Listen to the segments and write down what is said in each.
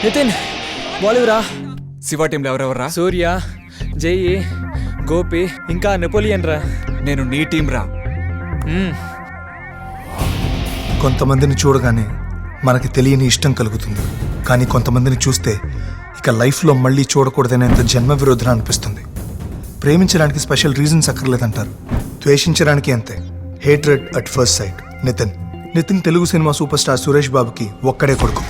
నితిన్ బాలీవురా. శివ టీంలో ఎవరెవర్రా? సూర్య, జయి, గోపి, ఇంకా నెపోలియన్ రా. నేను నీ టీం రా. కొంతమందిని చూడగానే మనకి తెలియని ఇష్టం కలుగుతుంది, కానీ కొంతమందిని చూస్తే ఇక లైఫ్లో మళ్ళీ చూడకూడదనేంత జన్మ విరోధన అనిపిస్తుంది. ప్రేమించడానికి స్పెషల్ రీజన్స్ అక్కర్లేదంటారు, ద్వేషించడానికి అంతే. Hatred at first sight. Nitin Telugu cinema super star Suresh బాబుకి ఒక్కడే కొడుకు.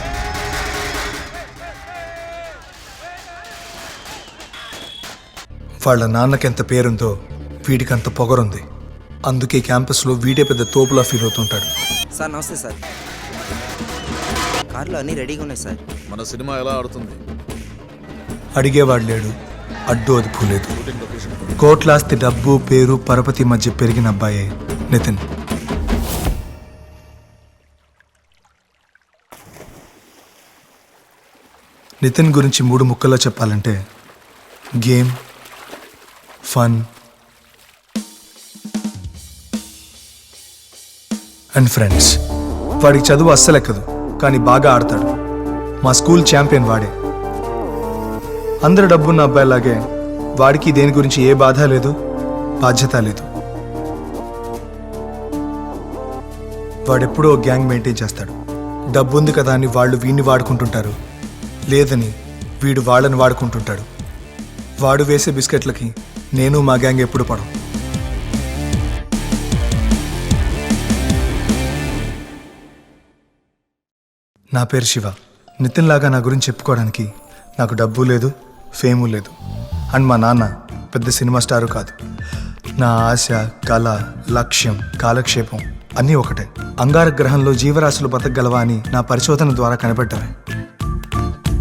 వాళ్ళ నాన్నకెంత పేరుందో వీడికంత పొగరుంది. అందుకే క్యాంపస్లో వీడే పెద్ద తోపులా ఫీల్ అవుతుంటాడు. సార్ నమస్తే సార్. కార్లో అన్నీ రెడీగా ఉన్నాయి సార్. మన సినిమా ఎలా ఆడుతుంది? అడిగేవాడు లేడు, అడ్డు అదుపు లేదు. కోట్లాస్తి, డబ్బు, పేరు, పరపతి మధ్య పెరిగిన అబ్బాయే నితిన్. నితిన్ గురించి 3 ముక్కల్లో చెప్పాలంటే గేమ్, ఫన్ అండ్ ఫ్రెండ్స్. వాడికి చదువు అస్సలెక్కదు, కానీ బాగా ఆడతాడు. మా స్కూల్ ఛాంపియన్ వాడే. అందరు డబ్బున్న అబ్బాయిలాగే వాడికి దేని గురించి ఏ బాధ లేదు, బాధ్యత లేదు. వాడెప్పుడూ గ్యాంగ్ మెయింటైన్ చేస్తాడు. డబ్బు ఉంది కదా అని వాళ్ళు వీడిని వాడుకుంటుంటారు, లేదని వీడు వాళ్ళని వాడుకుంటుంటాడు. వాడు వేసే బిస్కెట్లకి నేను మా గ్యాంగ్ ఎప్పుడు పడం. నా పేరు శివ. నితిన్ లాగా నా గురించి చెప్పుకోవడానికి నాకు డబ్బు లేదు, ఫేము లేదు. అండ్ మా నాన్న పెద్ద సినిమా స్టారు కాదు. నా ఆశ, కళ, లక్ష్యం, కాలక్షేపం అన్నీ ఒకటే. అంగారక గ్రహంలో జీవరాశులు బతకగలవా అని నా పరిశోధన ద్వారా కనిపెట్టారు.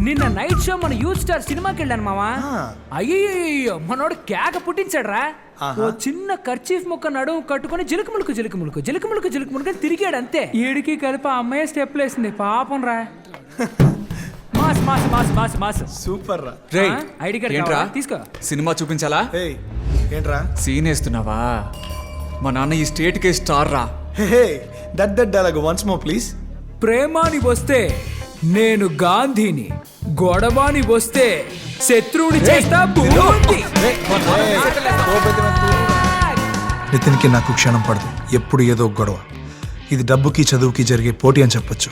నిన్న నైట్ షో మన యూత్ స్టార్ సినిమాకి వెళ్ళాను మావా. అయ్యో మనోడు కేక పుట్టించాడ్రా. ఓ చిన్న కర్చీఫ్ ముక్క నడుము కట్టుకుని జిలుకుములుకు జిలుకుములుకు జిలుకుములుకు జిలుకుములుకు తిరిగాడు అంతే. ఏడికి కలిపి ఆ అమ్మాయి స్టెప్లు వేసింది పాపం రా. Mass mass mass mass mass super రా. రేయ్, ఐడి కార్డ్ ఏంట్రా? కావాలా? తీసుకో. సినిమా చూపించాలా? ఏంట్రా సీన్ వేస్తున్నావా? మా నాన్న ఈ స్టేట్కే స్టార్ రా. That dialogue once more please. ప్రేమాని వస్తే నేను గాంధీని, గొడవాని వస్తే శత్రువుని చేస్తా బూందీ. నితిన్కి నాకు క్షణం పడదు, ఎప్పుడు ఏదో గొడవ. ఇది డబ్బుకి చదువుకి జరిగే పోటీ అని చెప్పొచ్చు.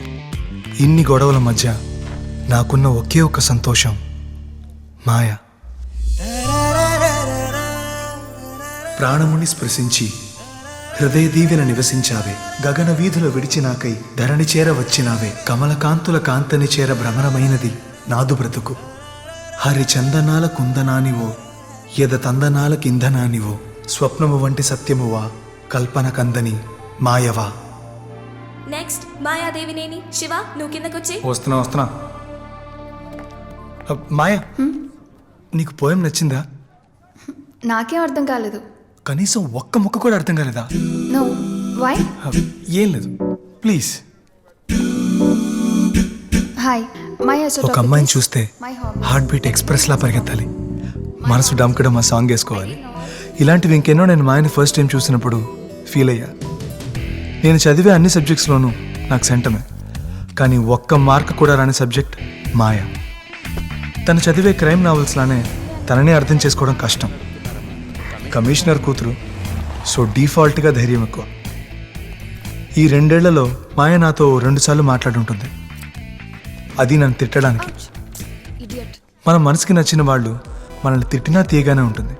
ఇన్ని గొడవల మధ్య నాకున్న ఒకే ఒక్క సంతోషం మాయ. ప్రాణముని స్పృశించి హృదయ దీవెన నివసించావే, గగన వీధుల విడిచినాకై ధరణి చేర వచ్చినావే, కమలకాంతుల కాంతని చేర భ్రమరమైనది నాదు బ్రతుకు. హరి చందనాల కుందనానివో, యద తందనాల కిందనానివో, స్వప్నము వంటి సత్యమువా, కల్పన కందని మాయవా. నెక్స్ట్ మాయాదేవినేని. శివ నువ్వు కిందకొచ్చి. వస్తున్నా. మాయ, నీకు పోయం నచ్చిందా? నాకేం అర్థం కాలేదు. కనీసం ఒక్క ముక్క కూడా అర్థం కాలేదా? No, why? ఏం లేదు, ప్లీజ్. Hi my. ఒక అమ్మాయిని చూస్తే హార్ట్ బీట్ ఎక్స్ప్రెస్ లా పరిగెత్తాలి, మనసు డంకడం ఆ సాంగ్ వేసుకోవాలి. ఇలాంటివి ఇంకెన్నో నేను మాయని ఫస్ట్ టైం చూసినప్పుడు ఫీల్ అయ్యా. నేను చదివే అన్ని సబ్జెక్ట్స్లోనూ నాకు సెంటమే, కానీ ఒక్క మార్క్ కూడా రాని సబ్జెక్ట్ మాయ. తను చదివే క్రైమ్ నావెల్స్లానే తననే అర్థం చేసుకోవడం కష్టం. కమిషనర్ కూతురు, సో డిఫాల్ట్గా ధైర్యం ఎక్కువ. ఈ 2 ఏళ్లలో మాయ నాతో 2 సార్లు మాట్లాడుంటుంది, అది నన్ను తిట్టడానికి. మన మనసుకి నచ్చిన వాళ్ళు మనల్ని తిట్టినా తీయగానే ఉంటుంది.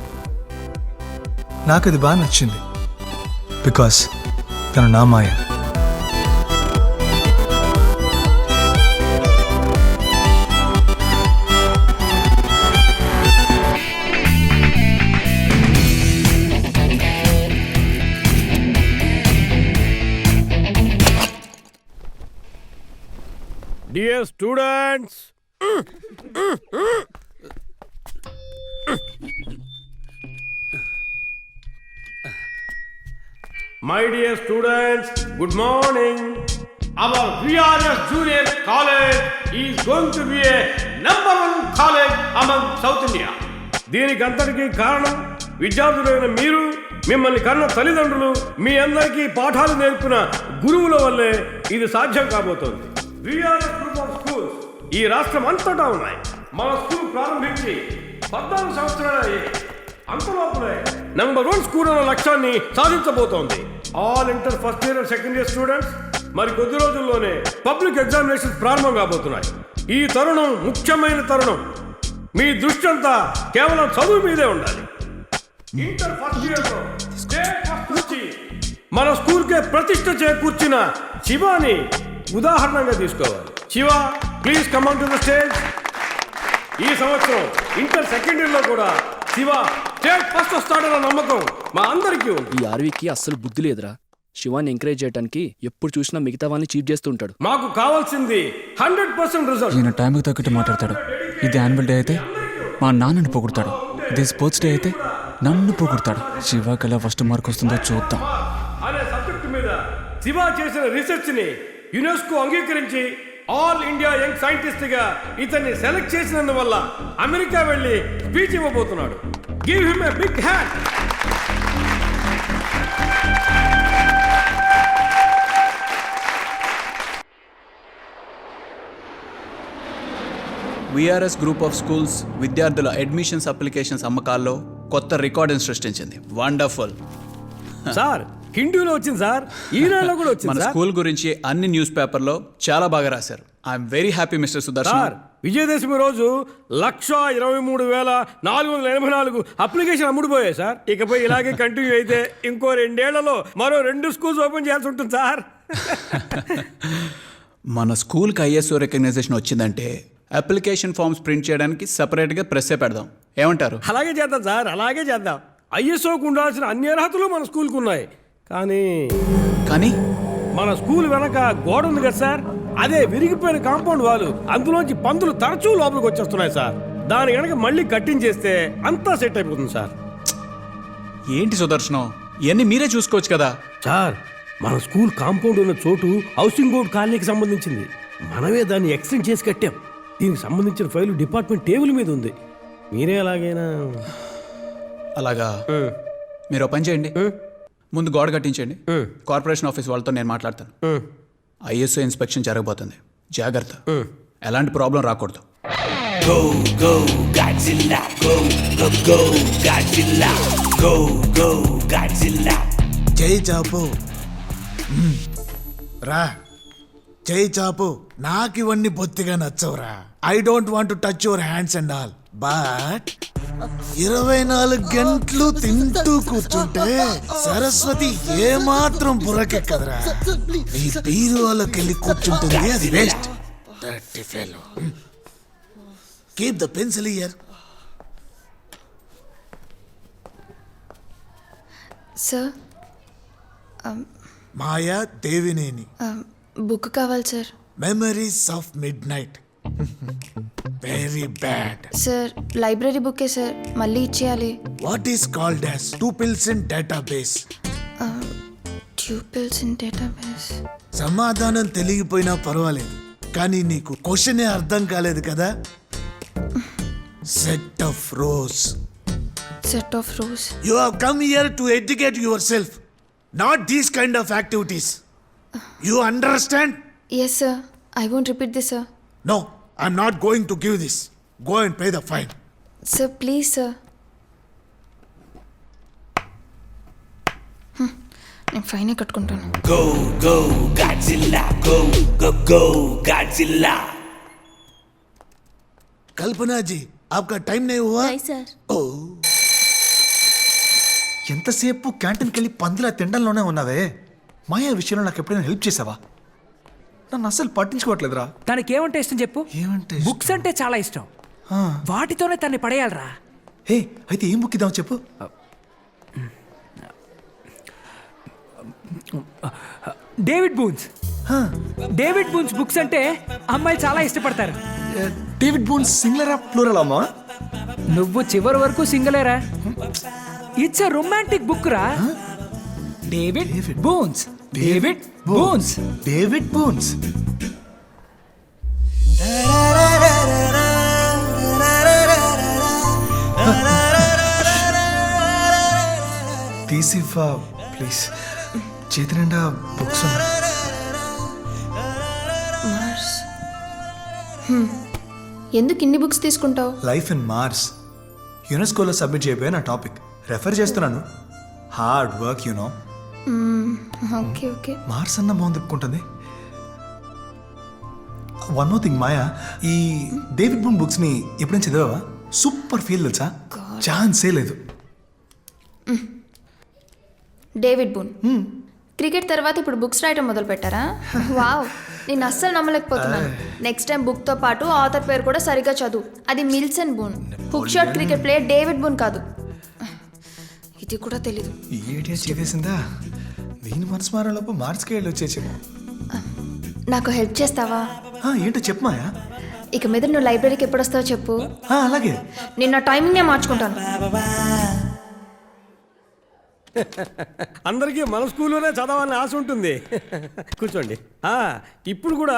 నాకు అది బాగా నచ్చింది, బికాస్ తను నా మాయ. Dear students, my dear students, good morning. Our VRS Junior College is going to be a #1 college among South India. దీనికి అంతటికీ కారణం విద్యార్థులైన మీరు, మిమ్మల్ని కన్న తల్లిదండ్రులు, మీ అందరికీ పాఠాలు నేర్పిన గురువుల వల్లే ఇది సాధ్యం కాబోతోంది. VRS group of schools ఈ రాష్ట్రం అంతటా ఉన్నాయి. మన స్కూల్ ప్రారంభించి 14 సంవత్సరాలు అయ్యాయి. అంతలోపలే #1 స్కూల్ అన్న లక్ష్యాన్ని సాధించబోతోంది. All inter first year and second year students, మరి కొద్ది రోజుల్లోనే పబ్లిక్ ఎగ్జామినేషన్ ప్రారంభం కాబోతున్నాయి. ఈ తరుణం ముఖ్యమైన తరుణం. మీ దృష్టి అంతా కేవలం చదువు మీదే ఉండాలి. ఇంటర్ ఫస్ట్ ఇయర్ లో స్టేట్ ఫస్ట్ వచ్చి మన స్కూల్ కే ప్రతిష్ట చేకూర్చిన శివాని ఉదాహరణగా తీసుకోవాలి. Shiva, please come on to the stage. ఈ సంవత్సరం ఇంటర్ సెకండ్ ఇయర్ లో కూడా శివ స్టేట్ ఫస్ట్ వస్తాడన్న నమ్మకం మా అందరికీ ఉంది. ఈ ఆర్వీకి అస్సలు బుద్ధి లేదురా. శివాన్ని ఎంకరేజ్ చేయడానికి ఎప్పుడు చూసినా మిగతా వాళ్ళని చీప్ చేస్తూ ఉంటాడు. మాకు కావాల్సింది 100% రిజల్ట్. ఈయన టైంకి తగ్గట్టు మాట్లాడతాడు. ఇది యాన్యువల్ డే అయితే మా నాన్నని పొగుడతాడు. ఇది స్పోర్ట్స్ డే అయితే నన్ను పొగుడతాడు. శివాకి ఎలా ఫస్ట్ మార్క్ వస్తుందో చూద్దాం. అనే సబ్జెక్ట్ మీద శివ చేసిన రీసెర్చ్ ని యునెస్కో అంగీకరించి ఆల్ ఇండియా యంగ్ సైంటిస్ట్ గా ఇతన్ని సెలెక్ట్ చేసినందువల్ల అమెరికా వెళ్లి స్పీచ్ ఇవ్వబోతున్నాడు. Give him a big hand. VRS group of schools విద్యార్థుల అడ్మిషన్స్ అప్లికేషన్స్ అమ్మకాల్లో కొత్త రికార్డును సృష్టించింది. వండర్ఫుల్. సార్, హిందీలో వచ్చింది సార్, ఈనాడులో కూడా వచ్చింది. మన స్కూల్ గురించి అన్ని న్యూస్ పేపర్లో చాలా బాగా రాశారు. I'm very happy mister Sudarshan. Sir, Vijayadashami రోజు 1,23,484 అప్లికేషన్ అమ్ముడుపోయాయి సార్. ఇకపై ఇలాగే కంటిన్యూ అయితే ఇంకో 2 ఏళ్లలో మరో 2 స్కూల్స్ ఓపెన్ చేయాల్సి ఉంటుంది సార్. మన స్కూల్కి ఐఎస్ఓ రికగ్నైజేషన్ వచ్చిందంటే అప్లికేషన్ ఫామ్స్ ప్రింట్ చేయడానికి సపరేట్గా ప్రెస్సే పెడదాం. ఏమంటారు? అలాగే చేద్దాం సార్, అలాగే చేద్దాం. ఐఎస్ఓకు ఉండాల్సిన అన్ని అర్హతలు మన స్కూల్కి ఉన్నాయి. కానీ మన స్కూల్ వెనక గోడ ఉంది కదా సార్, అదే విరిగిపోయిన కాంపౌండ్ వాళ్ళు, అందులోంచి పందులు తరచూ లోపలికి వచ్చేస్తున్నాయి సార్. దాని కనుక మళ్ళీ కట్టించేస్తే అంతా సెట్ అయిపోతుంది సార్. ఏంటి సుదర్శనం, ఇవన్నీ మీరే చూసుకోవచ్చు కదా సార్. మన స్కూల్ కాంపౌండ్ ఉన్న చోటు హౌసింగ్ బోర్డ్ కాలనీకి సంబంధించింది. మనమే దాన్ని ఎక్స్టెండ్ చేసి కట్టాం. దీనికి సంబంధించిన ఫైలు డిపార్ట్మెంట్ టేబుల్ మీద ఉంది. మీరే ఎలాగైనా అలాగా. మీరు ఒక పని చేయండి, ముందు గోడ కట్టించండి. కార్పొరేషన్ ఆఫీస్ వాళ్ళతో నేను మాట్లాడతాను. ఐఎస్ఓ ఇన్స్పెక్షన్ జరగబోతుంది, జాగ్రత్త. ఎలాంటి ప్రాబ్లం రాకూడదు. జై చాపు రా, జై చాపు. నాకు ఇవన్నీ బొత్తిగా నచ్చవురా. I don't want to touch your hands and all, but 24 గంటలు తింటూ కూర్చుంటే సరస్వతి ఏమాత్రం బుర్రకెక్కదరా. ఈ బీరువాలోకి వెళ్ళి కూర్చుంటుంది, అది waste. Keep the pencil here. Sir, Maya Devineni. Book కావాలి sir. Memories of midnight. Very bad. Sir, library బుక్కే సార్, మళ్ళీ ఇచ్చేయాలి. What is called as tuples in database. Tuples in database. సమాధానం తెలియపోయినా పర్వాలేదు, కానీ నీకు క్వశ్చనే అర్థం కాలేదు కదా. Set of rows. Set of rows. You have come here to educate yourself, not these kind of activities. You understand? Yes sir, I won't repeat this sir. No, I'm not going to give this. Go and pay the fine. Sir, please sir. నేను ఫైనే కట్టుకుంటాను. Go, go, Godzilla. Go, go, go, Godzilla. कल्पना जी, आपका time नहीं हुआ? नहीं sir. Oh. ఎంతసేపు క్యాంటీన్కి వెళ్ళి పందిలా తినడంలోనే ఉన్నావే. మాయా విషయంలో నాకు ఎప్పుడైనా హెల్ప్ చేసావా? నన్ను అసలు పట్టించుకోవట్లేదురా. తనకి ఏమంటే ఇష్టం చెప్పు. ఏమంటే బుక్స్ అంటే చాలా ఇష్టం. వాటితోనే తన్ని పడేయాలరా. హే, అయితే ఏం బుక్ ఇద్దాం చెప్పు. David Boons. David Boon's books అంటే అమ్మాయిలు చాలా ఇష్టపడతారు. డేవిడ్ బూన్స్ సింగులరా ప్లూరల్ అమ్మా? నువ్వు చివరి వరకు సింగలేరా. ఇట్స్ ఎ రొమాంటిక్ బుక్ రా. David Boons. David Boons. David Boons. తీసివ్వా ప్లీజ్. చేతి నిండా బుక్స్ ఉన్నాయి. మార్స్. ఎందుకు ఇన్ని బుక్స్ తీసుకుంటావు? లైఫ్ ఇన్ మార్స్ యునెస్కోలో సబ్మిట్ చేయబోయే నా టాపిక్ రెఫర్ చేస్తున్నాను. Hard work you know. Okay okay. Mars అన్న బాగుంది తిప్పుకుంటుంది. వన్ మోర్ థింగ్ మాయా, ఈ డేవిడ్ బూన్ బుక్స్ని ఎప్పుడైనా చదివావా? సూపర్ ఫీల్ తెలుసా, ఛాన్సే లేదు. డేవిడ్ బూన్ క్రికెట్ తర్వాత ఇప్పుడు బుక్స్ రాయటం మొదలు పెట్టారా? వావ్, నేను అస్సలు నమ్మలేకపోతున్నాను. నెక్స్ట్ టైం బుక్తో పాటు ఆథర్ పేరు కూడా సరిగా చదువు. అది Mills and Boon, hook shot cricket player David Boon కాదు. ఇది కూడా తెలీదు. ఈ ఏడియా చేసేసిందా? దీని మనసు మారేలోపు మార్స్కి వెళ్ళి వచ్చేసేమో. నాకు హెల్ప్ చేస్తావా? ఏంటో చెప్పు మాయా. ఇక మీద నువ్వు లైబ్రరీకి ఎప్పుడు వస్తావో చెప్పు. అలాగే. నేను నా టైమింగ్నే మార్చుకుంటాను. అందరికీ మన స్కూల్లోనే చదవాలని ఆశ ఉంటుంది. కూర్చోండి. ఇప్పుడు కూడా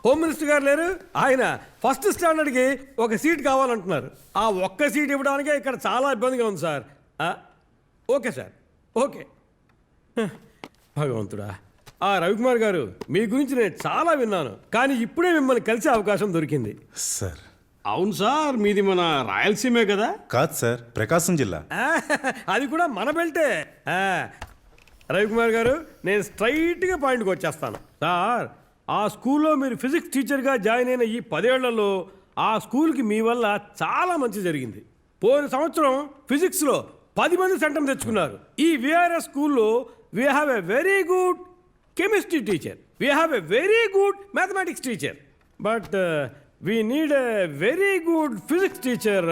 హోమ్ మినిస్టర్ గారు లేరు, ఆయన ఫస్ట్ స్టాండర్డ్కి ఒక సీట్ కావాలంటున్నారు. ఆ ఒక్క సీట్ ఇవ్వడానికే ఇక్కడ చాలా ఇబ్బందిగా ఉంది సార్. Okay sir, okay. భగవంతుడా, రవికుమార్ గారు, మీ గురించి నేను చాలా విన్నాను, కానీ ఇప్పుడే మిమ్మల్ని కలిసే అవకాశం దొరికింది సార్. అవును సార్, మీది మన రాయలసీమే కదా? కాదు సార్, ప్రకాశం జిల్లా. అది కూడా మన బెల్టే. రవికుమార్ గారు, నేను స్ట్రైట్గా పాయింట్కి వచ్చేస్తాను సార్. ఆ స్కూల్లో మీరు ఫిజిక్స్ టీచర్గా జాయిన్ అయిన ఈ 10 ఏళ్లలో ఆ స్కూల్కి మీ వల్ల చాలా మంచి జరిగింది. పోయిన సంవత్సరం ఫిజిక్స్లో 10 మంది సెంటం తెచ్చుకున్నారు. ఈ విఆర్ఎస్ స్కూల్లో we have a very good chemistry teacher, we have a very good mathematics teacher, but we need a very good physics teacher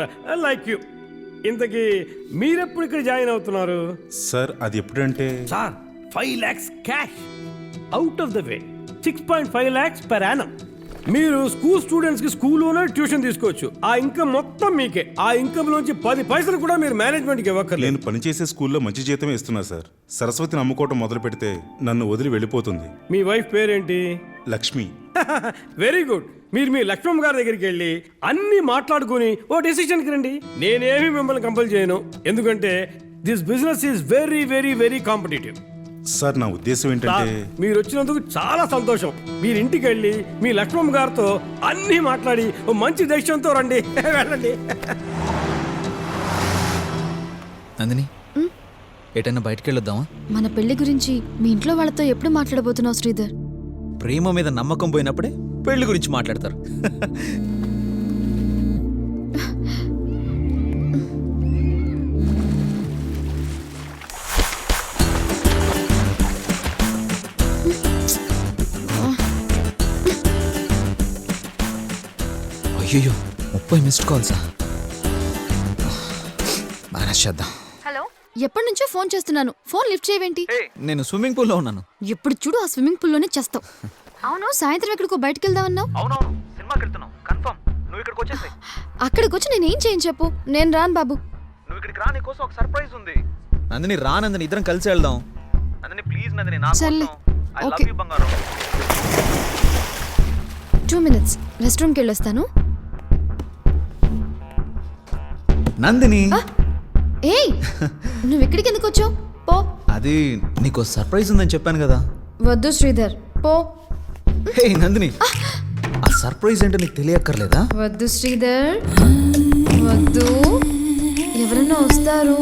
like you. ఇంతకీ మీరెప్పుడు ఇక్కడ జాయిన్ అవుతున్నారు? సార్ అది ఎప్పుడంటే sir, 5 lakhs cash out of the way, 6.5 lakhs per annum. మీరు school స్టూడెంట్స్కి స్కూల్లోనే tuition తీసుకోవచ్చు. ఆ ఇన్కమ్ మొత్తం మీకే. ఆ ఇన్కమ్ లోంచి 10 పైసలు కూడా మీరు మేనేజ్మెంట్కి ఇవ్వక్కర్లేదు. నేను పనిచేసే స్కూల్లో మంచి జీతమే ఇస్తున్నా సార్. సరస్వతిని అమ్ముకోవటం మొదలు పెడితే నన్ను వదిలి వెళ్ళిపోతుంది. మీ వైఫ్ పేరేంటి? లక్ష్మి. Very good. మీరు మీ లక్ష్మమ్మ గారి దగ్గరికి వెళ్ళి అన్ని మాట్లాడుకుని ఓ డెసిషన్కి రండి. నేనేమి మిమ్మల్ని కంపల్ చేయను, ఎందుకంటే this business is very very very competitive. Sir నా ఉద్దేశం ఏంటంటే, మీరు వచ్చినందుకు చాలా సంతోషం. మీరు ఇంటికి వెళ్ళి మీ లక్ష్మమ్మ గారితో అన్ని మాట్లాడి ఓ మంచి డెసిషన్తో రండి. వెళ్ళండి. నందిని, ఎటన్నా బయటికి వెళ్ళొద్దామా? మన పెళ్లి గురించి మీ ఇంట్లో వాళ్ళతో ఎప్పుడు మాట్లాడబోతున్నావు శ్రీధర్? ప్రేమ మీద నమ్మకం పోయినప్పుడే పెళ్లి గురించి మాట్లాడతారు. అయ్యో, 30 మిస్డ్ కాల్సా? మేనేజ్ చేద్దాం. హలో, ఎప్పటి నుంచో ఫోన్ చేస్తున్నాను, ఫోన్ లిఫ్ట్ చేయవేంటి? నేను స్విమ్మింగ్ పూల్లో ఉన్నాను. ఎప్పుడు చూడు ఆ స్విమ్మింగ్ పూల్ లోనే చేస్తావు. అవును, సాయంత్రం ఎక్కడికో బయటకు వెళ్దామన్నావు. అవునవును, సినిమాకి వెళ్తున్నాం కన్ఫర్మ్. నువ్వు ఇక్కడికి వచ్చేసాయి. అక్కడికి వచ్చి నేనేం చేయను చెప్పు? నేను రాను బాబు. నువ్వు ఇక్కడికి రా, నీకోసం ఒక సర్ప్రైజ్ ఉంది. నందిని రా నందిని, ఇద్దరం కలిసి వెళ్దాం. నందిని ప్లీజ్ నందిని, నా సర్లే, కోసం. I love okay. you బంగారం. 2 minutes, రెస్ట్ రూమ్కి వెళ్ళొస్తాను. నందిని, ఏయ్, నువ్వు ఇక్కడికి ఎందుకు వచ్చావు? పో. అది నీకు సర్ప్రైజ్ ఉందని చెప్పాను కదా. వద్దు శ్రీధర్, పో. హే నందిని, ఆ సర్ప్రైజ్ ఏంటో నీకు తెలియక్కర్లేదా? వద్దు శ్రీధర్, వద్దు. ఎవరన్నా వస్తారు.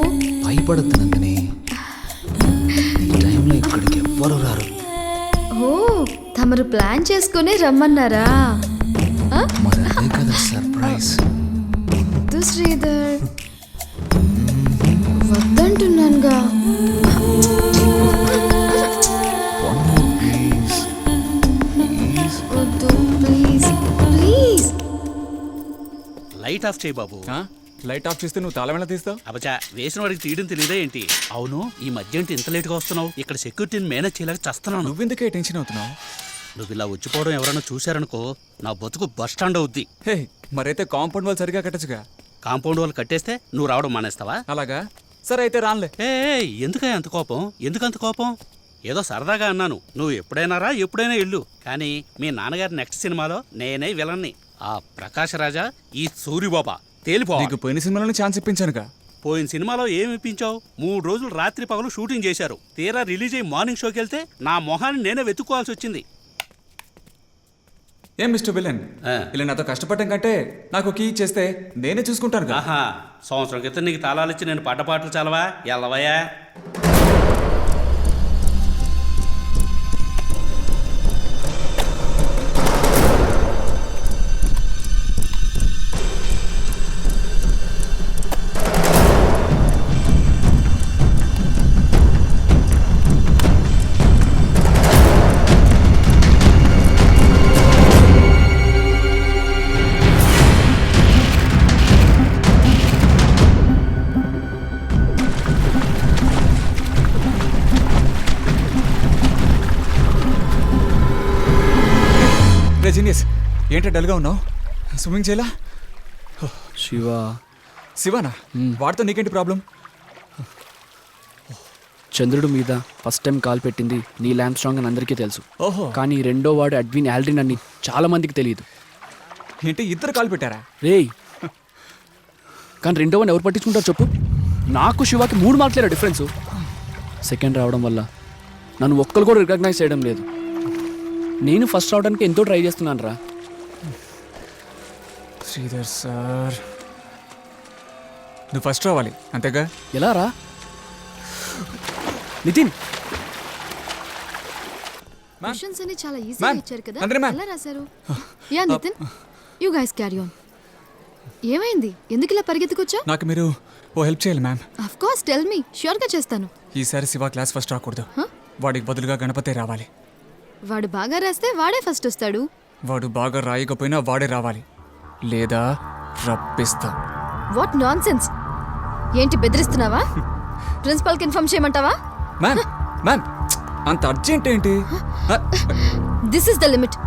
భయపడద్దు నందిని, ఈ టైంలో ఇక్కడికి ఎవ్వరు రారు. ఓ, తమరు ప్లాన్ చేసుకుని రమ్మన్నారా? మరి అదే కదా సర్ప్రైజ్. వద్దు శ్రీధర్, వద్దంటున్నానుగా. వద్దు ప్లీజ్ ప్లీజ్. లైట్ ఆఫ్ చేయి బాబు. లైట్ ఆఫ్ చేస్తే నువ్వు తాళం ఎలా తీస్తావు? అబచా, వేసిన వాడికి తీయడం తెలియదా ఏంటి? అవును, ఈ మధ్య ఏంటి ఇంత లేట్గా వస్తున్నావు? ఇక్కడ సెక్యూరిటీని మేనేజ్ చేయలేక చస్తున్నాను. నువ్వెందుకే టెన్షన్ అవుతున్నావు? నువ్వు ఇలా వచ్చిపోవడం ఎవరైనా చూశారనుకో, నా బతుకు బస్ స్టాండ్ అవుద్ది. హే, మరైతే కాంపౌండ్ వాళ్ళు సరిగా కట్టచ్చుగా. కాంపౌండ్ వాళ్ళు కట్టేస్తే నువ్వు రావడం మానేస్తావా? అలాగా, సరే అయితే రాన్లే. ఎందుకయ్యా అంత కోపం? ఎందుకంత కోపం? ఏదో సరదాగా అన్నాను. నువ్వు ఎప్పుడైనా రా, ఎప్పుడైనా ఇల్లు. కానీ మీ నాన్నగారి నెక్స్ట్ సినిమాలో నేనే విలన్ని. ఆ ప్రకాశ్ రాజా, ఈ సూరిబాబా తేలిపో. నీకు పోయిన సినిమాలోనే ఛాన్స్ ఇప్పించానుగా. పోయిన సినిమాలో ఏమి ఇప్పించావు? 3 రోజులు రాత్రి పగలు షూటింగ్ చేశారు. తీరా రిలీజ్ అయ్యి మార్నింగ్ షోకి వెళ్తే నా మొహాన్ని నేనే వెతుక్కోవాల్సి వచ్చింది. ఏం మిస్టర్ విలన్ ఇలా నాతో కష్టపడటం కంటే నాకు కీ ఇచ్చేస్తే నేనే చూసుకుంటాను కదా. ఆహా, సంవత్సరం క్రితం నీకు తాళాలు ఇచ్చి నేను పాటలు చలవా ఎల్లవయ్యా. రే జీనియస్, ఏంటో డల్గా ఉన్నావు? స్విమ్మింగ్ చేయాలా? శివ. శివానా? వాడితో నీకేంటి ప్రాబ్లం? చంద్రుడి మీద ఫస్ట్ టైం కాల్ పెట్టింది నీల్ ఆర్మ్స్ట్రాంగ్ అని అందరికీ తెలుసు. ఓహో. కానీ రెండో వాడు అడ్విన్ ఆల్డ్రిన్ అని చాలా మందికి తెలియదు. ఏంటి ఇద్దరు కాల్ పెట్టారా? రేయ్, కానీ రెండో వాడిని ఎవరు పట్టించుకుంటారు చెప్పు? నాకు శివాకి 3 మార్కులేరా డిఫరెన్స్. సెకండ్ రావడం వల్ల నన్ను ఒక్కరు కూడా రికగ్నైజ్ చేయడం లేదు. నేను ఫస్ట్ రావడానికి ఎంతో ట్రై చేస్తున్నాను రా. శ్రీధర్ సార్, నువ్వు ఫస్ట్ రావాలి అంతేగా? ఎలా రా? నితిన్, క్వశ్చన్స్ అన్ని చాలా ఈజీగా ఇచ్చారు కదా, ఎలా రాశారు? Yeah Nitin, you guys carry on. ఏమైంది? ఎందుకు ఇలా పరిగెత్తుకొచ్చా? నాకు మీరు ఓ హెల్ప్ చేయాలి ma'am. Of course, tell me, sure గా చేస్తాను. ఈసారి శివ క్లాస్ ఫస్ట్ రాకూడదు. వాడికి బదులుగా గణపతే రావాలి. వాడు బాగా రాస్తే వాడే ఫస్ట్ వస్తాడు. వాడు బాగా రాయకపోయినా వాడే రావాలి, లేదా రప్పిస్తా. What nonsense! ఏంటి బెదిరిస్తున్నావా? ప్రిన్సిపల్ కి ఇన్ఫార్మ్ చేయమంటావా? మ్యామ్ మ్యామ్, అంత అర్జెంట్ ఏంటి? This is the limit.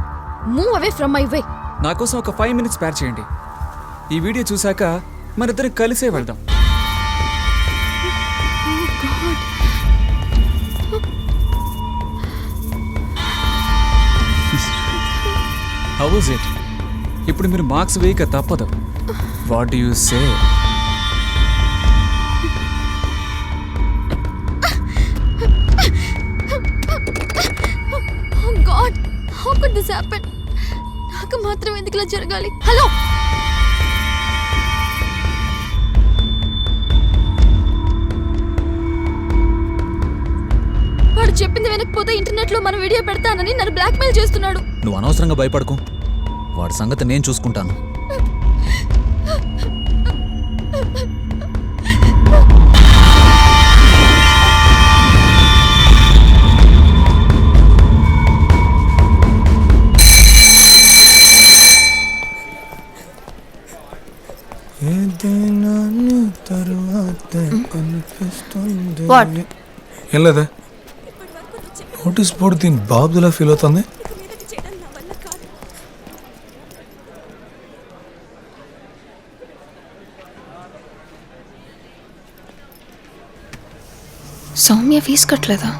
Move away from my way. నా కోసం ఒక 5 minutes స్పేర్ చేయండి. ఈ వీడియో చూశాక మనిద్దరం కలిసే వెళ్దాం. How was it? ఇప్పుడు మీరు మార్క్స్ వేయక తప్పదు. What do you say? Oh God, how could this happen? నాకు మాత్రం ఎందుకు ఇలా జరగాలి? హలో, వాడు చెప్పింది వినకపోతే ఇంటర్నెట్ లో మన వీడియో పెడతానని నన్ను బ్లాక్మెయిల్ చేస్తున్నాడు. నువ్వు అనవసరంగా భయపడకు, వాడి సంగతి నేను చూసుకుంటాను. ఏం లేదా? నోటీస్ బోర్డు దీని బాబులా ఫీల్ అవుతుంది. సౌమ్య ఫీజు కట్టలేదా?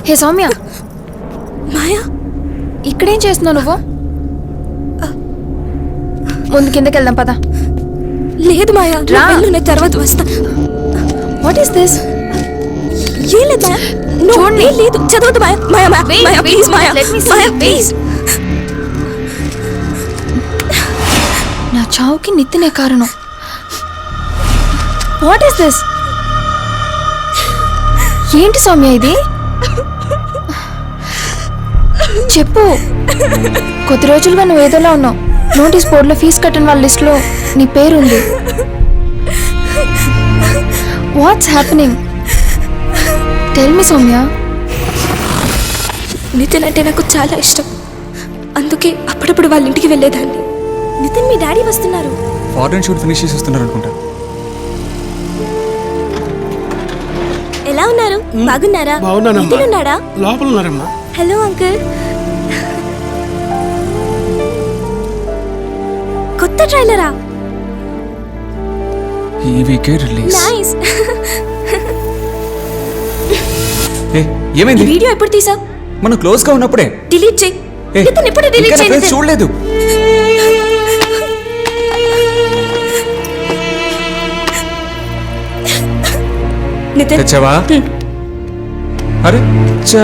హే సౌమ్య. మాయా, ఇక్కడేం చేస్తున్నావు నువ్వు? ముందు కిందకి వెళ్దాం పద. లేదు మాయా, నేను తర్వాత వస్తా. What is this? ఏం లేదు మాయా, చూడండి. లేదు, చదవద్దు మాయా. మాయా మాయా ప్లీజ్, మాయా మాయా ప్లీజ్. నా చావుకి నితినే కారణం. What is this? ఏంటి సౌమ్య ఇది? చెప్పు. కొద్ది రోజులుగా నువ్వు ఏదోలా ఉన్నావు. నోటీస్ బోర్డులో ఫీజు కట్టని వాళ్ళ లిస్ట్లో నీ పేరు ఉంది. What's happening? Tell me Soumya. Nitin అంటే నాకు చాలా ఇష్టం, అందుకే అప్పుడప్పుడు వాళ్ళ ఇంటికి వెళ్ళేదాన్ని. నితిన్, మీ డాడీ వస్తున్నారు. ఫారెన్ షూట్ ఫినిష్ చేసి వస్తున్నారు అనుకుంటా. ఎలా ఉన్నారు? బాగున్నారా? నితిన్ ఉన్నాడా? లోపల ఉన్నారమ్మా. Hello uncle. కొత్త ట్రైలరా? ఈ వీకే రిలీజ్. నైస్. ఏ ఏమైంది? వీడియో ఎప్పుడు తీసా? మనం క్లోజ్ గా ఉన్నప్పుడే. డిలీట్ చేయి. ఏ, నితిన్ ఎప్పుడు డిలీట్ ఇంకా నా చేయి? face చూడలేదు. నితిన్ తెచ్చావా? అరే చా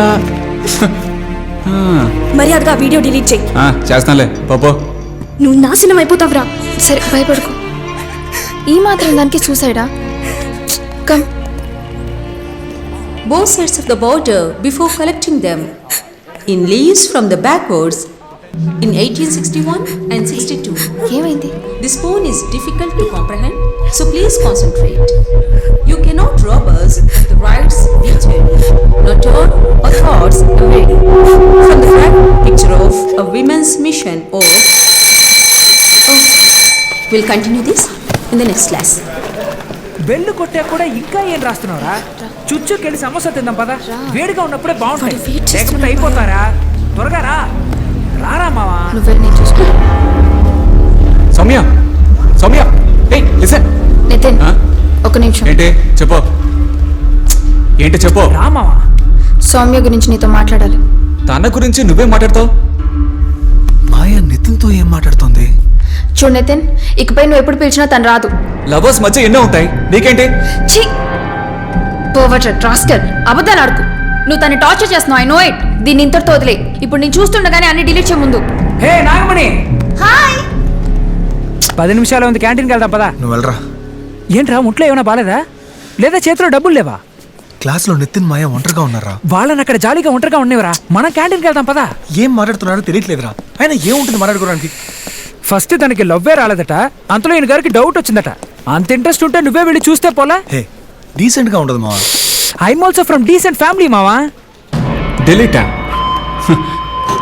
మర్యాదగా వీడియో డిలీట్ చేయి. చేస్తానులే పాపో. నువ్వు నాశనం అయిపోతావురా. సరే భయపడుకో. ఈ మాత్రం దానికి సూసైడా? Come. Both sides of the border before collecting them in leaves from the backwards in 1861 and 62. ఏమైంది? This poem is difficult to comprehend, so please concentrate. You cannot rob us of the rights we turn, nor turn our thoughts away from the fact picture of a women's mission or... We'll continue this in the next class. Bell కొట్టా కూడా ఇంకా ఏం రాస్తున్నావురా? చుచ్చుకెళ్ళి సమోసా తిందాం పదా. వేడిగా ఉన్నప్పుడే బాగుంటాయి, లేకపోతే అయిపోతారా. త్వరగా రా. రారా మావా. నువ్వే నేను చూసుకో. సౌమ్య సౌమ్య ఏయ్ లిసన్. నితిన్ ఒక నిమిషం. ఏంటి చెప్పు. ఏంటి చెప్పు. రా మావా. సౌమ్య గురించి నీతో మాట్లాడాలి. తన గురించి నువ్వే మాట్లాడతావు? మాయా నితిన్తో ఏం మాట్లాడుతోంది? చూడు నితిన్, ఇకపై నువ్వు ఎప్పుడు పిలిచినా తను రాదు. లవర్స్ మధ్య ఎన్నో ఉంటాయి, నీకేంటి? ఛీ పోవర్టెడ్ రాస్కల్. అబద్ధాలు ఆడుకు. నువ్వు తను టార్చర్ చేస్తున్నావు. I know it. దీన్ని ఇంతటితో వదిలే. ఇప్పుడు నేను చూస్తుండగానే అన్ని డిలీట్ చేయ ముందు. హే నాగమణి. హాయ్. 10 నిమిషాలు ఉంది, క్యాంటీన్కి వెళ్దాం పదా. నువ్వు వెళ్ళరా. ఏంట్రా ఒంట్లో ఏమైనా బాలేదా? లేదా చేతిలో డబ్బులు లేవా? క్లాస్లో నితిన్ మాయా ఒంటరిగా ఉన్నారా? వాళ్ళని అక్కడ జాలీగా ఒంటరిగా ఉండేవరా. మనం క్యాంటీన్కి వెళ్దాం పదా. ఏం మాట్లాడుతున్నారో తెలియట్లేదురా. ఆయన ఏముంటుంది మాట్లాడుకోవడానికి? ఫస్ట్ తనకి లవ్వే రాలేదట, అంతలో ఈయన గారికి డౌట్ వచ్చిందట. అంత ఇంట్రెస్ట్ ఉంటే నువ్వే వెళ్ళి చూస్తే పోలా? హే డీసెంట్ గా ఉండదు మావా. I'm also from decent family మావా. డిలీటా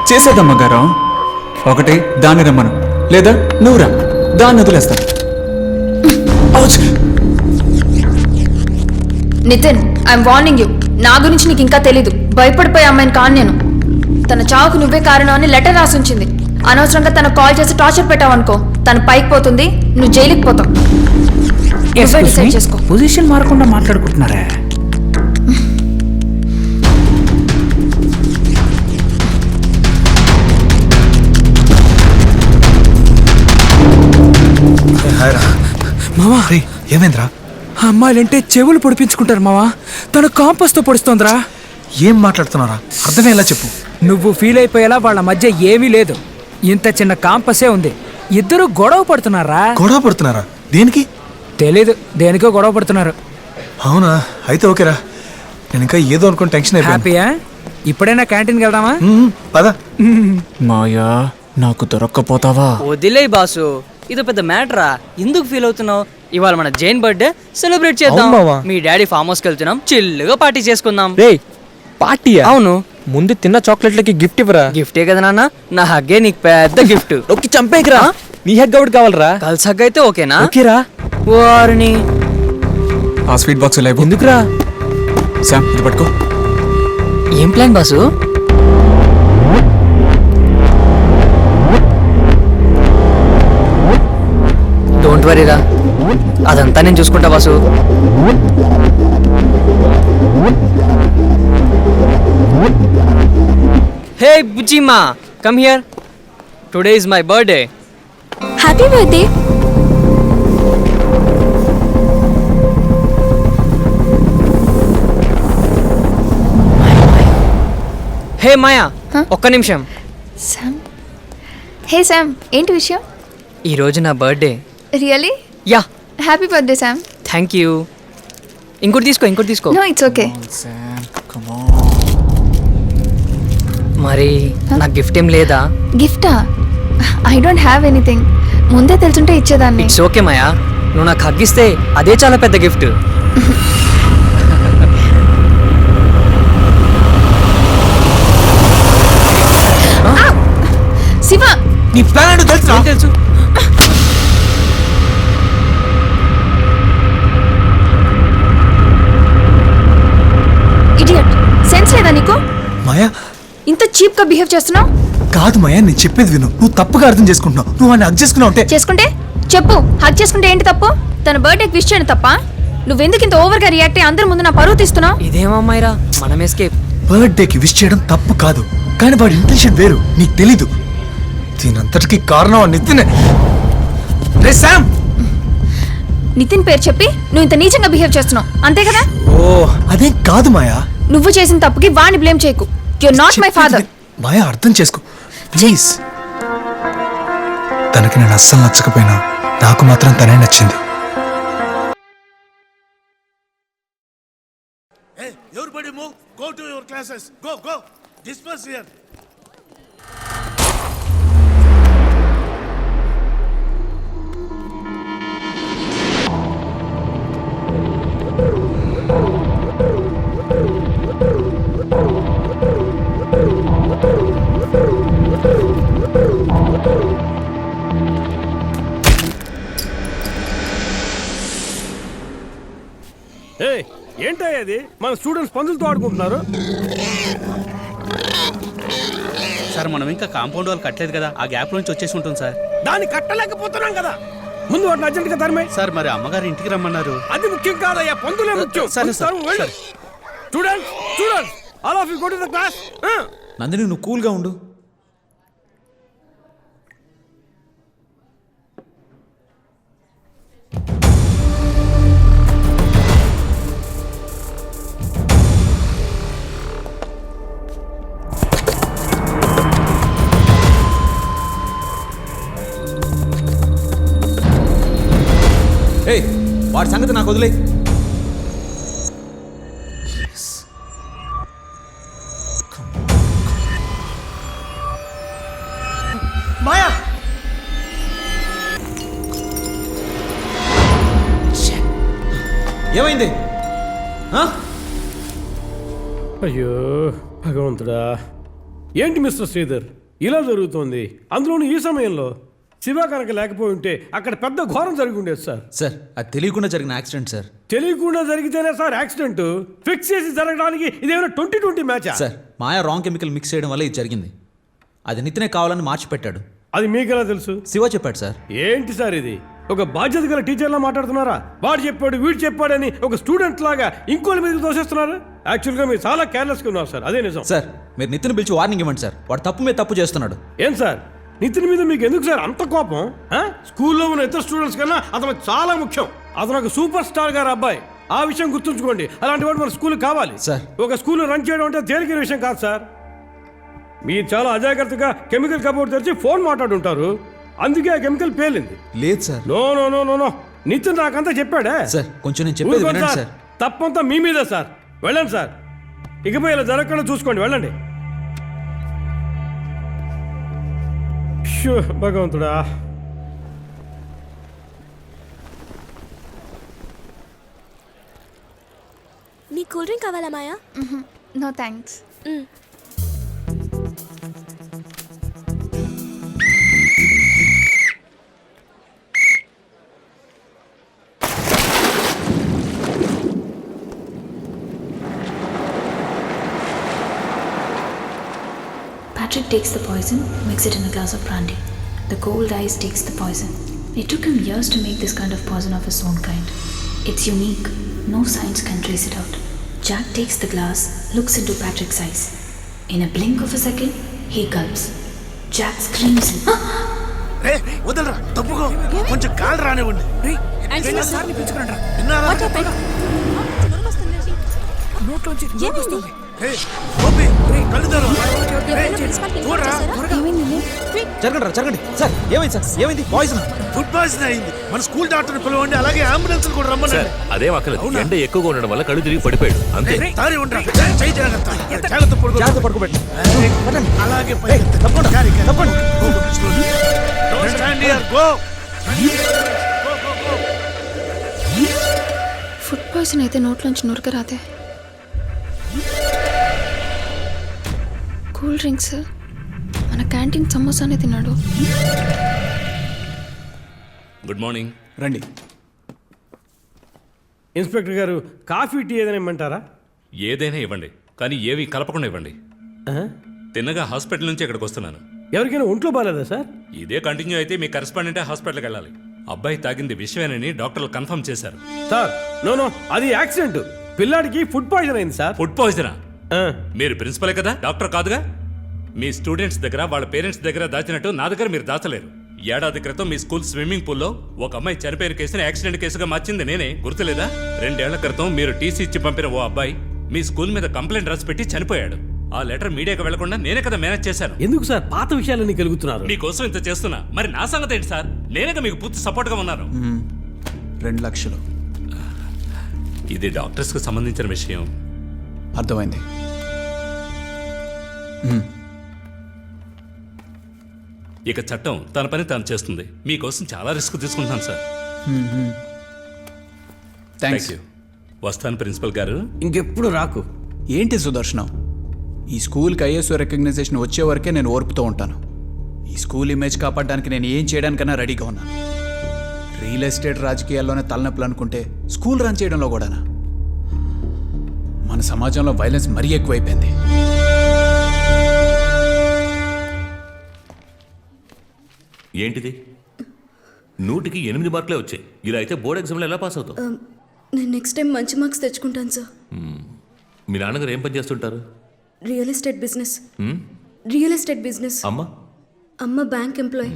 చేసేదమ్మా గారం. ఒకటి దాన్ని రమ్మను, లేదా నువ్వు రా, దాన్ని వదిలేస్తా. Nitin I'm warning you. నా గురించి నీకు ఇంకా తెలీదు. భయపడిపోయే అమ్మాయిని కాను నేను. తన చావుకు నువ్వే కారణం అని లెటర్ రాసి ఉంచింది. అనవసరంగా తనకు కాల్ చేసి టార్చర్ పెట్టావనుకో, తను పైకి పోతుంది, నువ్వు జైలుకి పోతావు. నువ్వే డిసైడ్ చేసుకో. పొజిషన్ మారకుండా మాట్లాడుకుంటున్నారా? మావా ఏమైందిరా? అమ్మాయిలంటే చెవులు పొడిపించుకుంటారు మావా. తను కాంపస్ తో పొడుస్తోందిరా. ఏం మాట్లాడుతున్నారా? అర్థమయ్యేలా చెప్పు. నువ్వు ఫీల్ అయిపోయేలా వాళ్ళ మధ్య ఏమీ లేదు. ఇంత చిన్న కాంపసే ఉంది. ఇద్దరు గొడవ పడుతున్నారా? గొడవ పడుతున్నారా? దేనికి? తెలీదు, దేనికో గొడవ పడుతున్నారు. అవునా? అయితే ఓకేరా. నేను ఇంకా ఏదో అనుకుని టెన్షన్ అయిపోయాను. హ్యాపీయా? ఇప్పుడైనా క్యాంటీన్కి వెళ్దామా? పద. మాయా నాకు దొరక్కపోతావా? వదిలే బాసు, ఇది పెద్ద మ్యాటరా. ఎందుకు ఫీల్ అవుతున్నావు? ఇవాళ మన జైన్ బర్త్డే సెలబ్రేట్ చేద్దాం. మీ డాడీ ఫామ్ హౌస్కి వెళ్తున్నాం, చిల్లుగా పార్టీ చేసుకుందాం. పార్టీయా? అవును. ముందు తిన్న చాక్లెట్లకి గిఫ్ట్ ఇవ్వరా. గిఫ్టే కదా నాన్న, నా హగ్గే నీకు పెద్ద గిఫ్ట్. ఒక్కి చంపేకిరా. నీ హగ్ ఒకటి కావాలరా. కలిసి హగ్ అయితే ఓకేనా? ఓకేరా. వారిని ఆ స్వీట్ బాక్స్ లేవు. ఎందుకురా? శామ్ ఇది పట్టుకో. ఏం ప్లాన్ బాసు? డోంట్ వరీరా, అదంతా నేను చూసుకుంటా బాసు. హే బుజ్జిమా, come here. Today is my birthday. Happy birthday. Hey Maya, ఒక్క నిమిషం. శామ్. హే శామ్, ఏంటి విషయం? ఈరోజు నా birthday. Really? Yeah. Happy birthday Sam. Thank you. ఇంకోటి తీసుకో, ఇంకోటి తీసుకో. No it's okay. మరి నాకు గిఫ్ట్ ఏం లేదా? గిఫ్టా? I don't have anything. ముందే తెలుసుంటే ఇచ్చేదాన్ని. ఇట్స్ ఓకే మాయా, నువ్వు నాకు హగ్గిస్తే అదే చాలా పెద్ద గిఫ్ట్. శివ, నీ ప్లాన్ ఏంటో తెలుసా? తెలుసు. ఇడియట్. సెన్స్ లేదా నీకు? మాయా ఇంత చీప్ గా బిహేవ్ చేస్తున్నావు. కాదు మాయా, నేను చెప్పేది విను. నువ్వు తప్పుగా అర్థం చేసుకుంటున్నావు. నువ్వు వాడిని హగ్ చేసుకున్నావు అంటే చేసుకుంటే చెప్పు, హక్ చేసుకుంటే ఏంటి తప్పు? తన బర్త్డేకి విష్ చేయడం తప్ప? నువ్వెందుకు ఇంత ఓవర్గా రియాక్ట్ అయ్యి అందరి ముందు నా పరువు తీస్తున్నావు? ఇదేమమ్మాయిరా, మనం ఎస్కేప్. బర్త్డేకి విష్ చేయడం తప్పు కాదు, కానీ వాడి ఇంటెన్షన్ వేరు, నీకు తెలీదు. దీనంతటికి కారణం నితినే. రే శామ్, నితిన్ పేరు చెప్పి నువ్వు ఇంత నీచంగా బిహేవ్ చేస్తున్నావు, అంతే కదా? ఓ అదేం కాదు మాయా. నువ్వు చేసిన తప్పుకి వాడిని బ్లేమ్ చేయకు. You not my father. Maya అర్థం చేసుకో ప్లీజ్. తనకి నేను అస్సలు నచ్చకపోయినా నాకు మాత్రం తనే నచ్చింది. Hey, everybody move. Go to your classes. Go, go. Disperse here. ఏంటయ్యేది? మన స్టూడెంట్స్ పందులతో ఆడుకుంటున్నారు. సార్ మనం ఇంకా కాంపౌండ్ వాళ్ళు కట్టలేదు కదా, ఆ గ్యాప్ నుంచి వచ్చేసి ఉంటుంది సార్. దాన్ని కట్టలేకపోతున్నాం కదా, ముందు వాటిని అర్జెంట్గా తరమే. సార్ మరి అమ్మగారు ఇంటికి రమ్మన్నారు. అది ముఖ్యం కాదయ్యా, పందులే ముఖ్యం. సరే sir. Students, students, all of you go to the class. Nandini నువ్వు కూల్గా ఉండు. ఏయ్, వాడి సంగతి నాకు వదిలే. మాయా ఏమైంది? అయ్యో భగవంతుడా, ఏంటి మిస్టర్ శ్రీధర్ ఇలా జరుగుతోంది? అందులోనూ ఈ సమయంలో. శివ కనుక లేకపోయి ఉంటే అక్కడ పెద్ద ఘోరం జరిగి ఉండేది సార్. సార్ అది తెలియకుండా జరిగిన యాక్సిడెంట్ సార్. తెలియకుండా జరిగితేనే సార్ యాక్సిడెంట్. ఫిక్స్ చేసి జరగడానికి ఇదేమైనా 2020 మ్యాచా? సార్ మాయా రాంగ్ కెమికల్ మిక్స్ చేయడం వల్ల ఇది జరిగింది. అది నితినే కావాలని మార్చి పెట్టాడు. అది మీకెలా తెలుసు? శివ చెప్పాడు సార్. ఏంటి సార్ ఇది? ఒక బాధ్యత గల టీచర్లా మాట్లాడుతున్నారా? వాడు చెప్పాడు వీడు చెప్పాడని ఒక స్టూడెంట్ లాగా ఇంకోళ్ళ మీదకి దోషిస్తున్నారు. యాక్చువల్గా మీరు చాలా కేర్లెస్గా ఉన్నారు సార్, అదే నిజం. సార్ మీరు నితిన్ పిలిచి వార్నింగ్ ఇవ్వండి సార్, వాడు తప్పు మీద తప్పు చేస్తున్నాడు. ఏం సార్ నితిన్ మీద మీకు ఎందుకు సార్ అంత కోపం? స్కూల్లో ఉన్న ఇతర స్టూడెంట్స్ కన్నా అతను చాలా ముఖ్యం. అతను ఒక సూపర్ స్టార్ గారు అబ్బాయి, ఆ విషయం గుర్తుంచుకోండి. అలాంటి వాడు మన స్కూల్ కావాలి సార్. ఒక స్కూల్ రన్ చేయడం అంటే తేలికైన విషయం కాదు సార్. మీరు చాలా అజాగ్రత్తగా కెమికల్ కబోర్డ్ తెరిచి ఫోన్ మాట్లాడుంటారు, అందుకే ఆ కెమికల్ పేలింది. లేదు sir. No no no no no Nitin నాకంతా చెప్పాడే సార్. కొంచెం నేను చెప్పేది వినండి సార్. తప్పంతా మీ మీదే సార్. వెళ్ళండి సార్, ఇకపై ఇలా జరగకుండా చూసుకోండి, వెళ్ళండి. భగవంతుడా. నీ కూల్ డ్రింక్ కావాలా Maya? No thanks. Patrick takes the poison, mix it in a glass of brandy. The cold ice takes the poison. It took him years to make this kind of poison of his own kind. It's unique. No science can trace it out. Jack takes the glass, looks into Patrick's eyes. In a blink of a second, he gulps. Jack screams and... వదలరా, తప్పుకో, కొంచెం కాలు రానివ్వండి. విన్నారా? జరగండి sir. ఏమైంది sir? ఏమైంది? Poison. Food poison అయింది. మన స్కూల్ డాక్టర్ పిలవండి, అలాగే అంబులెన్స్ కూడా రమ్మనండి. అదేం అక్కలేదు, ఎండ ఎక్కువగా ఉండడం వల్ల కళ్ళు తిరిగి పడిపోయాడు అంతే. తారి ఉండరా, చేయి జాగ్రత్త, జాగ్రత్త పడుకోబెట్టి. అలాగే ఫుడ్ పాయిజన్ అయితే నోట్లోంచి నురకరాదే. కూల్ డ్రింక్స్, మన క్యాంటీన్ సమోసానే తిన్నాడు. Good morning. రండి. ఇన్స్పెక్టర్ గారు, కాఫీ టీ ఏదైనా ఇమ్మంటారా? ఏదైనా ఇవ్వండి, కానీ ఏవి కలపకుండా ఇవ్వండి. తిన్నగా హాస్పిటల్ నుంచి ఇక్కడికి వస్తున్నాను. ఎవరికైనా ఒంట్లో బాగాలేదా సార్? ఇదే కంటిన్యూ అయితే మీ కరెస్పాండెంటే హాస్పిటల్కి వెళ్ళాలి. అబ్బాయి తాగింది విషయమేనని డాక్టర్లు కన్ఫర్మ్ చేశారు. సార్ నో అది యాక్సిడెంట్. పిల్లాడికి ఫుడ్ పాయిజన్ అయింది సార్. ఫుడ్ పాయిజనా? మీరు ప్రిన్సిపలే కదా, డాక్టర్ కాదుగా. మీ స్టూడెంట్స్ దగ్గర వాళ్ళ పేరెంట్స్ దగ్గర దాచినట్టు నా దగ్గర మీరు దాచలేరు. ఏడాది క్రితం మీ స్కూల్ స్విమ్మింగ్ పూల్లో ఒక అమ్మాయి చనిపోయిన కేసుని యాక్సిడెంట్ కేసుగా మార్చింది నేనే, గుర్తులేదా? 2 ఏళ్ల క్రితం మీరు టీసీ ఇచ్చి పంపిన ఓ అబ్బాయి మీ స్కూల్ మీద కంప్లైంట్ రాసి పెట్టి చనిపోయాడు. ఆ లెటర్ మీడియాకి వెళ్లకుండా నేనే కదా మేనేజ్ చేశాను. ఎందుకు సార్ పాత విషయాలన్నీ కలుగుతున్నారు? మీకోసం ఇంత చేస్తున్నా, మరి నా సంగతి ఏంటి సార్? నేనేగా మీకు పూర్తి సపోర్ట్గా ఉన్నాను. 2 లక్షలు. ఇది డాక్టర్స్కి సంబంధించిన విషయం. అర్థమైంది. ఇక చట్టం తన పని తాను చేస్తుంది. మీకోసం చాలా రిస్క్ తీసుకుంటాను సార్. థ్యాంక్స్. యూ. వస్తాను ప్రిన్సిపల్ గారు. ఇంకెప్పుడు రాకు. ఏంటి సుదర్శనం, ఈ స్కూల్కి ఐఎస్ఓ రికగ్నైజేషన్ వచ్చే వరకే నేను ఓర్పుతూ ఉంటాను. ఈ స్కూల్ ఇమేజ్ కాపాడడానికి నేను ఏం చేయడానికైనా రెడీగా ఉన్నాను. రియల్ ఎస్టేట్ రాజకీయాల్లోనే తలనొప్పులు అనుకుంటే స్కూల్ రన్ చేయడంలో కూడానా? మన సమాజంలో వైలెన్స్ మరీ ఎక్కువైపోయింది. ఏంటిది? 100కి 8 మార్కులే వచ్చాయి. ఇలా అయితే బోర్డ్ ఎగ్జామ్లో ఎలా పాస్ అవుతావు? నేను నెక్స్ట్ టైం మంచి మార్క్స్ తెచ్చుకుంటాను సార్. మీ నాన్నగారు ఏం పని చేస్తుంటారు? Real estate business. Real estate business. అమ్మ bank employ.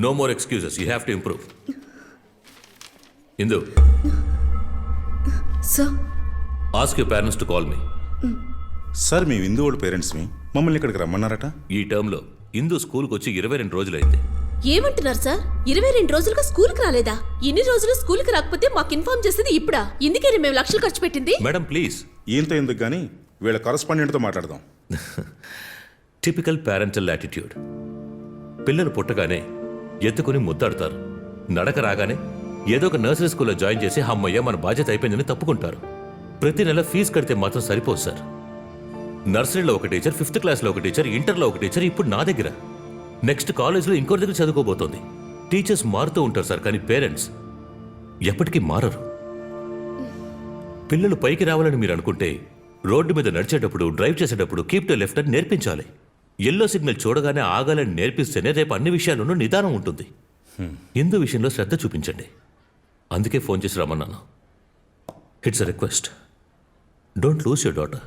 No more excuses, you have to improve. Indu, sir ask your parents to call me. Sir మీ ఇందు వాళ్ళ పేరెంట్స్ మమ్మల్ని ఇక్కడికి రమ్మన్నారట. ఈ టర్మ్లో ఇందు స్కూల్కి వచ్చి 22 రోజులైంది. ఏమంటున్నారు సార్? 22 రోజులుగా స్కూల్కి రాలేదా? ఇన్ని రోజులు స్కూల్కి రాకపోతే మాకు ఇన్ఫార్మ్ చేసేది ఇప్పుడా? ఇందుకే మేము లక్షలు ఖర్చు పెట్టింది. Madam please. ఈయంతో ఎందుకు కానీ వీళ్ళ కరస్పాండెంట్తో మాట్లాడదాం. Typical parental attitude. పిల్లలు పుట్టగానే ఎత్తుకుని ముద్దాడుతారు. నడక రాగానే ఏదో ఒక నర్సరీ స్కూల్లో జాయిన్ చేసి అమ్మయ్య మన బాధ్యత అయిపోయిందని తప్పుకుంటారు. ప్రతి నెల ఫీజు కడితే మాత్రం సరిపోదు సార్. నర్సరీలో ఒక టీచర్, 5th క్లాస్లో ఒక టీచర్, ఇంటర్లో ఒక టీచర్, ఇప్పుడు నా దగ్గర. నెక్స్ట్ కాలేజ్లో ఇంకోటి దగ్గర చదువుకోబోతోంది. టీచర్స్ మారుతూ ఉంటారు సార్, కానీ పేరెంట్స్ ఎప్పటికీ మారరు. పిల్లలు పైకి రావాలని మీరు అనుకుంటే రోడ్డు మీద నడిచేటప్పుడు, డ్రైవ్ చేసేటప్పుడు కీప్ టు లెఫ్ట్ అని నేర్పించాలి. ఎల్లో సిగ్నల్ చూడగానే ఆగాలని నేర్పిస్తేనే రేపు అన్ని విషయాల్లోనూ నిదానం ఉంటుంది. ఇందు విషయంలో శ్రద్ధ చూపించండి. అందుకే ఫోన్ చేసి రమ్మన్నాను. It's a request. Don't lose your daughter.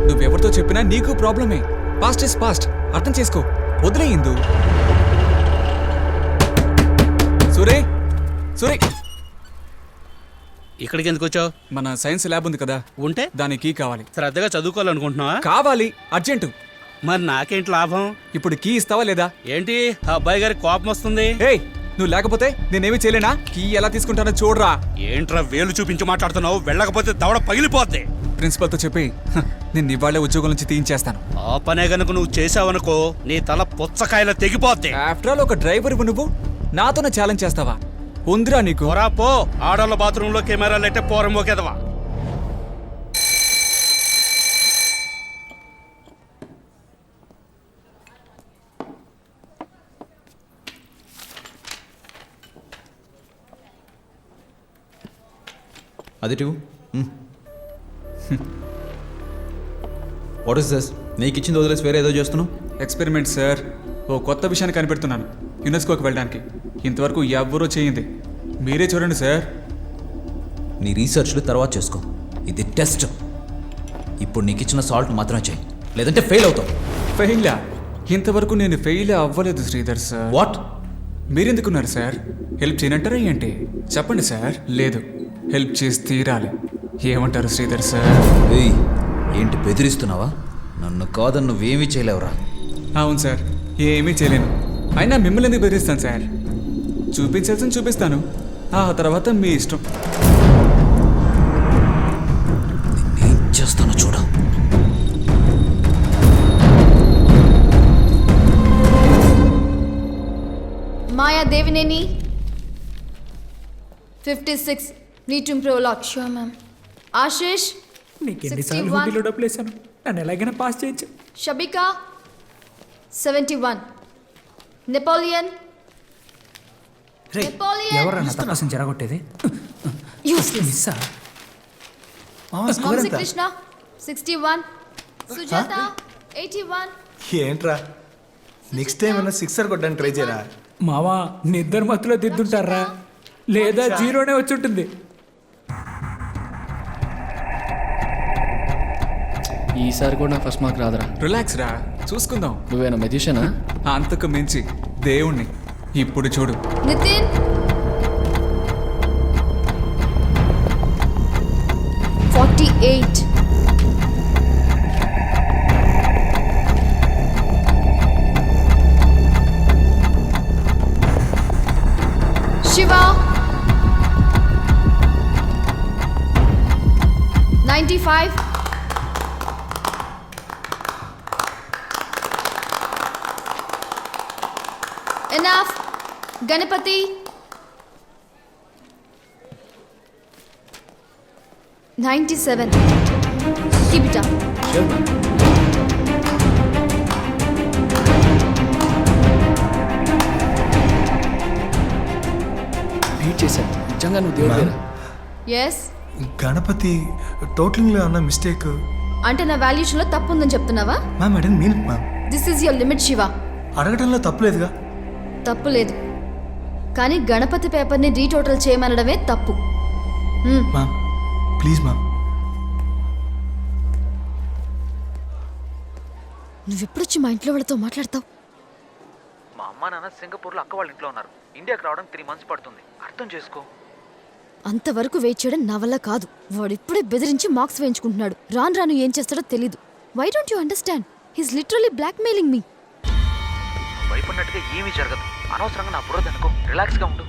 నువ్వెవరితో చెప్పినా నీకు ప్రాబ్లమే. పాస్ట్ ఇస్ పాస్ట్, అర్థం చేసుకో. వదిలేయిందు. సూరే సూరే, ఇక్కడికి ఎందుకు వచ్చావు? మన సైన్స్ ల్యాబ్ ఉంది కదా, ఉంటే దానికి కీ కావాలి. శ్రద్ధగా చదువుకోవాలనుకుంటున్నావా? కావాలి, అర్జెంటు. మరి నాకేంటి లాభం? ఇప్పుడు కీ ఇస్తావా లేదా? ఏంటి ఆ అబ్బాయి గారికి కోపం వస్తుంది? ఏయ్, నువ్వు లేకపోతే నేనేమి చేయలేనా? కీ ఎలా తీసుకుంటానో చూడరా. ఏంట్రా వేలు చూపించి మాట్లాడుతున్నావు? వెళ్ళకపోతే దవడ పగిలిపోద్ది. ప్రిన్సిపల్తో చెప్పి నేను ఇవాళ ఉద్యోగం నుంచి తీయించేస్తాను. ఆ పనే గనుక నువ్వు చేసావనుకో నీ తల పుచ్చకాయల తెగిపోద్ది. ఆఫ్టర్ ఆల్ ఒక డ్రైవర్ నువ్వు నాతోనే ఛాలెంజ్ చేస్తావా? ఉందిరా నీకు. పో, ఆడోళ్ళ బాత్రూంలో కెమెరాలు ఎట్టే పోరం పోకేదవా. అది టూ. What is this? నీకు ఇచ్చింది వదిలేసి వేరే ఏదో చేస్తున్నావు. Experiment sir. ఓ కొత్త విషయాన్ని కనిపెడుతున్నాను యునెస్కోకి వెళ్ళడానికి. ఇంతవరకు ఎవ్వరూ చేయింది. మీరే చూడండి సార్. నీ రీసెర్చ్లు తర్వాత చేసుకో. ఇది టెస్ట్. ఇప్పుడు నీకు ఇచ్చిన సాల్ట్ మాత్రమే చేయి, లేదంటే ఫెయిల్ అవుతావు. ఫెయిలా? ఇంతవరకు నేను ఫెయిల్ అవ్వలేదు శ్రీధర్ సార్. వాట్? మీరెందుకున్నారు సార్? హెల్ప్ చేయనంటారా ఏంటి? చెప్పండి సార్. లేదు, హెల్ప్ చేసి తీరాలి. ఏమంటారు శ్రీధర్ సార్? ఏయ్, ఏంటి బెదిరిస్తున్నావా? నన్ను కాదని నువ్వేమీ చేయలేవురా. అవును సార్, ఏమీ చేయలేను. అయినా మిమ్మల్ని ఎందుకు బెదిరిస్తాను సార్? చూపించాల్సింది చూపిస్తాను, ఆ తర్వాత మీ ఇష్టం. నేనేం చేస్తానో చూడ. మాయా Devineni 56 need to improve a lot. Sure, ma'am. Ashish నీకు ఎన్నిసార్లు హుండీలో డబ్బులు వేసాను, నన్ను ఎలాగైనా పాస్ చేయొచ్చు. Shabika 71. Napoleon. ఎవరు నా తపస్సుని జరగొట్టేది? మిస్సా? Vamsi Krishna 61. Sujata 81. ఏంట్రా నెక్స్ట్ టైం ఏమైనా సిక్సర్ కొట్టడానికి ట్రై చేయరా? మావా నిద్ర మత్తులో దిద్దుంటారా లేదా జీరోనే వచ్చి ఉంటుంది. ఈసారి కూడా నాకు ఫస్ట్ మార్క్ రాదురా. రిలాక్స్ రా, చూసుకుందాం. నువ్వేనా మెజిషియనా? అంతకు మించి దేవుణ్ణి. ఇప్పుడు చూడు. Nitin 48. Shiva 95. Enough. Ganapati 97. Keep it up. Sure. Beat చేశాను నిజంగా. నువ్వు దేవుడు. Yes. గణపతి టోటలింగ్లో అన్న మిస్టేక్. అంటే నా వాల్యుయేషన్లో తప్పు ఉందని చెప్తున్నావా? Ma'am I don't mean it ma'am. This is your limit Shiva. అడగటంలో తప్పులేదుగా. తప్పు లేదు, కానీ గణపతి పేపర్ని రీటోటల్ చేయమనడమే తప్పు. Ma'am please ma'am. నువ్వెప్పుడొచ్చి మా ఇంట్లో వాళ్ళతో మాట్లాడతావు? మా అమ్మ నాన్న సింగపూర్లో అక్క వాళ్ళ ఇంట్లో ఉన్నారు. ఇండియాకి రావడం 3 months పడుతుంది. అర్థం చేసుకో. అంతవరకు వెయిట్ చేయడం నా వల్ల కాదు. వాడు ఇప్పుడే బెదిరించి మార్క్స్ వేయించుకుంటున్నాడు. రాను రాను ఏం చేస్తాడో తెలీదు. Why don't you understand? He's literally blackmailing me. భయపడినట్టుగా ఏమీ జరగదు. అనవసరంగా నా బుర్ర అనుకో. రిలాక్స్గా ఉండు.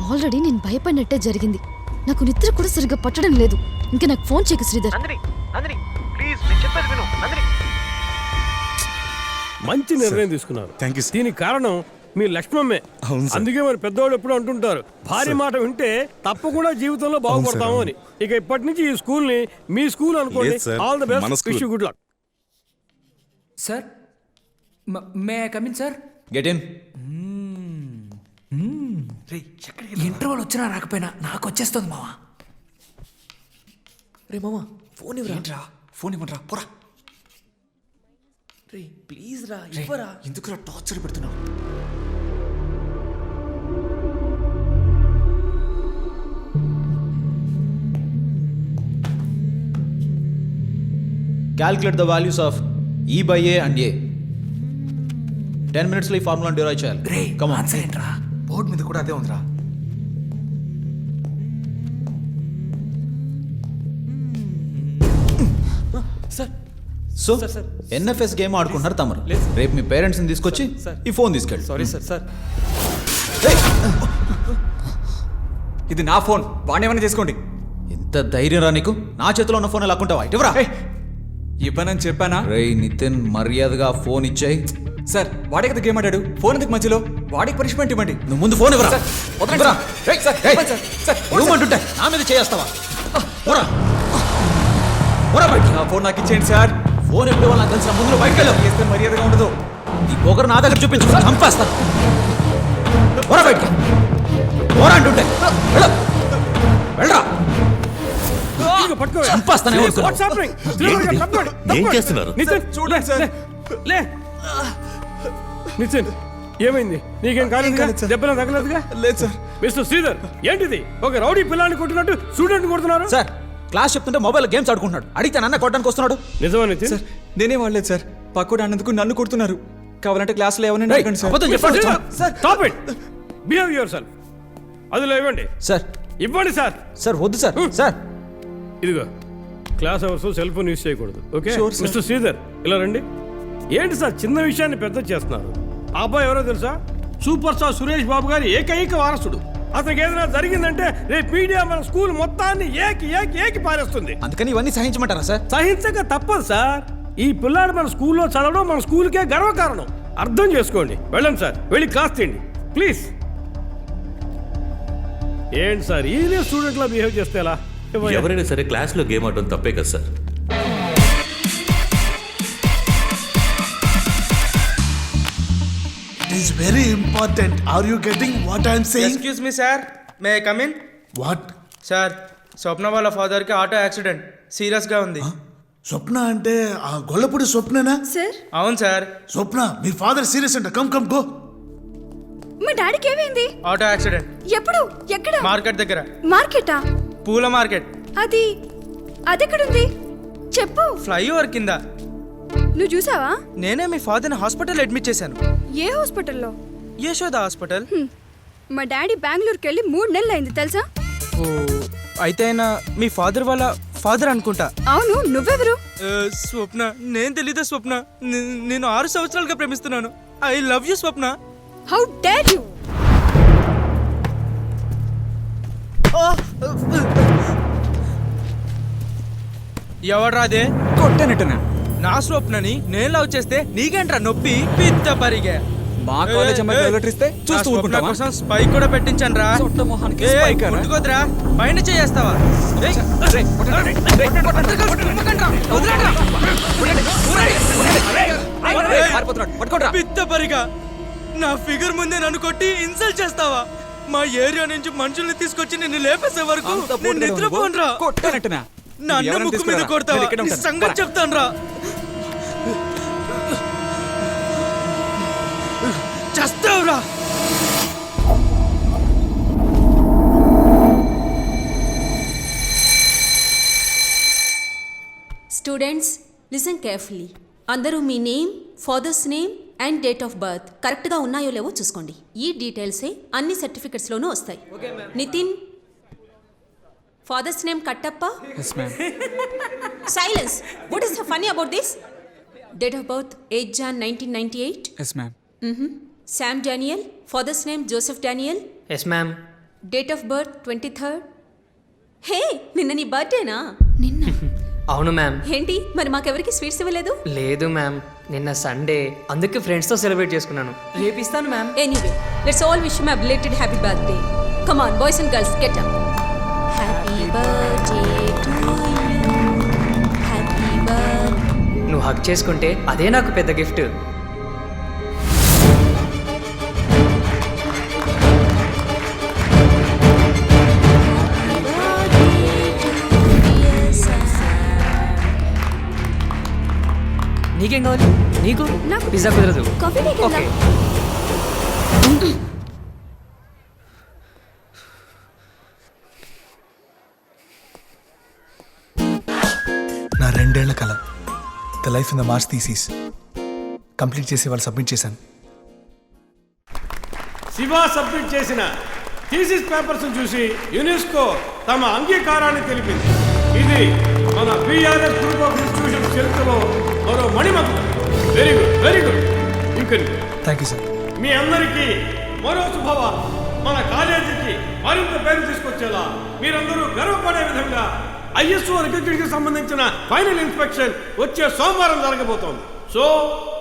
ఆల్రెడీ నేను భయపడినట్టే జరిగింది. నాకు నిద్ర కూడా సరిగ్గా పట్టడం లేదు. ఇంకా నాకు ఫోన్ చేయకు శ్రీధర్. నందిని ప్లీజ్, నేను చెప్పేది విను. నందిని మంచి నిర్ణయం తీసుకున్నారు. Thank you. దీనికి కారణం మీ లక్ష్మమ్మే. అందుకే మరి పెద్దవాళ్ళు ఎప్పుడు అంటుంటారు, భార్య మాట వింటే తప్పకుండా జీవితంలో బాగుపడతాము అని. ఇక ఇప్పటి నుంచి ఈ స్కూల్ ని మీ స్కూల్ అనుకోండి. All the best, wish you good luck. Sir may I come in sir? Get in. Interval వచ్చినా రాకపోయినా నాకు వచ్చేస్తుంది మావా. రే మామ, ఫోన్ ఇవ్వరా. ఫోన్ ఇవ్వరా, పోరా. రే ప్లీజ్ రా, ఇవ్వరా. ఎందుకురా టార్చర్ పెడుతున్నావు? Calculate the values of E by A and A. 10 minutes ఈ ఫార్ములా డిరైవ్ చేయాలి. రే కమ్ ఆన్. ఆన్సర్ ఏంట్రా? బోర్డు మీద కూడా అదే ఉందిరా. సార్ సో NFS గేమ్ ఆడుకుంటున్నారు తమరు. రేపు మీ పేరెంట్స్ని తీసుకొచ్చి ఈ ఫోన్ తీసుకెళ్ళి. Sorry sir. సార్ ఇది నా ఫోన్, వాడిని ఏమైనా చేసుకోండి. ఎంత ధైర్యం రా నీకు? నా చేతిలో ఉన్న ఫోన్ లాక్కుంటావా? ఇటువరా. ఇవ్వనని చెప్పానా? రే నితిన్, మర్యాదగా ఫోన్ ఇచ్చాయి. సార్ వాడే కదా గేమ్ ఆడాడు. ఫోన్ ఎందుకు మధ్యలో? వాడికి పనిష్మెంట్ ఇవ్వండి. నువ్వు ముందు ఫోన్ ఇవ్వరా. అంటుంటే నా మీద చేస్తావా? నా ఫోన్ నాకు ఇచ్చేయండి సార్. ఫోన్ ఎప్పుడు వాళ్ళకి తెలిసిన ముందు బయటకు వెళ్ళావు. చేస్తే మర్యాదగా ఉండదు. నీ పొగరు నా దగ్గర చూపించు, చంపేస్తాను. బయటికి అంటుంటే వెళ్ళరా. చంపేస్తానే. ఏం చేస్తున్నారు? చూడండి సార్. నితిన్ ఏమైంది? నీకేం కాలేదు? దెబ్బలా తగలేదుగా? లేదు సార్. మిస్టర్ శ్రీధర్, ఏంటిది? ఒక రౌడీ పిల్లాన్ని కొట్టినట్టు స్టూడెంట్ కొడుతున్నారు. సార్ క్లాస్ చెప్తుంటే మొబైల్ గేమ్స్ ఆడుకుంటున్నాడు. అడిగితే నన్ను కొట్టడానికి వస్తున్నాడు. నిజమా నితిన్? సార్ నేనే వాడలేదు సార్. పక్కడు అన్నందుకు నన్ను కొడుతున్నారు. కావాలంటే క్లాస్లో ఏమన్నా అడగండి sir. Stop it. Behave yourself. అదిలో ఇవ్వండి సార్. ఇవ్వండి సార్. సార్ వద్దు సార్. సార్ ఇదిగో class hours cell phone use చేయకూడదు. Okay Sure, sir. Mister Sridhar ఇలా రండి. ఏంటి సార్ చిన్న విషయాన్ని పెద్ద చేస్తున్నారు? ఆ అబ్బాయి ఎవరో తెలుసా? సూపర్ స్టార్ సురేష్ బాబు గారి ఏకైక వారసుడు. అతనికి ఏదైనా జరిగిందంటే రేపు మీడియా మన స్కూల్ మొత్తాన్ని ఏకి పారేస్తుంది. అందుకని ఇవన్నీ సహించమంటారా సార్? సహించక తప్పదు సార్. ఈ పిల్లాడు మన స్కూల్లో చదవడం మన స్కూల్కే గర్వకారణం. అర్థం చేసుకోండి. వెళ్ళండి సార్, వెళ్ళి క్లాస్ తీయండి ప్లీజ్. ఏంటి సార్ ఈయనే స్టూడెంట్ లా బిహేవ్ చేస్తే ఎలా? ఎవరైనా సరే క్లాస్లో గేమ్ ఆడడం తప్పే కదా sir. It is very important. Are you getting what I am saying? Excuse me, sir. May I come in? What? Sir, స్వప్న వాళ్ళ ఫాదర్కి ఆటో యాక్సిడెంట్ సీరియస్గా ఉంది. స్వప్న అంటే ఆ గొల్లపూడి స్వప్ననా? అవును సార్. స్వప్న మీ ఫాదర్ సీరియస్ అంట. Come go. మా డాడీకి ఏమైంది? Auto accident. ఎప్పుడు? ఎక్కడ? మార్కెట్ దగ్గర. మార్కెటా? పూల మార్కెట్. అదెక్కడుంది చెప్పు. ఫ్లైఓవర్ కింద. నువ్వు చూసావా? నేనే మీ ఫాదర్ని హాస్పిటల్ అడ్మిట్ చేశాను. ఏ హాస్పిటల్లో? యశోద హాస్పిటల్. మా డాడీ బెంగళూరుకి వెళ్ళి 3 నెలలు అయింది తెలుసా? ఓ అయితే ఆయన మీ ఫాదర్ వాళ్ళ ఫాదర్ అనుకుంటా. అవును, నువ్వెవరు? స్వప్న. నేను తెలీదా స్వప్న? నేను 6 సంవత్సరాలుగా ప్రేమిస్తున్నాను. I love you Swapna. How dare you! ఎవడ్రాదే? కొట్టనట్టునా? నా స్వప్నని నేను లవ్ చేస్తే నీకేంట్రా నొప్పి? పిత్త పరిగే. మా కాలేజ్ అమ్మాయి లెటర్ ఇస్తే చూస్తూ ఊరుకుంటావా? కోసం స్పైక్ కూడా పెట్టించాను రా. ముట్టుకోద్రా, పైన చేస్తావా? పిత్త పరిగా, నా ఫిగర్ ముందే నన్ను కొట్టి ఇన్సల్ట్ చేస్తావా? మా ఏరియా నుంచి మనుషుల్ని తీసుకొచ్చి నిన్ను లేపేసే వరకు నేను నిద్రపోనరా. కొట్టనట్టునా? నా అన్న ముక్కు మీద కొడతావా? నీ సంగతి చెప్తాను రా. చస్తావురా. Students listen carefully. అందరూ మీ name, father's name and date of birth కరెక్ట్గా ఉన్నాయో లేవో చూసుకోండి. ఈ డీటెయిల్సే అన్ని సర్టిఫికెట్స్లోనూ వస్తాయి. Nitin, father's name Kattappa. Silence. What is the funny about this? Date of birth 8 Jan 1998. Yes ma'am. Sam Daniel, father's name Joseph Daniel. Yes ma'am. Date of birth 23rd. Hey, నిన్న నీ బర్త్డేనా? అవును మ్యామ్. ఏంటి మరి మాకెవరికి స్వీట్స్ ఇవ్వలేదు? లేదు మ్యామ్, నిన్న Sunday, అందుకే ఫ్రెండ్స్తో సెలబ్రేట్ చేసుకున్నాను. రేపు ఇస్తాను ma'am. Anyway, let's all wish him a belated happy birthday. Come on boys and girls, get up. Happy birthday to you. Happy birthday. నువ్వు హక్ చేసుకుంటే అదే నాకు పెద్ద గిఫ్ట్. నీకేం కావాలి? నీకు? నాకు పిజ్జా కుదరదు. Coffee okay. నా 2 ఏళ్ల కల the life in the Mars thesis complete చేసి వాళ్ళు సబ్మిట్ చేశాను. శివ సబ్మిట్ చేసిన థీసిస్ పేపర్స్ చూసి యునెస్కో తమ అంగీకారాన్ని తెలిపింది. ఇది మన బీఆర్ఎస్ గ్రూప్ ఆఫ్ ఇన్స్టిట్యూషన్ చరిత్రలో మరో మణిమకుటం. Very good, very good. ఇంకా థ్యాంక్ యూ సార్. మీ అందరికీ మరో శుభవార్త. మన కాలేజీకి మరింత పేరు తీసుకొచ్చేలా మీరందరూ గర్వపడే విధంగా ఐఎస్ఓ రికగ్నిషన్కి సంబంధించిన ఫైనల్ ఇన్స్పెక్షన్ వచ్చే సోమవారం జరగబోతోంది. So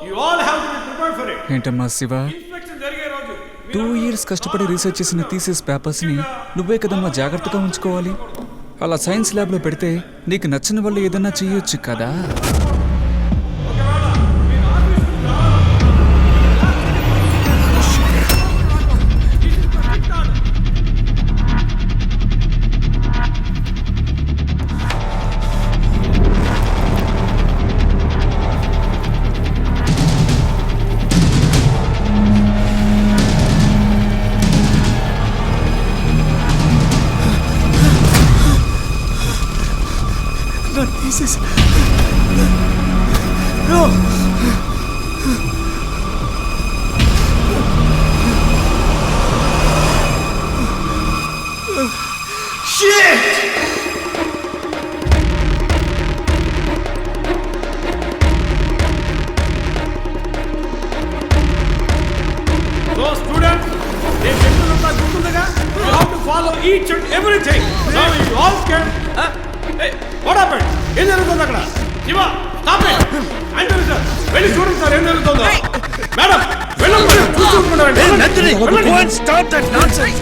you all have to be prepared for it. ఏంటమ్మా శివ, ఇన్స్పెక్షన్ జరిగే రోజు 2 years కష్టపడి రీసెర్చ్ చేసిన థీసిస్ పేపర్స్ని నువ్వే కదమ్మా జాగ్రత్తగా ఉంచుకోవాలి. అలా సైన్స్ ల్యాబ్లో పెడితే నీకు నచ్చిన వాళ్ళు ఏదన్నా చెయ్యొచ్చు కదా. Thesis. No. Shit. So students, నేను చెప్తున్నంత గుర్తుండగా you have to follow each and everything. Now you all can. What happened? ఏం జరుగుతుంది అక్కడ? Shiva, stop it. అంటారు సార్, వెళ్ళి చూడండి సార్ ఏం జరుగుతుందో. మేడం, వెళ్ళండి, చూసుకుంటారండి. Go and stop that nonsense.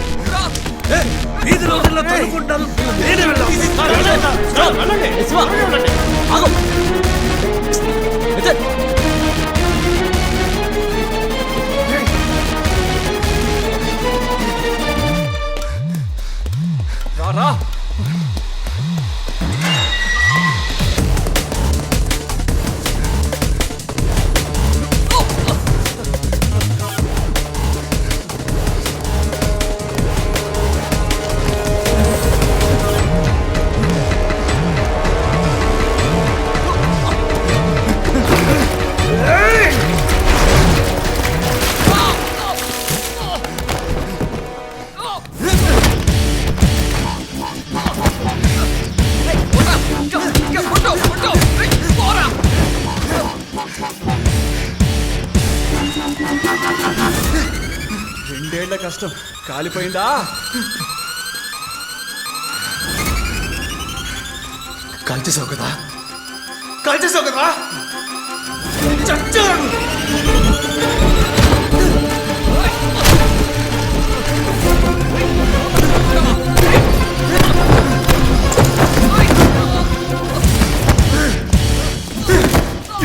వీధి రోజుల్లో తడుకుంటాను. నేనే వెళ్ళాలి. సార్, వెళ్ళండి సార్, వెళ్ళండి. వెళ్ళండి. ఆగు. రా. కష్టం కాలిపోయిందా? కాల్చేసావు కదా, కాల్చేసావు కదా, చచ్చాడు.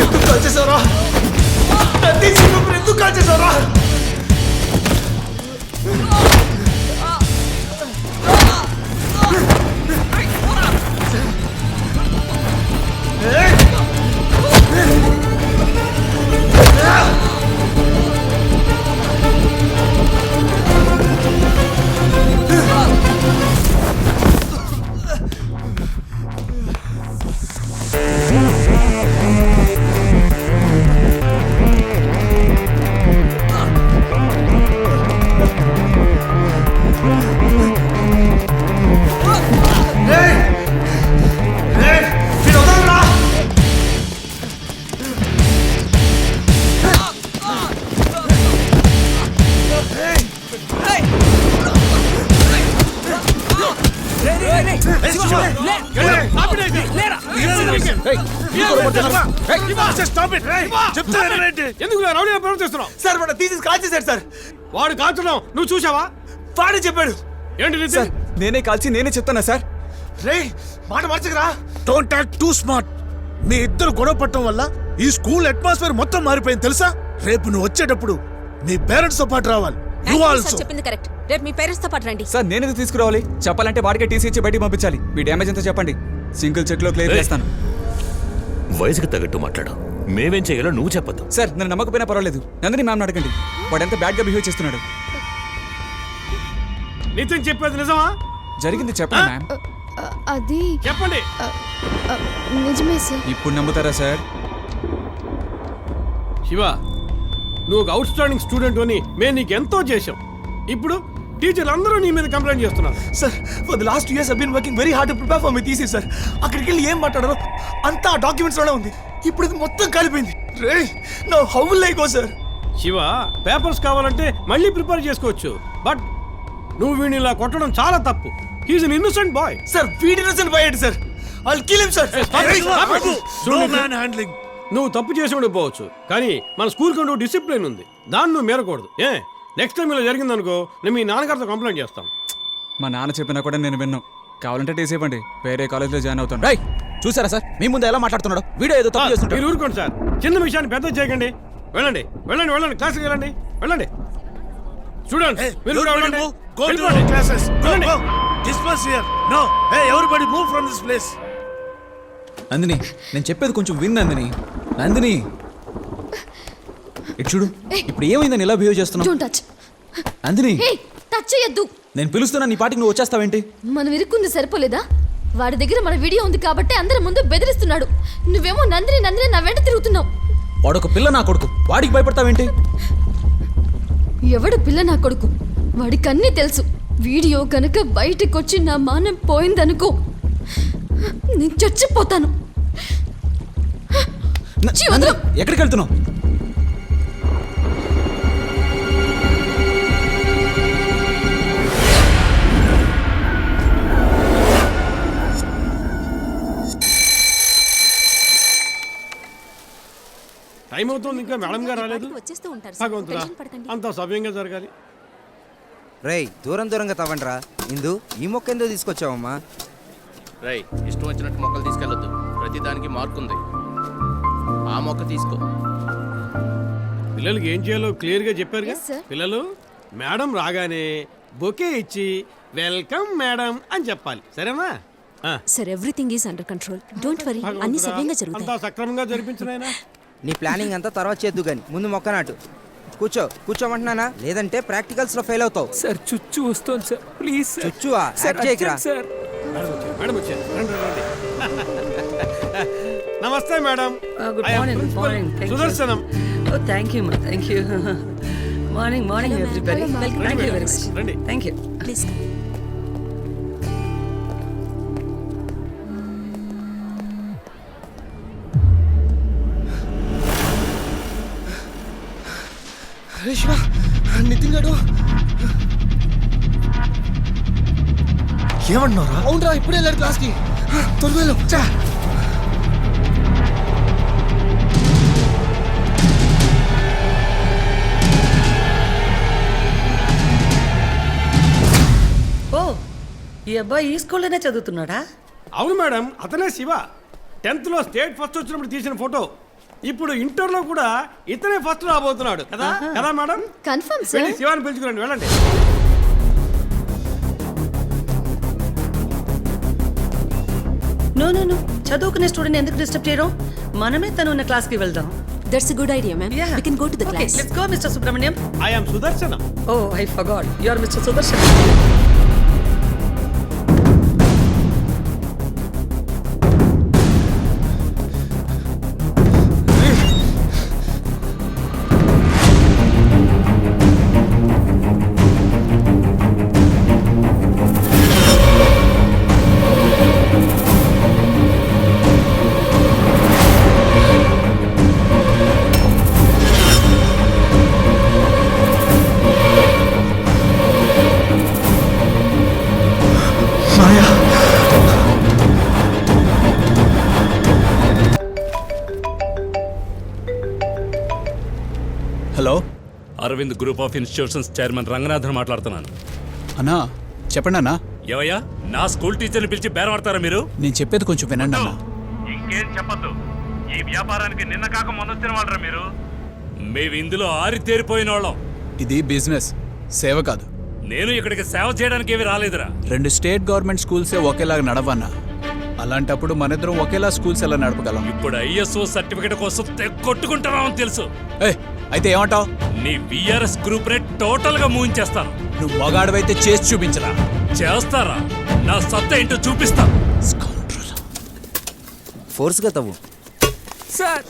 ఎందుకు కాల్చేసావురా? ఎందుకు కాల్చేసావురా? ఎందుకు రౌడీ ప్రవర్తిస్తున్నావు? సార్ వాడు తీసి కాల్చేశాడు సార్. వాడు కాల్చడం నువ్వు చూసావా? వాడే చెప్పాడు. ఏంటి సార్ నేనే కాల్చి నేనే చెప్తానా సార్? రే మాట మార్చకరా. Don't act too smart. మీ ఇద్దరు గొడవ పట్టడం వల్ల ఈ స్కూల్ అట్మాస్ఫియర్ మొత్తం మారిపోయింది తెలుసా? రేపు నువ్వు వచ్చేటప్పుడు నీ పేరెంట్స్ తో పాటు రావాలి. You also. చెప్పింది కరెక్ట్. రేపు మీ పేరెంట్స్ తో పాటు రండి. సార్ నేను ఎందుకు తీసుకురావాలి? చెప్పాలంటే వాడికే టీసీ ఇచ్చి బయటికి పంపించాలి. మీ డ్యామేజ్ ఎంతో చెప్పండి, సింగిల్ చెక్ లో క్లియర్ చేస్తాను. వయసుకు తగ్గట్టు మాట్లాడు. మేమేం చేయాలో నువ్వు చెప్పొద్దు. సార్ నన్ను నమ్మకపోయినా పర్వాలేదు, నందిని మ్యామ్ అడగండి. వాడు ఎంత బ్యాడ్ గా బిహేవ్ చేస్తున్నాడు. నితిన్ చెప్పేది నిజమా? జరిగింది చెప్పండి మ్యామ్. అది చెప్పండి. నిజమే సార్. ఇప్పుడు నమ్ముతారా సార్? శివ, నువ్వు ఒక అవుట్ స్టాండింగ్ స్టూడెంట్ అని మేము నీకు ఎంతో చేశాం. ఇప్పుడు టీచర్లు అందరూ నీ మీద కంప్లైంట్ చేస్తున్నారు. Sir for the last 2 years I've been working very hard to prepare for my thesis sir. అక్కడికి వెళ్ళి ఏం మాట్లాడారో అంతా డాక్యుమెంట్స్ లోనే ఉంది. ఇప్పుడు ఇది మొత్తం కాలిపోయింది. రే now how will I go sir? Shiva, papers కావాలంటే మళ్ళీ ప్రిపేర్ చేసుకోవచ్చు. బట్ నువ్వు వీడిని ఇలా కొట్టడం చాలా తప్పు. He's an innocent boy. Sir వీడి ఇన్నోసెంట్ బాయ్ ఏంటి sir? I'll kill him sir. No manhandling. నువ్వు తప్పు చేసి ఉండిపోవచ్చు, కానీ మన స్కూల్ కి నువ్వు డిసిప్లిన్ ఉంది, దాన్ని నువ్వు మేరకూడదు. నెక్స్ట్ టైం ఇలా జరిగిందనుకో నేను మీ నాన్నగారితో కంప్లైంట్ చేస్తాను. మా నాన్న చెప్పినా కూడా నేను విన్నాను. కావాలంటే టీసీ ఇవ్వండి, వేరే కాలేజ్లో జాయిన్ అవుతాను. రై చూసారా సార్ మీ ముందు ఎలా మాట్లాడుతున్నాడు? వీడియో ఏదో తప్పు చేస్తుంటాడు. మీరు ఊరుకోండి సార్, చిన్న విషయాన్ని పెద్ద చేయకండి. వెళ్ళండి వెళ్ళండి వెళ్ళండి, క్లాస్కి వెళ్ళండి. వెళ్ళండి స్టూడెంట్స్, మీరు కూడా వెళ్ళండి. Go to your classes. Go, go. Disperse here. No. Hey, everybody move from this place. Nandini నేను చెప్పేది కొంచెం విన్. నందిని ఇటు చూడు, ఇప్పుడు ఏమైందని ఇలా బిహేవ్ చేస్తున్నావు? Don't touch. Nandini hey touch చేయొద్దు. నేను పిలుస్తున్నా, నీ పాటికి నువ్వు వచ్చేస్తావేంటి? మనం ఇరుక్కుంది సరిపోలేదా? వాడి దగ్గర మన వీడియో ఉంది కాబట్టి అందరి ముందు బెదిరిస్తున్నాడు. నువ్వేమో నందిని నందిని నా వెంట తిరుగుతున్నావు. వాడొక పిల్ల నా కొడుకు, వాడికి భయపడతావేంటి? ఎవడు పిల్ల నా కొడుకు? వాడికి అన్నీ తెలుసు. వీడియో కనుక బయటకు వచ్చి నా మానం పోయిందనుకో, నేను చచ్చిపోతాను. ఎక్కడికి వెళ్తున్నావు? టైం అవుతుంది, ఇంకా మేడం గారు రాలేదు. వచ్చేస్తూ ఉంటారు. భగవంతుడా, అంతా సవ్యంగా జరగాలి. రేయ్ దూరం దూరంగా తవ్వండిరా. ఇందు ఈ మొక్క ఎందుకు తీసుకొచ్చావమ్మా? రై ఇష్టం వచ్చినట్టు మొక్కలు తీసుకెళ్ళొద్దు, ప్రతి దానికి మార్క్ ఉంది. ఆ మొక్క తీసుకో. పిల్లలకి ఏం చేయాలో క్లియర్ గా చెప్పారుగా. Yes, sir. పిల్లలు మేడం రాగానే బొకే ఇచ్చి వెల్కమ్ మేడం అని చెప్పాలి, సరేనా? Sir everything is under control. Don't worry, అన్ని సవ్యంగా అంతా జరుగుతాయి. సక్రమంగా జరిపించినైనా. నీ ప్లానింగ్ అంతా తర్వాత చేద్దు గాని ముందు మొక్క నాటు. కూర్చోమంటున్నానా? లేదంటే ప్రాక్టికల్స్ లో ఫెయిల్ అవుతావు. సార్ చుచ్చు వస్తుంది సార్, ప్లీజ్ సార్. చుచ్చువా? యాక్ట్ చేయకురా. సార్ మేడం వచ్చారు, రండి రండి. నమస్తే madam. Good I am morning. Principal morning. Sudarshanam. Thank you మా, thank you. Morning morning everybody. Thank you very much. రండి. Thank you. ప్లీజ్ రే శివ, నితిన్ గాడు ఏమంటున్నారా? అవునరా, ఇప్పుడే వెళ్ళాడు క్లాస్కి. త్వరగా వెళ్ళు. చా. ఓ, ఈ అబ్బాయి ఈ స్కూల్లోనే చదువుతున్నాడా? అవును మేడం, అతనే శివ. 10th లో స్టేట్ ఫస్ట్ వచ్చినప్పుడు తీసిన ఫోటో. ఇప్పుడు ఇంటర్లో కూడా ఇతనే ఫస్ట్ రాబోతున్నాడు కదా కదా మేడం? కన్ఫర్మ్ వెళ్ళి సార్. శివాని పిలుచుకురండి, వెళ్ళండి. నో నో నో, చదువుకునే స్టూడెంట్ ఎందుకు డిస్టర్బ్ చేయడం? మనమే తను ఉన్న క్లాస్కి వెళ్దాం. That's a good idea, ma'am. Yeah. We can go to the Okay, class. let's go, Mr. Subramaniam. I am Sudarshanam. Oh, I forgot. You are Mr. Sudarshanam. Hello, Aravind group of institutions chairman Ranganathan మాట్లాడుతున్నాను. అన్నా చెప్పండి అన్నా. ఏవయ్యా, నా school టీచర్ని పిలిచి బేరమాడతారా మీరు? నేను చెప్పేది కొంచెం వినండి అన్నా. ఇంకేం చెప్పద్దు. ఈ వ్యాపారానికి నిన్న కాక మొన్న వచ్చిన వాళ్ళరా మీరు? మేము ఇందులో ఆరితేరిపోయిన వాళ్ళం. ఇది బిజినెస్, సేవ కాదు. నేను ఇక్కడికి సేవ చేయడానికి ఏమి రాలేదురా. 2 స్టేట్ గవర్నమెంట్ స్కూల్సే ఒకేలాగా నడవన్నా. అలాంటప్పుడు మనిద్దరం ఒకేలా స్కూల్స్ ఎలా నడపగలం? ఇప్పుడు ఐఎస్ఓ సర్టిఫికేట్ కోసం కొట్టుకుంటున్నామని తెలుసు. అయితే ఏమంటావు? నీ విఆర్ఎస్ గ్రూప్ నే టోటల్ గా మూయించేస్తాను. నువ్వు మగాడివైతే చేసి చూపించరా? చేస్తారా? నా సత్తా ఏంటో చూపిస్తా. ఫోర్స్గా తవ్వు. సార్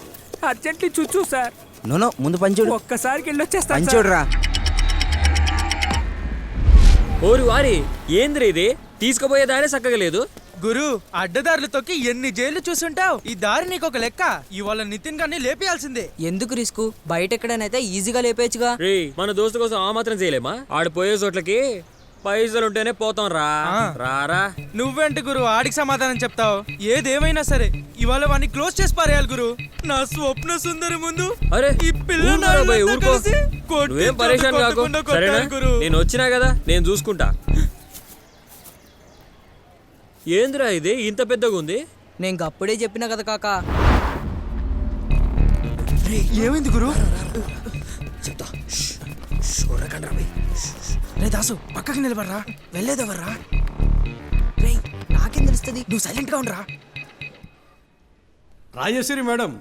అర్జెంట్లీ చూచు సార్. నో ముందు పని చూడు. ఒక్కసారికి వెళ్ళొచ్చేస్తాను. పని చూడరా. ఓరు వారి ఏంద్రీ ఇది? తీసుకుపోయేదారే చక్కగా లేదు. గురు, అడ్డదారులు తొక్కి ఎన్ని జైళ్లు చూసుంటావు. ఈ దారి నీకు ఒక లెక్క. ఇవాళ నితిన్ గారిని లేపేయాల్సిందే. ఎందుకు రిస్క్? బయట ఎక్కడనైతే ఈజీగా లేపేయచ్చుగా. రే, మన దోస్తు కోసం ఆ మాత్రం చేయలేమా? ఆడు పోయే చోట్లకి పైసలుంటేనే పోతాం రా. రారా. నువ్వేంటి గురు ఆడికి సమాధానం చెప్తావు? ఏదేమైనా సరే ఇవాళ వాడిని క్లోజ్ చేసి పారేయాలి గురు. నా స్వప్న సుందరి ముందు అరే ఈ పిల్ల నువ్వేం పరేషాన్ కాకు, సరేనా? నేను వచ్చినా కదా, నేను చూసుకుంటా. ఏందిరా ఇది ఇంత పెద్దగా ఉంది? నేను అప్పుడే చెప్పినా కదా కాకా. ఏమైంది గురు? చెప్తా. రే దాసు, పక్కకి నిలబడరా. వెళ్ళేదెవర్రా? రే, నాకేం తెలుస్తుంది? నువ్వు సైలెంట్ గా ఉండరా. రాజేశ్వరి మేడం,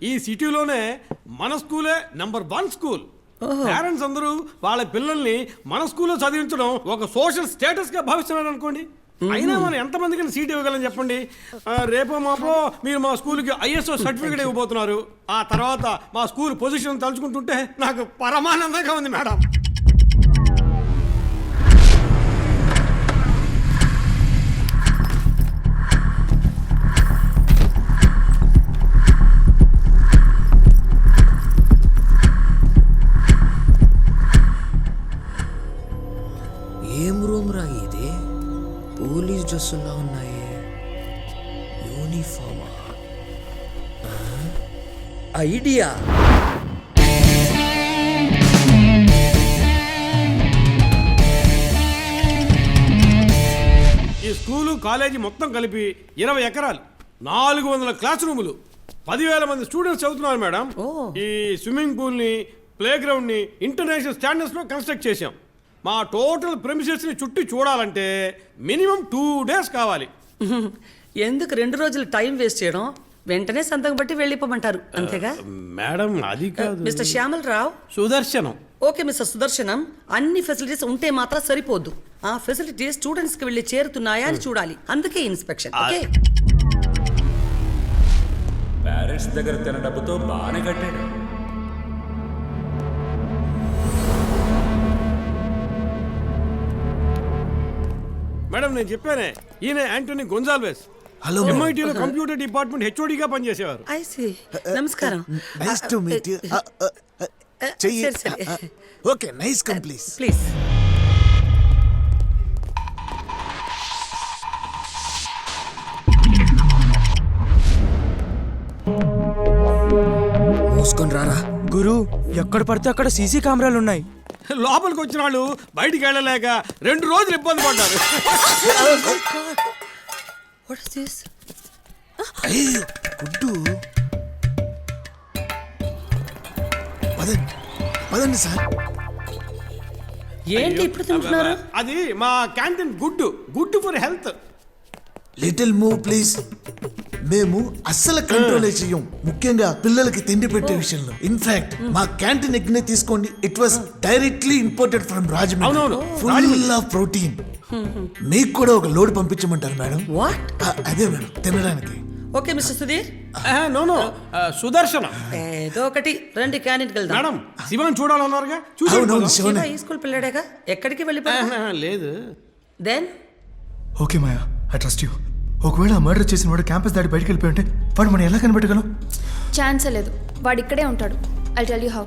ఈ సిటీలోనే మన స్కూలే నంబర్ 1 స్కూల్. పేరెంట్స్ అందరూ వాళ్ళ పిల్లల్ని మన స్కూల్లో చదివించడం ఒక సోషల్ స్టేటస్ గా భావిస్తున్నారు అనుకోండి. అయినా మనం ఎంతమందికి సీట్ ఇవ్వగలని చెప్పండి. రేపో మాపో మీరు మా స్కూల్కి ఐఎస్ఓ సర్టిఫికేట్ ఇవ్వబోతున్నారు. ఆ తర్వాత మా స్కూల్ పొజిషన్ తలుచుకుంటుంటే నాకు పరమానందంగా ఉంది మేడం. ఏం రూమ్ రా ఇది? పోలీస్ డ్రెస్సులా ఉన్నాయి. యూనిఫామా? ఐడియా. ఈ స్కూలు కాలేజీ మొత్తం కలిపి 20 ఎకరాలు, 400 క్లాస్ రూములు, 10,000 మంది స్టూడెంట్స్ చదువుతున్నారు మేడం. ఈ స్విమ్మింగ్ పూల్ ని, ప్లే గ్రౌండ్ ని ఇంటర్నేషనల్ స్టాండర్డ్స్ లో కన్స్ట్రక్ట్ చేశాం. మా టోటల్ ప్రెమిసెస్ ని చుట్టి చూడాలంటే మినిమం 2 days కావాలి. ఎందుకు 2 రోజులు టైం వేస్ట్ చేయడం? వెంటనే సంతకం బట్టి వెళ్ళిపోమంటారు, అంతేగా? మేడం అది కాదు. మిస్టర్ శ్యామల్ రావు. సుదర్శనం. ఓకే మిస్టర్ సుదర్శనం, అన్ని ఫెసిలిటీస్ ఉంటే మాత్రం సరిపోద్దు. ఆ ఫెసిలిటీస్ స్టూడెంట్స్ కి వెళ్ళి చేరుతున్నాయా అని చూడాలి. అందుకే ఇన్స్పెక్షన్. ఓకే. పేరెంట్స్ దగ్గర తిన డబ్బుతో బాగానే కట్టాడు. మేడం నేను చెప్పానే, ఈయన యాంటోనీ గొంజాల్వెస్. హలో. ఎంఐటీలో కంప్యూటర్ డిపార్ట్మెంట్ హెచ్ఓడిగా పనిచేసేవారు. I see. నమస్కారం. Nice to meet you. చెయ్యి. Okay, nice come please. Please. ఎక్కడ పడితే అక్కడ సీసీ కెమెరాలు ఉన్నాయి. లోపలికి వచ్చిన వాళ్ళు బయటికి వెళ్ళలేక 2 రోజులు ఇబ్బంది పడ్డారు. గుడ్డు పదండి సార్. ఏంటి ఇప్పుడు తింటున్నారు? అది మా canteen good for health. Little move please. మేము అస్సలు కంట్రోల్ చెయ్యం, ముఖ్యంగా పిల్లలకి తిండి పెట్టే విషయంలో. ఇన్ఫాక్ట్ మా క్యాంటీన్ ఎగ్నే తీసుకోండి, it was directly imported from Rajahmundry, full of protein. మీకు కూడా ఒక లోడ్ పంపించమంటారు మేడం. వాట్? అదే మేడం, తినడానికి. Okay mister Sudheer. నో సుదర్శన ఏదో ఒకటి రండి క్యాంటీన్కి వెళ్దాం. మేడం శివన్ చూడాలన్నారుగా, శివ ఈ స్కూల్ పిల్లాడేగా, ఎక్కడికి వెళ్ళిపోయా? లేదు. Then okay Maya, I trust you. ఒకవేళ మర్డర్ చేసిన వాడు క్యాంపస్ దాటి బయటికి వెళ్ళిపోయి ఉంటే వాడు మనం ఎలా కనిపెట్టగలం? ఛాన్సే లేదు, వాడు ఇక్కడే ఉంటాడు. I tell you how.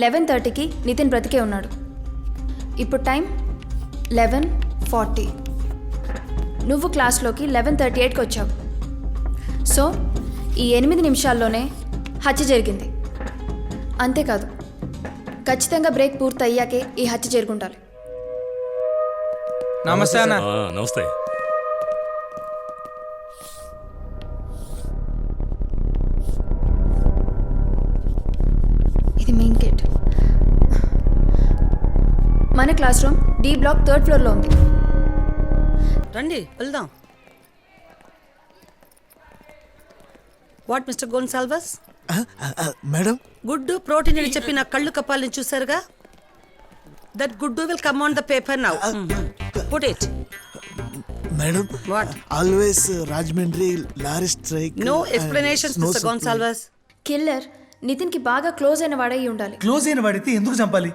11:30కి నితిన్ బ్రతికే ఉన్నాడు. ఇప్పుడు టైం 11:40. నువ్వు క్లాస్లోకి 11:38కి వచ్చావు. సో ఈ 8 నిమిషాల్లోనే హత్య జరిగింది. అంతేకాదు, ఖచ్చితంగా బ్రేక్ పూర్తి అయ్యాకే ఈ హత్య జరుగుండాలి. నమస్తే అన్న. నమస్తే. ఇది మెయిన్ గేట్. మన class room D block 3rd ఫ్లోర్లో ఉంది. రండి వెళ్దాం. What mister Gonsalves? మేడం, గుడ్డు ప్రోటీన్ అని చెప్పి నా కళ్ళు కప్పాలని చూసారుగా. దట్ గుడ్డు will come on the paper now. Put it. Madam, what? Always Rajahmundry lorry strike. No explanations mister Gonsalves. Killer నితిన్కి బాగా క్లోజ్ అయిన వాడై ఉండాలి. క్లోజ్ అయిన వాడితే ఎందుకు చంపాలి?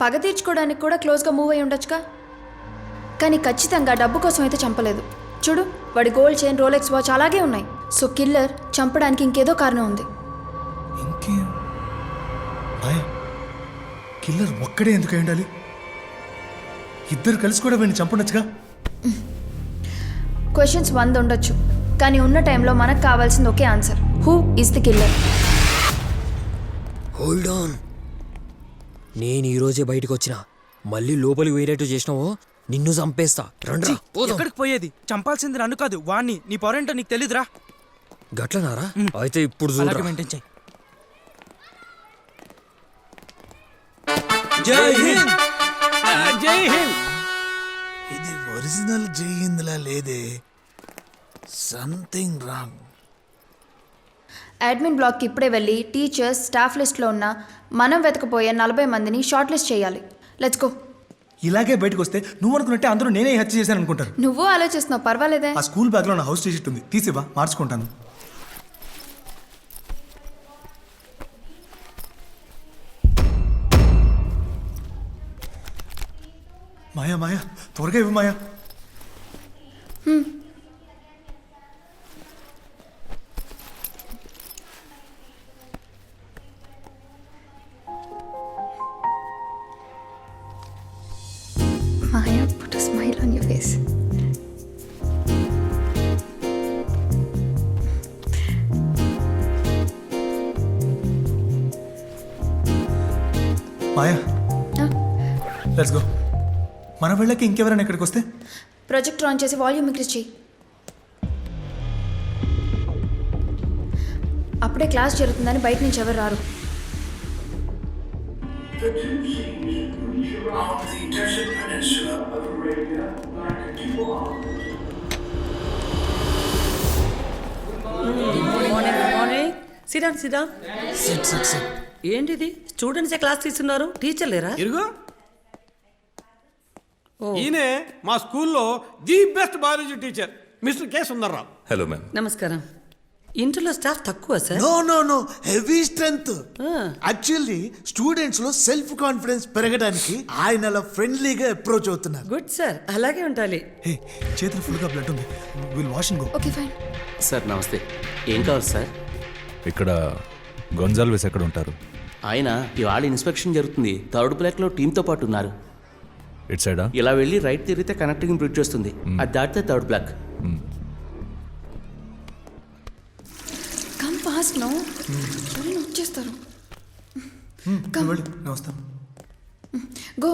పగ తీర్చుకోవడానికి కూడా క్లోజ్గా మూవ్ అయి ఉండొచ్చుగా. కానీ ఖచ్చితంగా డబ్బు కోసం అయితే చంపలేదు. చూడు, వాడి గోల్డ్ చైన్, రోలెక్స్ వాచ్ అలాగే ఉన్నాయి. సో కిల్లర్ చంపడానికి ఇంకేదో కారణం ఉంది. ఇంకేం? మాయా, కిల్లర్ ఒక్కడే ఎందుకు అయి ఉండాలి? ఇద్దరు కలిసి కూడా వీడిని చంపడొచ్చుగా. క్వశ్చన్స్ 100 ఉండొచ్చు, కానీ ఉన్న టైంలో మనకు కావాల్సింది ఒకే answer. Who is the killer? Hold on. నేను ఈరోజే బయటకు వచ్చిన, మళ్ళీ లోపలికి వేరేట్టు చేసినావో నిన్ను చంపేస్తా. రండి. ఎక్కడికి పోయేది? చంపాల్సింది నన్ను కాదు, వాణ్ణి. నీ పవరేంటో నీకు తెలీదురా. గట్లనారా? అయితే ఇప్పుడు మెయింటైన్ చేయి. జై హింద్. జై హింద్. ఇది ఒరిజినల్ జై హింద్ లా లేదే, సంథింగ్ రాంగ్. అడ్మిన్ బ్లాక్కి ఇప్పుడే వెళ్ళి టీచర్స్, స్టాఫ్ లిస్ట్లో ఉన్న మనం వెతకపోయే 40 మందిని షార్ట్ లిస్ట్ చేయాలి. Let's go. ఇలాగే బయటకు వస్తే నువ్వు అనుకున్నట్టే అందరూ నేనే హత్య చేశాను అనుకుంటారు. నువ్వు ఆలోచిస్తున్నావు, పర్వాలేదే. ఆ స్కూల్ బ్యాగ్లో నా హౌస్ టీషర్ట్ ఉంది, తీసివా, మార్చుకుంటాను. మాయా మాయా, త్వరగా ఇవ్వు మాయా. Maya, put a smile on your face. Maya, let's go. మన వెళ్ళకి ఇంకెవరైనా ఇక్కడికి వస్తే ప్రొజెక్టర్ ఆన్ చేసి వాల్యూమ్ ఇంక్రీజ్ చేయి. అప్పుడే క్లాస్ జరుగుతుందని బయట నుంచి ఎవరు రారు. మార్నింగ్. సిడాన్ సిడాన్. ఏంటిది? స్టూడెంట్సే క్లాస్ తీస్తున్నారు, టీచర్ లేరా? ఇరుగు. ఈయనే మా స్కూల్లో the best biology teacher mister K Sundarrao. Hello ma'am. నమస్కారం. ఇంట్లో స్టాఫ్ తక్కువ sir? No heavy strength. Actually students లో సెల్ఫ్ కాన్ఫిడెన్స్ పెరగడానికి ఆయన అలా ఫ్రెండ్లీగా అప్రోచ్ అవుతున్నారు. గుడ్ సార్, అలాగే ఉండాలి. హే, చేతులు ఫుల్గా బ్లడ్ ఉంది, will wash and go. Okay fine. Sir నమస్తే. ఏం కావాలి సార్? ఇక్కడ గొంజాల్వేస్ ఎక్కడ ఉంటారు? ఆయన ఇవాళ ఇన్స్పెక్షన్ జరుగుతుంది, 3rd బ్లాక్లో టీంతో పాటు ఉన్నారు. ఇట్ సైడా? ఇలా వెళ్ళి రైట్ తిరిగితే కనెక్టింగ్ బ్రిడ్జ్ వస్తుంది, అది దాటితే 3rd block. Come fast. Fast no ఎవరైనా వచ్చేస్తారు. నేను వస్తాను. గో.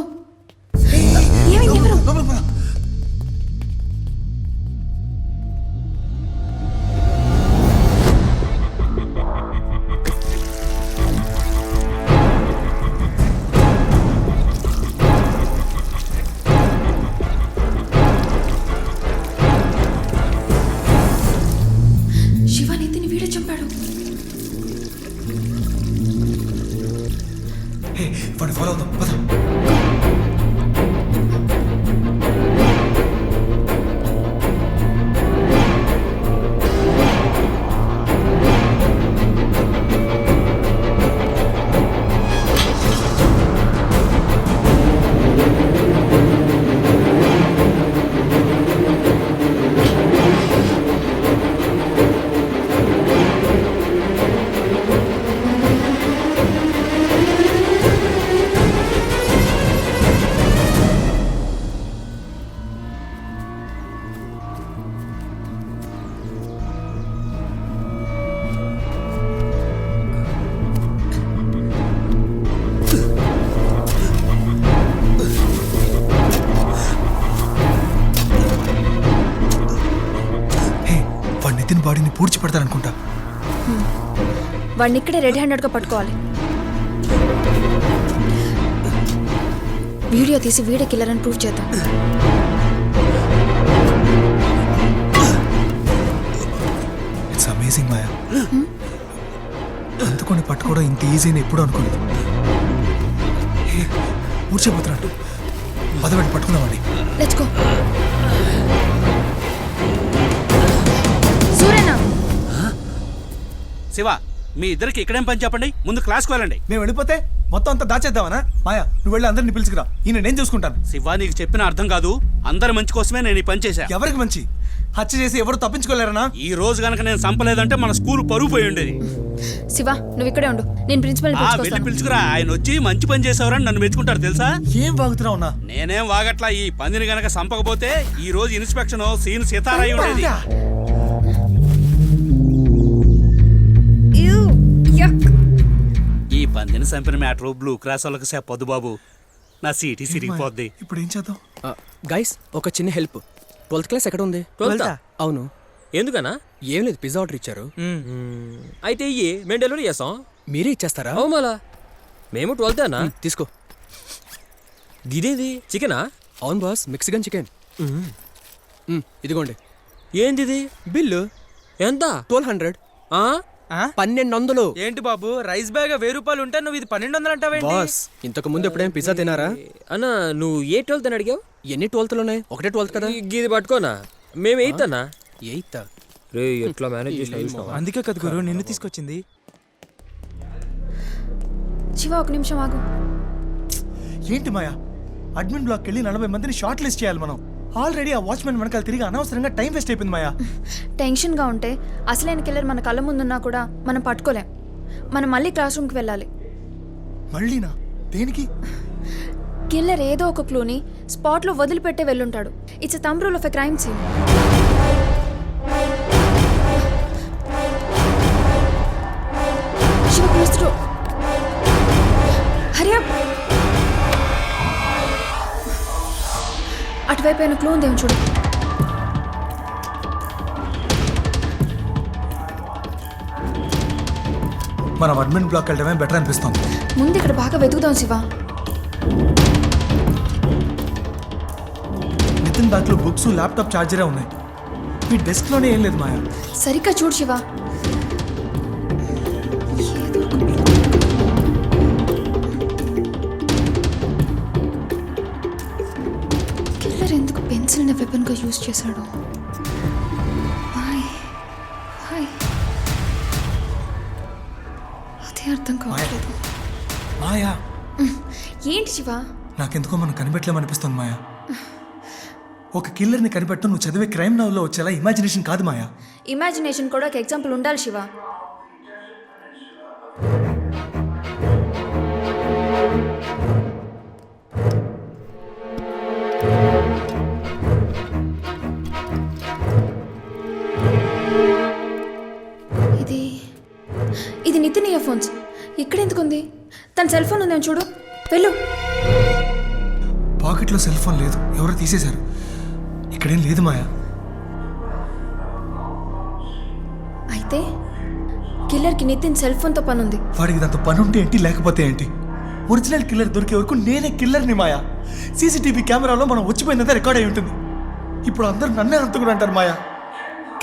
ఏమైంది? ఎవరు? శివానితిని వీడే చంపాడు. వాడిని ఫాలో అవుతాం పద. నితిన్ బాడీని పూడ్చి పెడతారనుకుంటా. వాడిని ఇక్కడే రెడీ హ్యాండెడ్గా పట్టుకోవాలి. వీడియో తీసి వీడే కిల్లర్ అని ప్రూవ్ చేద్దాం. It's amazing Maya. అందుకొని పట్టుకోవడం ఇంత ఈజీ అని ఎప్పుడూ అనుకోలేదు. ఊడ్చిపోతున్నట్టు పదబెట్టి పట్టుకున్నామండి. Let's go. సూర్యనా శివ, మీ ఇద్దరికి ఇక్కడేం పని చెప్పండి, ముందు క్లాస్కి వెళ్ళండి. మేము వెళ్ళిపోతే మొత్తం అంతా దాచేద్దామనా? మాయా నువ్వు వెళ్ళి అందరిని పిలుచుకురా, ఈయన నేను చూసుకుంటాను. శివ, నీకు చెప్పిన అర్థం కాదు. అందరి మంచి కోసమే నేను ఈ పని చేశా. ఎవరికి మంచి? హత్య చేసి ఎవరు తప్పించుకోలేరనా? ఈ రోజు గనక నేను చంపలేదంటే మన స్కూల్ పరుగు పోయి ఉండేది. శివ నువ్వు ఇక్కడే ఉండు, నేను ప్రిన్సిపల్ వెళ్ళి పిలుచుకురా. ఆయన వచ్చి మంచి పని చేసేవారని నన్ను మెచ్చుకుంటారు తెలుసా? ఏం వాగుతున్నావు అన్నా? నేనేం వాగట్లా. ఈ పందిని గనక చంపకపోతే ఈ రోజు ఇన్స్పెక్షన్ సీన్ సీతారాయి ఉండేది. ఈ పందిని చంపిన మ్యాటర్ బ్లూ క్రాస్ వాళ్ళకి చెప్పొద్దు బాబు, నా సీటీ సిరిగిపోద్ది. ఇప్పుడు ఏం చేద్దాం? గైస్ ఒక చిన్న హెల్ప్. 12th క్లాస్ ఎక్కడ ఉంది? 12th? అవును. ఎందుకన్నా? ఏం లేదు, పిజ్జా ఆర్డర్ ఇచ్చారు. అయితే ఇయ్యి, మేము డెలివరీ చేస్తాం. మీరే ఇచ్చేస్తారా? అవు మళ్ళా మేము 12th అన్నా. తీసుకో. ఇదేది చికెనా? అవును బాస్, మెక్సికన్ చికెన్. ఇదిగోండి. ఏంది ఇది? బిల్లు ఎంత? 1200. 1200. ఏంటి బాబు, రైస్ బ్యాగ్ 1000 రూపాయలు ఉంటే నువ్వు ఇది 1200 అంటావేంటి? బాస్ ఇంతకు ముందు ఎప్పుడైనా పిజ్జా తినారా? అన్న నువ్వు ఏ 12th అని అడిగావు? ఎన్ని 12thలు ఉన్నాయి? ఒకటే 12th కదా. ఇది పట్టుకోనా? మేము 8th అన్నా. 8th రే, ఎట్లా మేనేజ్ చేసినా? అందుకే కదా గురు నిన్ను తీసుకొచ్చింది. శివ ఒక నిమిషం ఆగు. ఏంటి మాయా, అడ్మిన్ బ్లాక్ వెళ్ళి 40 మందిని షార్ట్ లిస్ట్ చేయాలి మనం. ఆల్రెడీ ఆ వాచ్మెన్ వెనకాల తిరిగి అనవసరంగా టైం వేస్ట్ అయిపోయింది మాయా. టెన్షన్గా ఉంటే అసలైన కిల్లర్ మన కళ్ళ ముందున్నా కూడా మనం పట్టుకోలేం. మనం మళ్ళీ క్లాస్ రూమ్కి వెళ్ళాలి. మళ్ళీనా? దేనికి? కిల్లర్ ఏదో ఒక క్లూని స్పాట్లో వదిలిపెట్టే వెళ్ళుంటాడు. It's a thumb rule of a crime scene. Shiva close to. Hurry up. అటువైపు అయిన క్లూ ఉందేమో చూడు. మనం అడ్మిన్ బ్లాక్ వెళ్ళడమే బెటర్ అనిపిస్తుంది. ముందు ఇక్కడ బాగా వెతుకుదాం శివ. నితిన్ బ్యాగ్ లో బుక్స్, ల్యాప్టాప్, చార్జరే ఉన్నాయి. మీ డెస్క్ లోనే ఏం లేదు మాయా. సరిగ్గా చూడు శివ. కిల్లర్ ఎందుకు పెన్సిల్ని వెపన్గా యూజ్ చేశాడు? అదే అర్థం కావట్లేదు. మాయా ఏంటి శివ? నాకెందుకో మనం కనిపెట్టలేమనిపిస్తుంది మాయా. ఒక కిల్లర్ని కనిపెట్టడం నువ్వు చదివే క్రైమ్ నవల్లో వచ్చేలా ఇమాజినేషన్ కాదు మాయా. ఇమాజినేషన్ కూడా ఒక ఎగ్జాంపుల్ ఉండాలి శివ. ఇది తన సెల్ ఫోన్ ఉందేమో చూడు, వెళ్ళు. పాకెట్లో సెల్ ఫోన్ లేదు, ఎవరో తీసేశారు. ఇక్కడేం లేదు మాయా. అయితే కిల్లర్కి నితిన్ సెల్ ఫోన్తో పని ఉంది. వాడికి దాంతో పని ఉంటే ఏంటి, లేకపోతే ఏంటి? ఒరిజినల్ కిల్లర్ దొరికే వరకు నేనే కిల్లర్ని మాయా. సీసీటీవీ కెమెరాలో మనం వచ్చిపోయినంత రికార్డ్ అయి ఉంటుంది. ఇప్పుడు అందరూ నన్నే అంతకుడు అంటారు మాయా.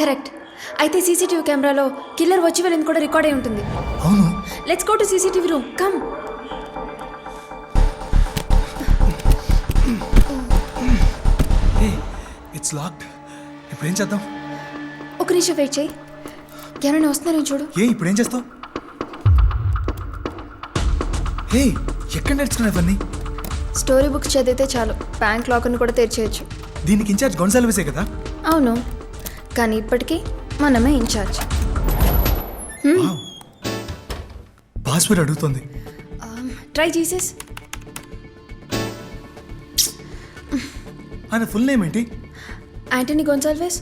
కరెక్ట్. అయితే సీసీటీవీ కెమెరాలో కిల్లర్ వచ్చి వెళ్ళింది కూడా రికార్డ్ అయి ఉంటుంది. అవును. Let's go to CCTV room. Come. It's locked. ఇప్పుడు ఏం చేద్దాం? ఒక నిమిషం వెయిట్ చేయి, ఎవరైనా వస్తున్నారని చూడు. ఇప్పుడు ఏం చేస్తావు? హే, ఎక్కడ నేర్చుకున్నావు ఇవన్నీ? స్టోరీ బుక్స్ చదివితే చాలు బ్యాంక్ లాకర్ని కూడా తెరిచేయచ్చు. దీనికి ఇన్ఛార్జ్ గొన్సాల్విసే కదా? అవును, కానీ ఇప్పటికీ మనమే ఇన్ఛార్జ్. పాస్వర్డ్ అడుగుతుంది. Try Jesus. ఆయన ఫుల్ నేమ్ ఏంటి? యాంటనీ గొన్సాల్విస్.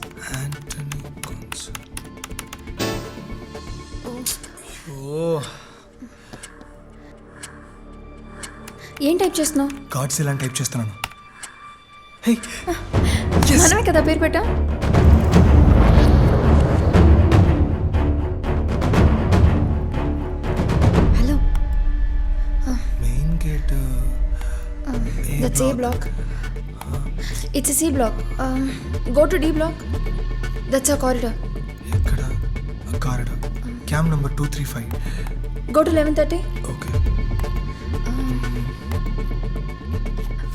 ఏం టైప్ చేస్తున్నావు? గాడ్స్ ఇలా టైప్ చేస్తున్నాను. మనమే కదా పేరు పెట్టా. Hello. Main gate. That's A block. It's a C block. Go to D block. That's a corridor. ఎక్కడ? Corridor. Cam number 235. Go to 11:30. Okay.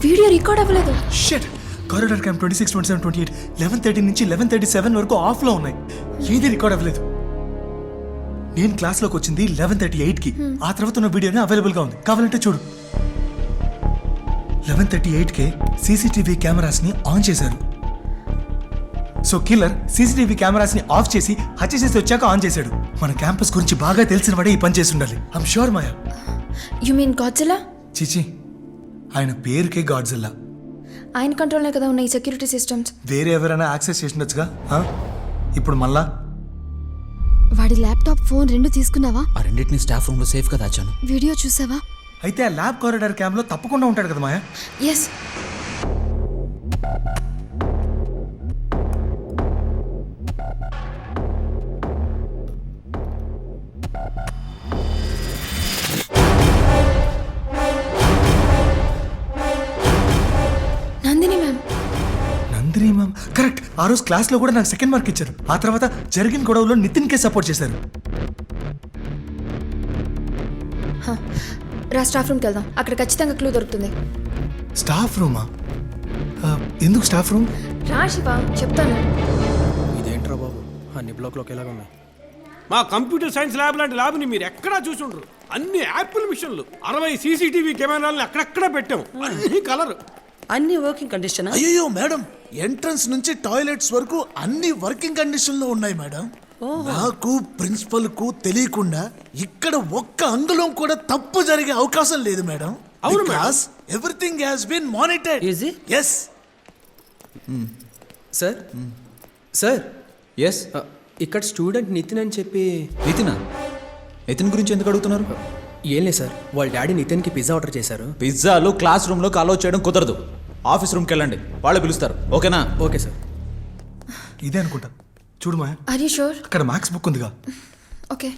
Video record అవ్వలేదు. షిట్. కారిడార్ క్యామ్ 26, 27, 28 11:30 నుంచి 11:37 వరకు ఆఫ్లో ఉన్నాయి. ఏది రికార్డ్ అవ్వలేదు. నేను క్లాస్లోకి వచ్చింది 11:38కి. ఆ తర్వాత ఉన్న వీడియోనే అవైలబుల్గా ఉంది, కావాలంటే చూడు. 11:38కే సీసీటీవీ కెమెరాస్ని ఆన్ చేశారు. సో కిల్లర్ సీసీటీవీ కెమెరాస్ని ఆఫ్ చేసి హత్య చేసి వచ్చాక ఆన్ చేశాడు. మన క్యాంపస్ గురించి బాగా తెలిసిన వాడే ఈ పని చేసి ఉండాలి. I'm sure Maya. You mean Godzilla? చిచి, ఆయన పేరుకే గాడ్జిల్లా. ఆయన కంట్రోల్నే కదా ఉన్న ఈ సెక్యూరిటీ సిస్టమ్స్. వేరే ఎవరైనా యాక్సెస్ చేసినచ్చుగా. ఇప్పుడు మళ్ళా వాడి ల్యాప్టాప్, ఫోన్ రెండు తీసుకున్నావా? ఆ రెండింటిని స్టాఫ్ రూమ్లో సేఫ్గా దాచాను. వీడియో చూసావా? అయితే ఆ ల్యాబ్ కారిడార్ క్యామ్లో తప్పకుండా ఉంటాడు కదా Maya. Yes. Nandini ma'am. Nandini ma'am correct. ఆ రోజు క్లాస్లో కూడా నాకు సెకండ్ మార్క్ ఇచ్చారు. ఆ తర్వాత జరిగిన గొడవలో నితిన్కే సపోర్ట్ చేశారు. రా స్టాఫ్ రూమ్కి వెళ్దాం, అక్కడ ఖచ్చితంగా క్లూ దొరుకుతుంది. స్టాఫ్ రూమా? ఎందుకు స్టాఫ్ రూమ్? రా శివ, చెప్తాను. ఇదేంట్రా బాబు, అన్ని బ్లాక్లోకి ఎలాగ ఉన్నాయి? మా కంప్యూటర్ సైన్స్ ల్యాబ్ లాంటి ల్యాబ్ని మీరు ఎక్కడా చూసుండ్రు. అన్ని యాపిల్ మిషన్లు, 60 సీసీటీవీ కెమెరాలను అక్కడక్కడ పెట్టాం. అన్ని కలర్, అన్ని వర్కింగ్ కండిషన్. అయ్యో మేడం, ఎంట్రన్స్ నుంచి టాయిలెట్స్ వరకు అన్ని వర్కింగ్ కండిషన్ లో ఉన్నాయి మేడం. నాకు ప్రిన్సిపల్ కు తెలియకుండా ఇక్కడ ఒక్క అంగుళం కూడా తప్పు జరిగే అవకాశం లేదు మేడం. అవును because everything has been monitored. Yes sir. Sir. Yes. ఇక్కడ స్టూడెంట్ నితిన్ అని చెప్పి. నితినా? నితిన్ గురించి ఎందుకు అడుగుతున్నారు? ఏం లేదు సార్, వాళ్ళ డాడీ నితిన్కి పిజ్జా ఆర్డర్ చేశారు. పిజ్జాలు క్లాస్ రూమ్లోకి అలౌ చేయడం కుదరదు. ఆఫీస్ రూమ్కి వెళ్ళండి, వాళ్ళు పిలుస్తారు. ఓకేనా? Okay sir. ఇదే అనుకుంటా. చూడు మాయా, ఆర్ యు షూర్? అక్కడ మ్యాథ్స్ బుక్ ఉందిగా. ఓకే.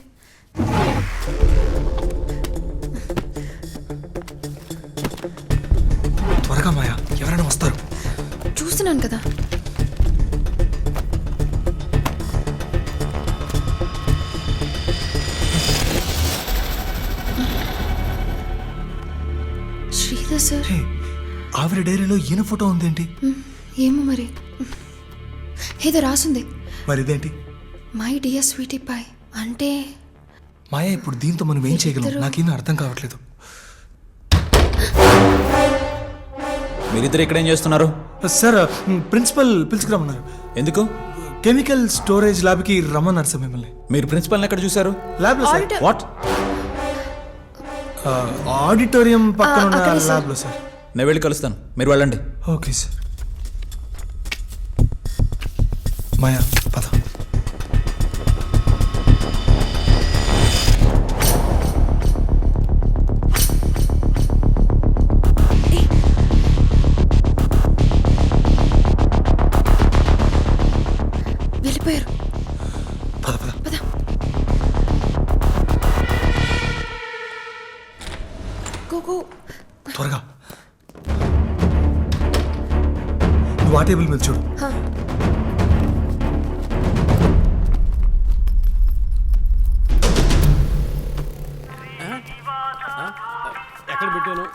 త్వరగా మాయా, ఎవరైనా వస్తారు. చూస్తున్నాను కదా. శ్రీధర్ సార్. ఆవిడ డైరీలో ఈయన ఫోటో ఉందేంటి? ఏమో మరి, ఏదో రాసుంది. మరి ఇదేంటి? మై డియర్ స్వీటీ పాయ్ అంటే. మాయా, ఇప్పుడు దీంతో మనం ఏం చేయగలం? నాకేమీ అర్థం కావట్లేదు. మీరిద్దరు ఇక్కడ ఏం చేస్తున్నారు? సార్, ప్రిన్సిపల్ పిలుచుకురమ్మన్నారు. ఎందుకు? కెమికల్ స్టోరేజ్ ల్యాబ్కి రమ్మన్నారు సార్ మిమ్మల్ని. మీరు ప్రిన్సిపల్ని ఎక్కడ చూశారు? ల్యాబ్లో సార్. Auditor. వాట్? ఆడిటోరియం పక్కన ఉన్న అక్కడే సార్. ల్యాబ్లో సార్. నేను వెళ్ళి కలుస్తాను, మీరు వెళ్ళండి. Okay sir. మాయా, పద. నువ్వు ఆ టేబుల్ మీద చూడు. ఎక్కడ పెట్టాను?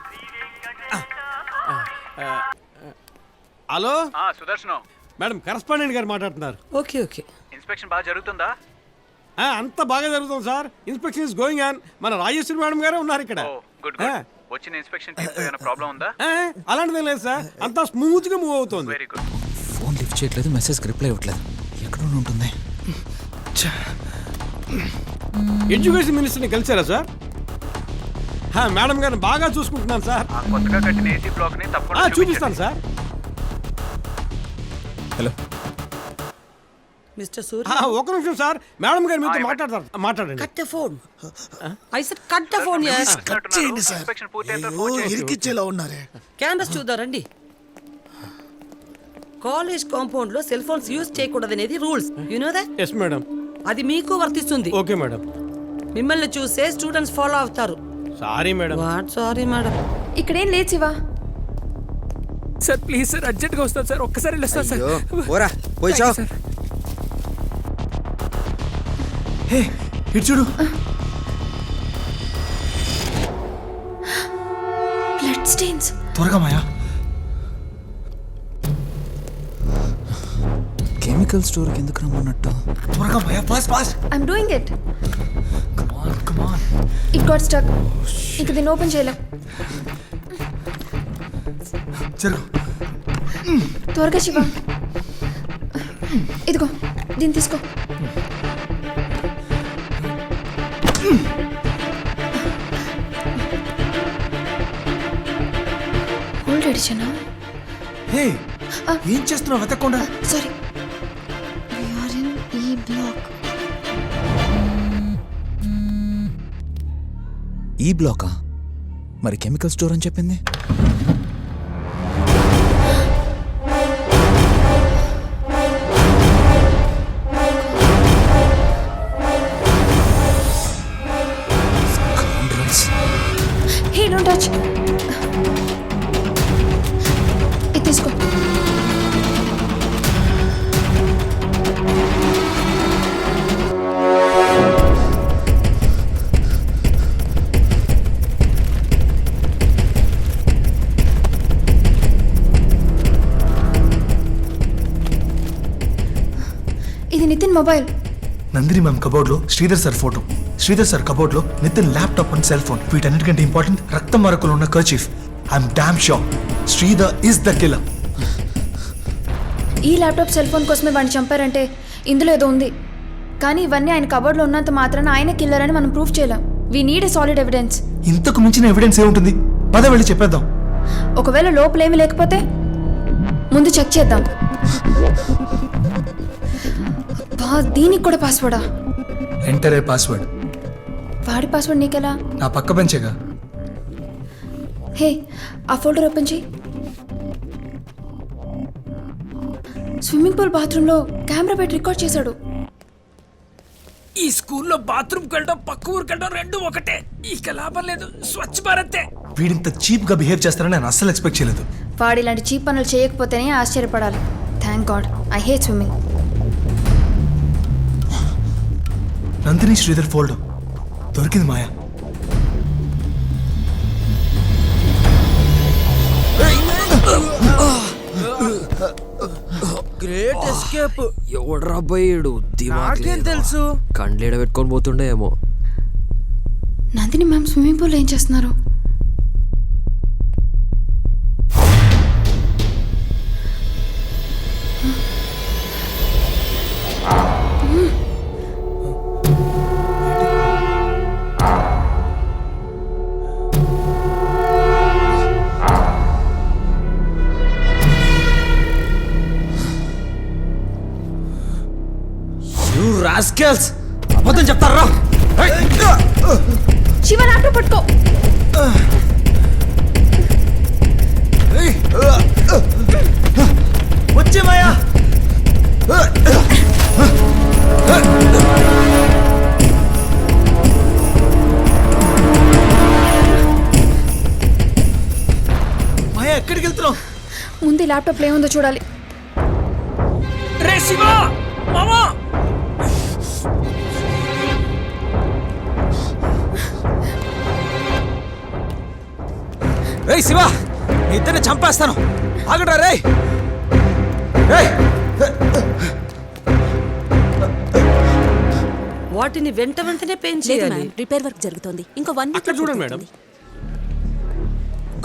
హలో సుదర్శనం మేడం, కరస్పాండెంట్ గారు మాట్లాడుతున్నారు. Okay okay. ఇన్స్పెక్షన్ బాగా జరుగుతుందా? అంత బాగా జరుగుతుంది sir. Inspection is going on. మన రాజేశ్వరి మేడం గారు ఉన్నారు ఇక్కడ. గుడ్ వచ్చిన ఇన్స్పెక్షన్ టీమ్ ఏమైనా ప్రాబ్లం ఉందా? అలాంటిదేం లేదు సార్, అంతా స్మూత్ గా మూవ్ అవుతుంది. Very good. ఫోన్ లిఫ్ట్ చేయట్లేదు, మెసేజ్ రిప్లై ఇవ్వట్లేదు. ఎక్కడ ఉంటుంది? ఎడ్యుకేషన్ మినిస్టర్ని కలిసారా సార్? మేడం గారిని బాగా చూసుకుంటున్నాను సార్. కొత్తగా కట్టిన ఏసీ బ్లాక్ ని తప్పకుండా చూపిస్తాను సార్. హలో మిస్టర్ సూర్య, ఒక నిమిషం సార్, మేడం గారు మీతో మాట్లాడతారు. మాట్లాడండి. Cut the phone. I said cut the phone. yes. Cut చేయండి సార్. ఇరికిచ్చేలా ఉన్నారే. క్యాన్వస్ చూద్దారండి. కాలేజ్ కాంపౌండ్ లో సెల్ ఫోన్స్ యూజ్ చేయకూడదనేది rules. You know that? Yes madam. అది మీకు వర్తిస్తుంది. Okay madam. మిమ్మల్ని చూసే స్టూడెంట్స్ ఫాలో అవుతారు. Sorry madam. What sorry madam? ఇక్కడేం లేదు శివ. సార్ ప్లీజ్ సార్, అర్జెంట్గా వస్తాను సార్, ఒక్కసారి వెళ్ళొస్తాను సార్. పోరా పోయి చావ్. హే ఇటు చూడు. Blood stains. త్వరగా మాయా. కెమికల్ స్టోర్కి ఎందుకు రమ్మన్నట్టు? త్వరగా Maya, fast fast. I'm doing it. Come on. It got stuck. ఇక దీన్ని ఓపెన్ చేయలేం. జరుగు. త్వరగా శివ. ఇదిగో దీన్ని తీసుకో. హోల్డ్ ఎడిషనా? హే ఏం చేస్తున్నావు వెతకుండా? Sorry. We are in E block. ఈ బ్లాకా? మరి కెమికల్ స్టోర్ అని చెప్పింది. Hey, don't touch. ఇది తీసుకో. ఇది నితిన్ మొబైల్. నందిని మ్యామ్ కబోర్డ్లో Sridhar sir photo, Sridhar sir కబోర్డ్లో Nitin laptop and cell phone. వీటన్నిటికంటే ఇంపార్టెంట్ రక్తం మరకలు ఉన్న kerchief. I'm damn sure Sridhar is the killer. ఈ ల్యాప్టాప్ సెల్ ఫోన్ కోసమే వాడిని చంపారంటే ఇందులో ఏదో ఉంది. కానీ ఇవన్నీ ఆయన కబోర్డ్లో ఉన్నంత మాత్రాన ఆయన కిల్లర్ అని మనం ప్రూఫ్ చేయలేం. We need a solid evidence. ఇంతకు మించిన ఎవిడెన్స్ ఏముంటుంది? పద వెళ్ళి చెప్పేద్దాం. ఒకవేళ లోపలేమీ లేకపోతే ముందు చెక్ చేద్దాం. దీనికి కూడా పాస్వర్డా? Enter a password. వాడి పాస్వర్డ్ నీకెలా? నా పక్క బెంచేగా. హే ఆ ఫోల్డర్ ఓపెన్ చేయి. స్విమ్మింగ్ పూల్ బాత్రూంలో కెమెరా పెట్టి రికార్డ్ చేశాడు. ఈ స్కూల్లో బాత్రూమ్కి వెళ్ళడం పక్క ఊరికి వెళ్ళడం రెండు ఒకటే. ఇక లాభం లేదు, స్వచ్ఛ భారతే. వీడింత చీప్ గా బిహేవ్ చేస్తారని నేను అస్సలు ఎక్స్పెక్ట్ చేయలేదు. వాడు ఇలాంటి చీప్ పనులు చేయకపోతేనే ఆశ్చర్యపడాలి. Thank god I hate swimming. Nandini Sridhar folder దొరికింది మాయా. Great escape. ఎవడ్రా పోయాడు? నాకేం తెలుసు? కండ్లేడ పెట్టుకొని పోతుండే ఏమో. నందిని మ్యామ్ స్విమ్మింగ్ పూల్ ఏం చేస్తున్నారు? రాస్కెల్స్ అబద్ధం చెప్తారా? శివ ల్యాప్టాప్ పట్టుకో. వచ్చే మాయా. మాయా ఎక్కడికి వెళ్తున్నావు? ముందు ల్యాప్టాప్లో ఏముందో చూడాలి. రే శివ మామా రేయ్ శివ మీ ఇద్దరిని చంపేస్తాను ఆగడరా రేయ్ రేయ్ వాటిని వెంట వెంటనే పెయింట్ చేయాలి. రిపేర్ వర్క్ జరుగుతోంది. ఇంకో 1 వీక్ అక్కడ చూడండి మేడం.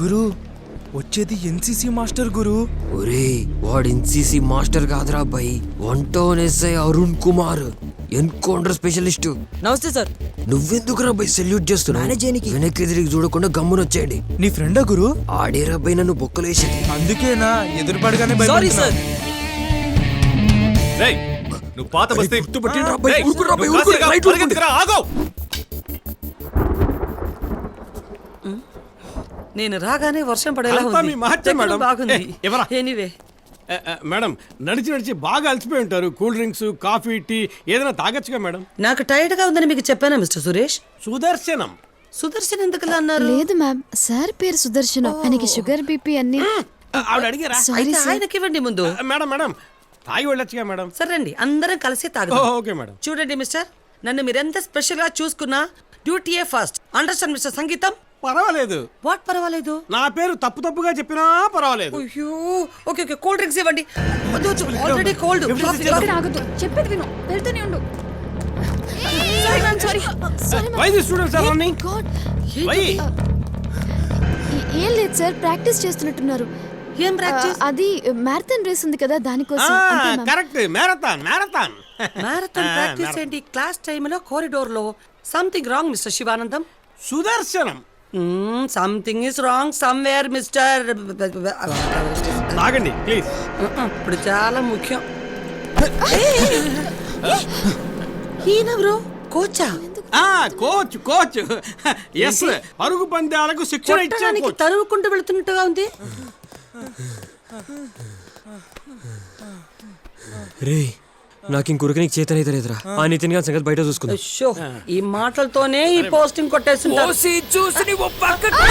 గురు వచ్చేది ఎన్సీసీ మాస్టర్ గురు. ఒరే వాడు ఎన్సీసీ మాస్టర్ కాదురా అబ్బాయి, 1 town SI Arun Kumar, encounter specialist. నమస్తే సార్. నువ్వెందుకురా అబ్బాయి సెల్యూట్ చేస్తున్నావు? మేనేజ్ చేయనీకి. వెనక్కి తిరిగి చూడకుండా గమ్మున వచ్చేయండి. నీ ఫ్రెండా గురు? ఆడేరా అబ్బాయి నన్ను బొక్కలేసేది. అందుకేనా ఎదురుపడగానే సారీ సార్. రేయ్ నువ్వు పాత బస్తీ గుర్తుపట్టిండ్రా అబ్బాయి. రేయ్, ఊరుకురా అబ్బాయి, నువ్వు ఊరుకురా. కాశీగా రైట్ ఊరుకోండి. పరిగెత్తుకురా, ఆగు. నేను రాగానే వర్షం పడేలా అంతా మీ ఉంది. మహత్యం చెక్కడం మేడం. బాగుంది. ఎవరా? ఎనీవే మేడం నడిచి నడిచి బాగా అలసిపోయి ఉంటారు. కూల్ డ్రింక్స్ కాఫీ టీ ఏదైనా తాగొచ్చుగా మేడం. నాకు టైర్డ్ గా ఉందని మీకు చెప్పానా మిస్టర్ సురేష్? సుదర్శనం సుదర్శన్ ఎందుకు అన్నారు? లేదు మ్యామ్, సార్ పేరు సుదర్శనం. ఆయనకి షుగర్ బీపీ అన్ని. ఆవిడ అడిగారా? సారీ అయితే సార్. ఆయనకి ఇవ్వండి ముందు. మేడం మేడం తాగి వెళ్ళొచ్చుగా మేడం. సరే రండి అందరం కలిసి తాగుదాం. Okay madam. చూడండి మిస్టర్, నన్ను మీరెంత స్పెషల్ గా చూసుకున్నా డ్యూటీయే ఫస్ట్. అండర్స్టాండ్ మిస్టర్ సంగీతం? పర్వాలేదు. వాట్ పర్వాలేదు? నా పేరు తప్పు తప్పుగా చెప్పినా పర్వాలేదు. అయ్యో ఓకే ఓకే కూల్ డ్రింక్స్ ఇవ్వండి. Already cold. ఇక్కడ ఆగదు, చెప్పేది విను, వెళ్తూనే ఉండు. Sorry ma'am, sorry. Why the students are running? Why? ఏం లేదు సార్, ప్రాక్టీస్ చేస్తున్నట్టున్నారు. ఏం ప్రాక్టీస్? అది మ్యారథాన్ రేస్ ఉంది కదా, దానికోసం. అంతే ma'am. Correct, marathon marathon marathon practice ఏంటి? క్లాస్ టైమ్ లో కారిడోర్ లో something wrong mister Sivanandam. Sudarshanam something is wrong somewhere mister. తాగండి ప్లీజ్. ఇప్పుడు చాలా ముఖ్యం. ఈయన బ్రో కోచా? కోచ్ కోచ్ ఎస్, పరుగు పందాలకు శిక్షణ ఇచ్చే కొట్టడానికి కోచ్. తరుముకుంటూ వెళుతున్నట్టుగా ఉంది. రే నాకు ఇంకొరికి నీకు చేతనైతే లేదురా. ఆ నితిన్ గారి సంగతి బయట చూసుకుందాం. అయ్యో, ఈ మాటలతోనే ఈ పోస్టింగ్ కొట్టేస్తుంటారు. చూసి నువ్వు పక్కకు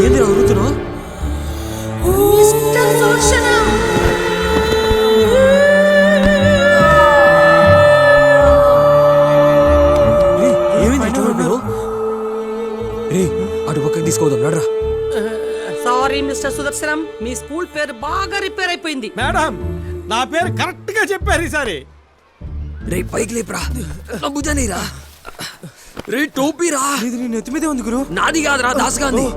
ఏంది అడుగుతున్నావు? రే అటు పక్కకి తీసుకోదాం నడరా. సారీ మిస్టర్ సుదర్శనం, మీ స్కూల్ పేరు బాగా రిపేర్ అయిపోయింది. మేడం నా పేరు కరెక్ట్ గా చెప్పారు ఈసారి. రే పైకి లేపురా, నా భుజానిరా. రే టోపీరా. ఇది నీ నెత్తి మీదే ఉంది గురు. నాది కాదురా, దాసుగాంది.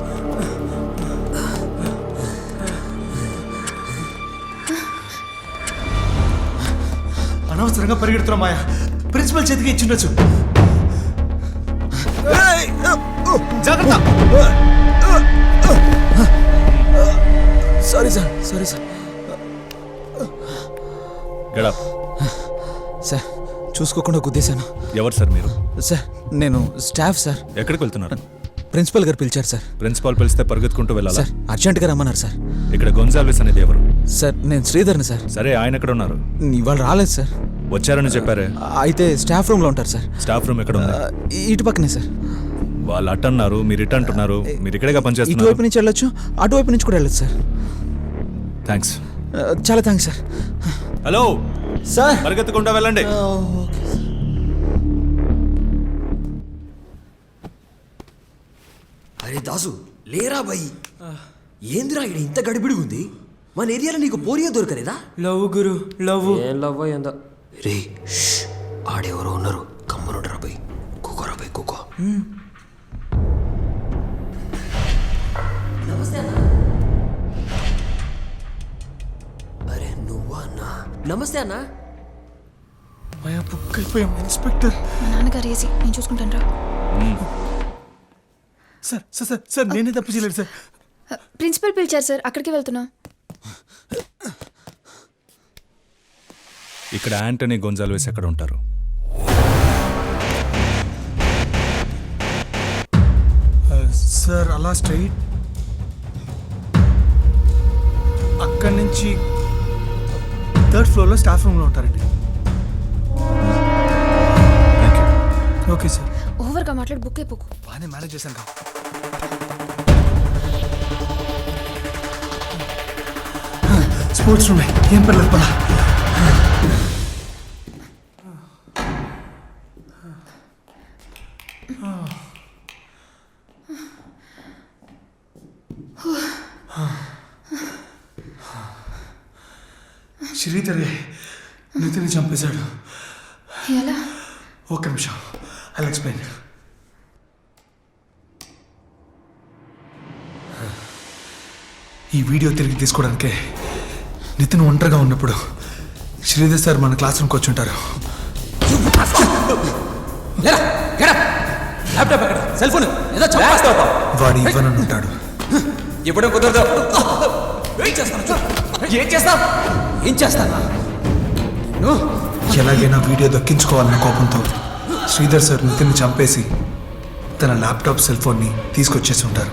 అనవసరంగా పరిగెడుతున్నా మాయా, ప్రిన్సిపల్ చేతికి ఇచ్చిండొచ్చు. జాగ్రత్త. Sorry sir, sorry sir. గడప్. సార్ చూసుకోకుండా గుద్దేశాను. ఎవరు సార్ మీరు? సార్ నేను స్టాఫ్ సార్. ఎక్కడికి వెళ్తున్నారు? ప్రిన్సిపల్ గారు పిలిచారు సార్. ప్రిన్సిపాల్ పిలిస్తే పరిగెత్తుకుంటూ వెళ్ళాలా? సార్ అర్జెంట్గా రమ్మన్నారు సార్. ఇక్కడ గొన్జాల్విస్ అనేది ఎవరు? సార్ నేను శ్రీధర్ని సార్. సరే ఆయన ఎక్కడ ఉన్నారు? ఇవాళ రాలేదు సార్. వచ్చారని చెప్పారే. అయితే స్టాఫ్ రూమ్లో ఉంటారు సార్. స్టాఫ్ రూమ్ ఎక్కడ ఉంది? ఇటు పక్కనే సార్. వాళ్ళు అట్ అన్నారు, మీరు ఇటు అంటున్నారు. మీరు ఇక్కడేగా పనిచేస్తున్నారు. ఇటువైపు నుంచి వెళ్ళొచ్చు, అటువైపు నుంచి కూడా వెళ్ళొచ్చు సార్. థ్యాంక్స్. చాలా థ్యాంక్స్ సార్. హలో సార్, పరిగెత్తకుండా వెళ్ళండి. అరే దాసు లేరా బాయ్. ఏందిరా ఇక్కడ ఇంత గడిబిడి ఉంది? మన ఏరియాలో నీకు పోరియా దొరకలేదా? లవ్ గురు లవ్. ఏం లవ్ అయ్యిందా? రే ఆడెవరో ఉన్నారు, కమ్మనుండరా బాయ్. కుకోరా బాయ్ కుకో. అరే నువ్వా అన్నా? నమస్తే అన్నా. మాయా బుక్ అయిపోయాం ఇన్స్పెక్టర్. మా నాన్నగారు ఏసీ, నేను చూసుకుంటాను రా. సార్ సార్ సార్ సార్ నేనే తప్పు చేయలేదు సార్. ప్రిన్సిపల్ పిలిచారు సార్, అక్కడికి వెళ్తున్నా. ఇక్కడ యాంటనీ గొన్జాల్విస్ ఎక్కడ ఉంటారు? సార్ అలా స్ట్రైట్ అక్కడి నుంచి 3rd ఫ్లోర్లో స్టాఫ్ రూమ్లో ఉంటారండి. Okay sir. ఓవర్గా మాట్లాడి బుక్ అయిపోకు. బాగానే మేనేజ్ చేశాను కా. స్పోర్ట్స్ రూమే ఏం పర్లేదు పదా. శ్రీధర్ నితిన్ చంపేశాడు. ఎలా? ఒక్క నిమిషం, ఐ ఎక్స్ప్లెయిన్. ఈ వీడియో తిరిగి తీసుకోవడానికే నితిన్ ఒంటరిగా ఉన్నప్పుడు శ్రీధర్ సార్ మన క్లాస్ రూమ్కి వచ్చి ఉంటారు. ల్యాప్టాప్ ఎక్కడ? సెల్ ఫోన్ ఏదో చంపేస్తావా? వాడు ఇవ్వనని ఉంటాడు. ఇవ్వడం కుదరదు. ఏం చేస్తావు? ఏం చేస్తానా? ఎలాగైనా వీడియో దక్కించుకోవాలన్న కోపంతో శ్రీధర్ సార్ నితిన్ని చంపేసి తన ల్యాప్టాప్ సెల్ ఫోన్ని తీసుకొచ్చేసి ఉంటారు.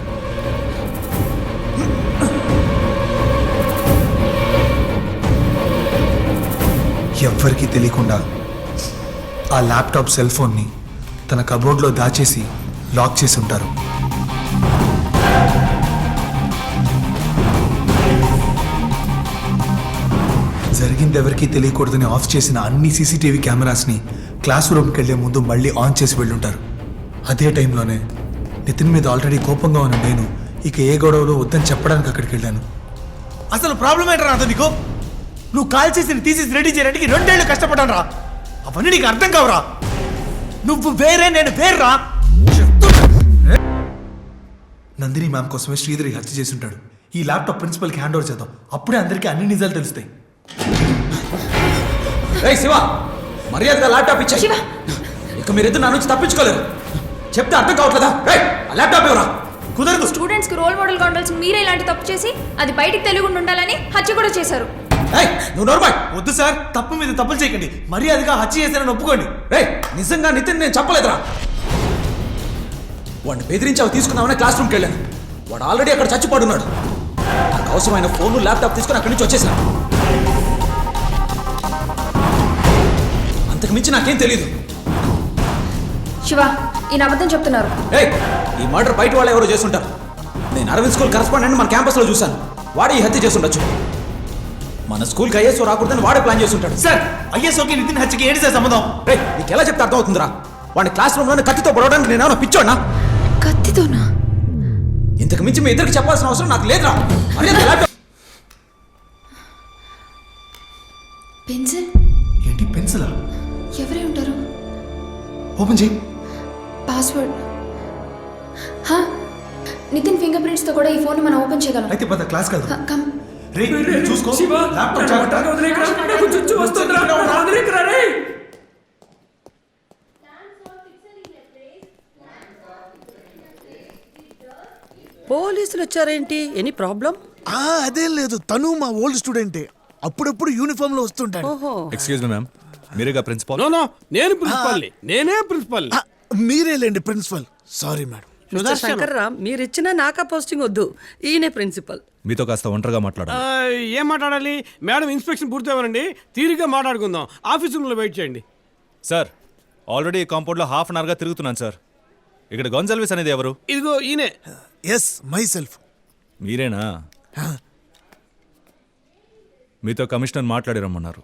ఎవ్వరికీ తెలియకుండా ఆ ల్యాప్టాప్ సెల్ ఫోన్ని తన కబోర్డ్లో దాచేసి లాక్ చేసి ఉంటారు. జరిగింది ఎవరికీ తెలియకూడదని ఆఫ్ చేసిన అన్ని సీసీటీవీ కెమెరాస్ని క్లాస్ రూమ్కి వెళ్లే ముందు మళ్ళీ ఆన్ చేసి వెళ్ళుంటారు. అదే టైంలోనే నితిన్ మీద ఆల్రెడీ కోపంగా ఉన్న నేను ఇక ఏ గొడవలో వద్దని చెప్పడానికి అక్కడికి వెళ్ళాను. అసలు ప్రాబ్లం ఏంట్రా నాతో నీకు? నువ్వు కాల్ చేసి తీసేసి రెడీ చేయడానికి 2 ఏళ్ళు కష్టపడ్డాను రా. అవన్నీ నీకు అర్థం కావురా. నువ్వు వేరే, నేను వేర్రా. నందిని మ్యామ్ కోసమే శ్రీధరి హత్య చేసి ఉంటాడు. ఈ ల్యాప్టాప్ ప్రిన్సిపల్కి హ్యాండ్ ఓవర్ చేద్దాం. అప్పుడే అందరికీ అన్ని నిజాలు తెలుస్తాయి. శివ, మర్యాదగా ల్యాప్టాప్ ఇచ్చా. ఇక మీరిద్దరు నా నుంచి తప్పించుకోలేరు. చెప్తే అర్థం కావట్లేదా? ల్యాప్టాప్ ఎవరా? కుదరదు. స్టూడెంట్స్కి రోల్ మోడల్గా ఉండాల్సిన మీరే ఇలాంటి తప్పు చేసి అది బయటికి తెలియకుండా ఉండాలని హత్య కూడా చేశారు. నువ్వు నోర్మాయ్. వద్దు సార్, తప్పు మీద తప్పులు చేయకండి. మర్యాదగా హత్య చేశానని ఒప్పుకోండి. నిజంగా నితిన్ నేను చెప్పలేదురా. వాడిని బెదిరించావు తీసుకున్నామని క్లాస్ రూమ్కి వెళ్ళాను. వాడు ఆల్రెడీ అక్కడ చచ్చిపడున్నాడు. నాకు అవసరమైన ఫోన్ ల్యాప్టాప్ తీసుకుని అక్కడి నుంచి వచ్చేసాను. అంతకు మించి నాకేం తెలియదు. శివ, ఈయన అబద్ధం చెప్తున్నారు. ఈ మర్డర్ బయట వాళ్ళు ఎవరో చేస్తుంటారు. నేను అరవింద్ స్కూల్ కరెస్పాండెంట్ మన క్యాంపస్లో చూశాను. వాడే ఈ హత్య చేస్తుండొచ్చు. మన స్కూల్కి ఐఎస్ఓ రాకూడదని వాడే ప్లాన్ చేస్తుంటాడు. సార్, ఐఎస్ఓకి నితిన్ హత్యకి ఏంటి సార్ సంబంధం? నీకు ఎలా చెప్తే అర్థం అవుతుందిరా? వాడిని క్లాస్ రూమ్లోనే కత్తితో పొడవడానికి నేనేమన్నా పిచ్చోడ్నా? కత్తితోనా? ఇంతకు మించి మీ ఇద్దరికి చెప్పాల్సిన అవసరం నాకు లేదురా. పెన్సిల్ ఏంటి? పెన్సిలా? ఎవరే ఉంటారు? ఓపెన్ చేయి. పాస్వర్డ్. నితిన్ ఫింగర్ ప్రింట్స్ తో కూడా ఈ ఫోన్ మనం ఓపెన్ చేయగలం. అయితే పద క్లాస్కి వెళ్దాం. కమ్. చూసుకో. పోలీసులు వచ్చారేంటి? Any problem? అదేం లేదు, తను మా ఓల్డ్ స్టూడెంటే. అప్పుడప్పుడు యూనిఫామ్ లో వస్తుంటాడు. ఎక్స్క్యూజ్ మీ మ్యామ్, మీరేగా ప్రిన్సిపల్? నో, నేను ప్రిన్సిపల్ని. నేనే ప్రిన్సిపల్. మీరేలేండి ప్రిన్సిపల్. Sorry madam. శంకర్రామ్, మీరు ఇచ్చిన నాకా పోస్టింగ్ వద్దు. ఈయనే ప్రిన్సిపల్. మీతో కాస్త ఒంటరిగా మాట్లాడాలి. ఏం మాట్లాడాలి మేడం? ఇన్స్పెక్షన్ పూర్తయివ్వనండి, తీరిగ్గా మాట్లాడుకుందాం. ఆఫీస్ రూమ్లో వెయిట్ చేయండి. సార్, ఆల్రెడీ ఈ కాంపౌండ్లో హాఫ్ అన్ అవర్గా తిరుగుతున్నాను సార్. ఇక్కడ గొంజాల్విస్ అనేది ఎవరు? ఇదిగో ఈయనే. Yes, myself. మీరేనా? మీతో కమిషనర్ మాట్లాడి రమ్మన్నారు.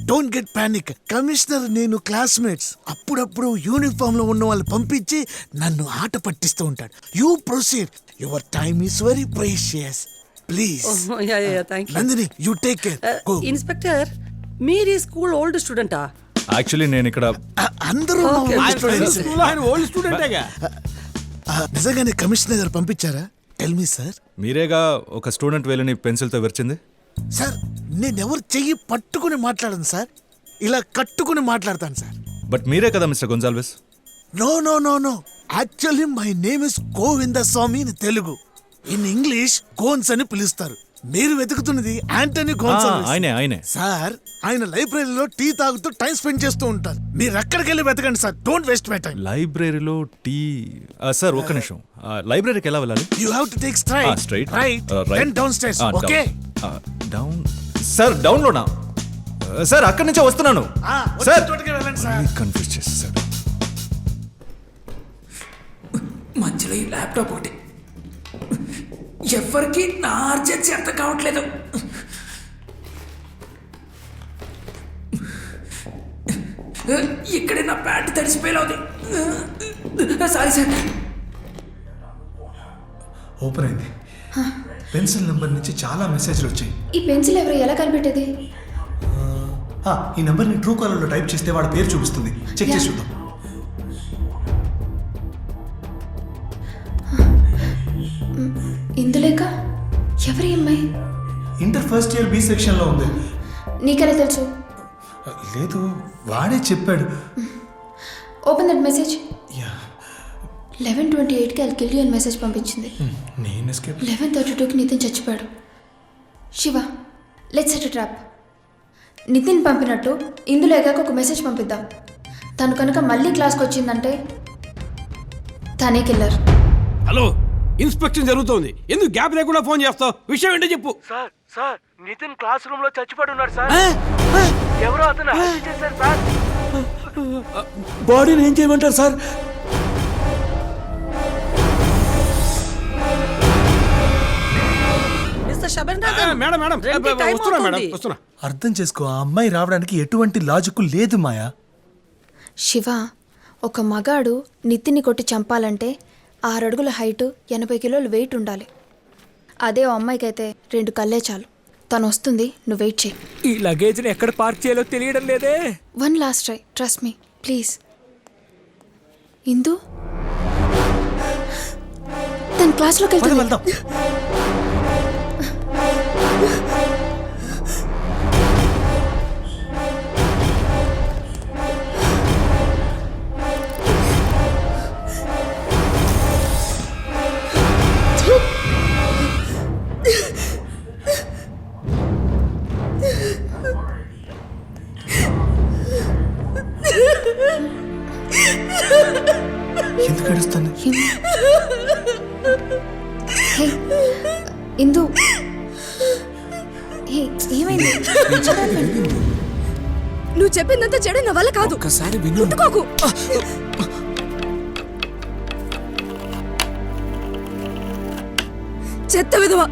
Don't get panic. కమిషనర్ నేను క్లాస్మేట్స్. అప్పుడప్పుడు యూనిఫామ్ లో ఉన్న వాళ్ళు పంపించి నన్ను ఆట పట్టిస్తూ ఉంటాడు. You proceed. Your time is very precious. Please. Nandini, you take care. Inspector, మీరు ఈ స్కూల్ ఓల్డ్ స్టూడెంటా? యాక్చువల్లీ నేను ఇక్కడ అందరూ ఓల్డ్ స్టూడెంటేగా. నిజంగానే కమిషనర్ గారు పంపించారా? Tell me sir. మీరేగా ఒక స్టూడెంట్ వేలని పెన్సిల్తో విరిచింది? సార్, నేనెవరు చెయ్యి పట్టుకుని మాట్లాడను సార్. ఇలా కట్టుకుని మాట్లాడతాను సార్. బట్ మీరే కదా mister Gonsalves? No no no no. Actually my name is Govindaswamy in Telugu. In English Gons అని పిలుస్తారు. మీరు వెతుకుతున్నది యాంటనీ గోన్సాల్విస్. ఆయనే సార్. ఆయన లైబ్రరీలో టీ తాగుతూ టైం స్పెండ్ చేస్తూ ఉంటారు. మీరు అక్కడికి వెళ్ళి వెతకండి sir. Don't waste my time. లైబ్రరీలో టీ? సార్ ఒక్క నిమిషం. లైబ్రరీకి ఎలా వెళ్ళాలి? You have to take straight. Right. Then downstairs. Okay. Down? Sir డౌన్లోనా? సార్ అక్కడి నుంచే వస్తున్నాను. సార్ వెళ్ళండి సార్. కన్ఫ్యూజ్ చేసేసాడు. మధ్యలో ఈ ల్యాప్టాప్ ఒకటి ఎవరికి నా అర్జెన్సీ అర్థం కావట్లేదు. ఇక్కడే నా ప్యాంట్ తడిసిపోయేలా ఉంది. Sorry sir. ఓపెన్ అయింది. పెన్సిల్ నెంబర్ నుంచి చాలా మెసేజ్లు వచ్చాయి. ఈ పెన్సిల్ ఎవరు ఎలా కనిపెట్టేది? ఈ నెంబర్ని ట్రూ కాలర్లో టైప్ చేస్తే వాడి పేరు చూపిస్తుంది. చెక్ చేసి చూద్దాం. ఇందులేక ఎవరి అమ్మాయి? ఇంటర్ ఫస్ట్ ఇయర్ బి సెక్షన్లో ఉంది. నీకెలా తెలుసు? లేదు, వాడే చెప్పాడు. Open that message. 11:28కి ఐల్ కిల్ యూ అని మెసేజ్ పంపించింది. నేను ఎస్కేప్. 11:32కి నితిన్ చచ్చిపోయాడు. Shiva, let's set a trap. Nitin పంపినట్టు ఇందులో ఎగాక ఒక మెసేజ్ పంపిద్దాం. తను కనుక మళ్ళీ క్లాస్కి వచ్చిందంటే తనే కిల్లర్. హలో, ఇన్స్పెక్షన్ జరుగుతోంది. ఎందుకు గ్యాప్ లేకుండా ఫోన్ చేస్తావు? విషయం ఏంటో చెప్పు. Sir sir Nitin classroom లో చచ్చిపడి ఉన్నాడు సార్. ఎవరో అతను హత్య చేశారు సార్. బాడీని ఏం చేయమంటారు సార్? మేడం వస్తున్నా మేడం, వస్తున్నా. అర్థం చేసుకో, ఆ అమ్మాయి రావడానికి ఎటువంటి లాజిక్ లేదు మాయా. శివ, ఒక మగాడు నితిన్ని కొట్టి చంపాలంటే 6 అడుగుల హైటు, 80 కిలోలు వెయిట్ ఉండాలి. అదే ఓ అమ్మాయికి అయితే 2 కళ్ళే చాలు. తను వస్తుంది, నువ్వు వెయిట్ చేయి. ఈ లగేజ్ని ఎక్కడ పార్క్ చేయాలో తెలియడం లేదే. 1 last try, trust me please. Indu తన క్లాస్లోకి వెళ్తాం. ఎందుకు ఏడుస్తాను? ఇందు, ఏమైంది? నువ్వు చెప్పిందంతా చెడు నా వల్ల కాదు. ఒకసారి విను. ముట్టుకోకు. చెత్త విధవా,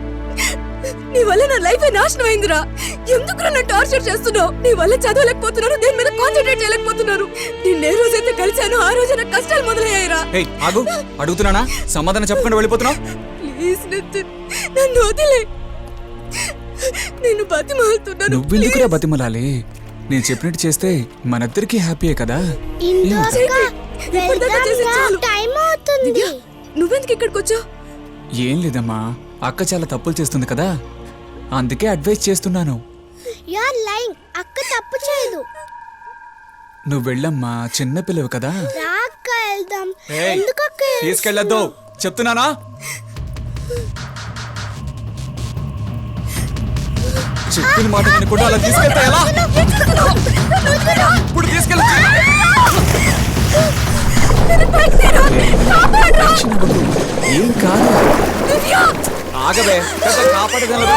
నీ వల్ల నా లైఫ్ నాశనం అయిందిరా. ఎందుకు నన్ను టార్చర్ చేస్తున్నావు? నీ వల్ల చదవలేకపోతున్నాను, దేని మీద కాన్సన్ట్రేట్ చేయలేకపోతున్నాను. నేను ఏ రోజైతే కలిశాను ఆ రోజు నాకు కష్టాలు మొదలయ్యాయిరా. ఆగు, అడుగుతున్నానా? సమాధానం చెప్పకుండా వెళ్ళిపోతున్నావు. ప్లీజ్ నితిన్, నన్ను వదిలే. నేను బతిమాలుతున్నాను. నువ్వెందుకురా బతిమలాలి? నేను చెప్పినట్టు చేస్తే మనిద్దరికి హ్యాపీయే కదా. నువ్వెందుకు ఇక్కడికి వచ్చావు? ఏం లేదమ్మా, అక్క చాలా తప్పులు చేస్తుంది కదా, అందుకే అడ్వైస్ చేస్తున్నాను. అక్క తప్పు చేయదు. నువ్వు వెళ్ళమ్మా, చిన్న పిల్లవు కదా. తీసుకెళ్ళొద్దు చెప్తున్నానా? చెప్పిన మాట వినకుండా అలా తీసుకెళ్తా ఎలా? ఇప్పుడు తీసుకెళ్ళ. ఏం కాదు, ఆగవే. కాపాడగలరు.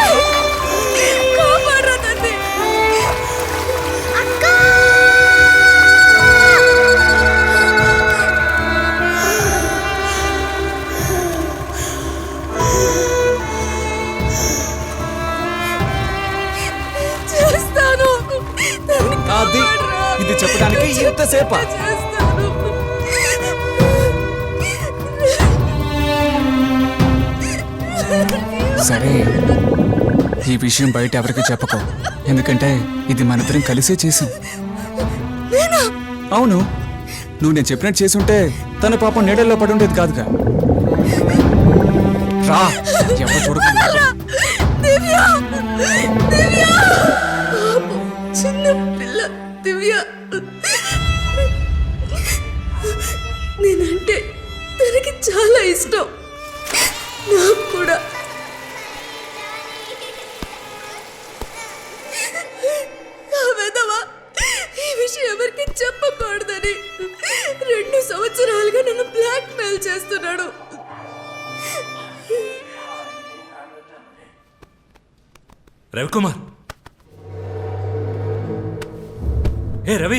అది ఇది చెప్పడానికి ఎంతసేపా? సరే, ఈ విషయం బయట ఎవరికి చెప్పకు, ఎందుకంటే ఇది మనిద్దరం కలిసే చేసాం. అవును, నువ్వు నేను చెప్పినట్టు చేసుంటే తన పాపం నీడల్లో పడి ఉండేది కాదుగా. రా, ఎవరు చూడకుండా. చిన్న పిల్ల దివ్య, నేనంటే తనకి చాలా ఇష్టం, నాకు కూడా. ఈ విషయం ఎవరికి చెప్పకూడదని 2 సంవత్సరాలుగా నన్ను బ్లాక్ మెయిల్ చేస్తున్నాడు. రవికుమార్, ఏ రవి,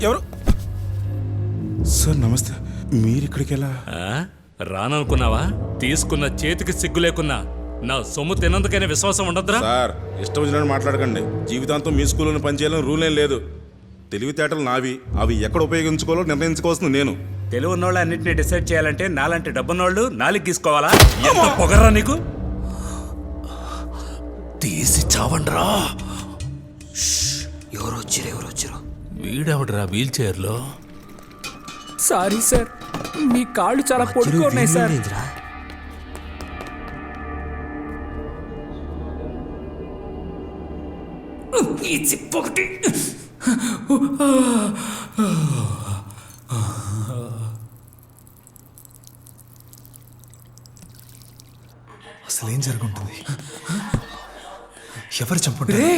ఎవరు సార్? నమస్తే. మీరు ఇక్కడికి ఎలా రాననుకున్నావా? తీసుకున్న చేతికి సిగ్గు లేకున్నా నా సొమ్ము తిన్నందుకైనా విశ్వాసం ఉండదురా? సార్, ఇష్టం వచ్చినట్టు మాట్లాడకండి. జీవితాంతం మీ స్కూల్లోనే పనిచేయాలని రూల్ ఏం లేదు. తెలివితేటలు నావి, అవి ఎక్కడ ఉపయోగించుకోవాలో నిర్ణయించుకోవాల్సింది నేను. తెలివి ఉన్నోళ్ళు అన్నింటినీ డిసైడ్ చేయాలంటే నాలాంటి డబ్బున్నోళ్ళు నాలుగు గీసుకోవాలా? ఎంత పొగర్రా నీకు? తీసి చావండ్రా. ఎవరు వచ్చారు? వీడెవడరా వీల్ చైర్లో? సారీ సార్, మీ కాళ్ళు చాలా పొడుగు ఉన్నాయి సార్. ఈ చిప్ ఒకటి. అసలు ఏం జరుగుంటుంది? ఎవరు చంపుంటారు? రే,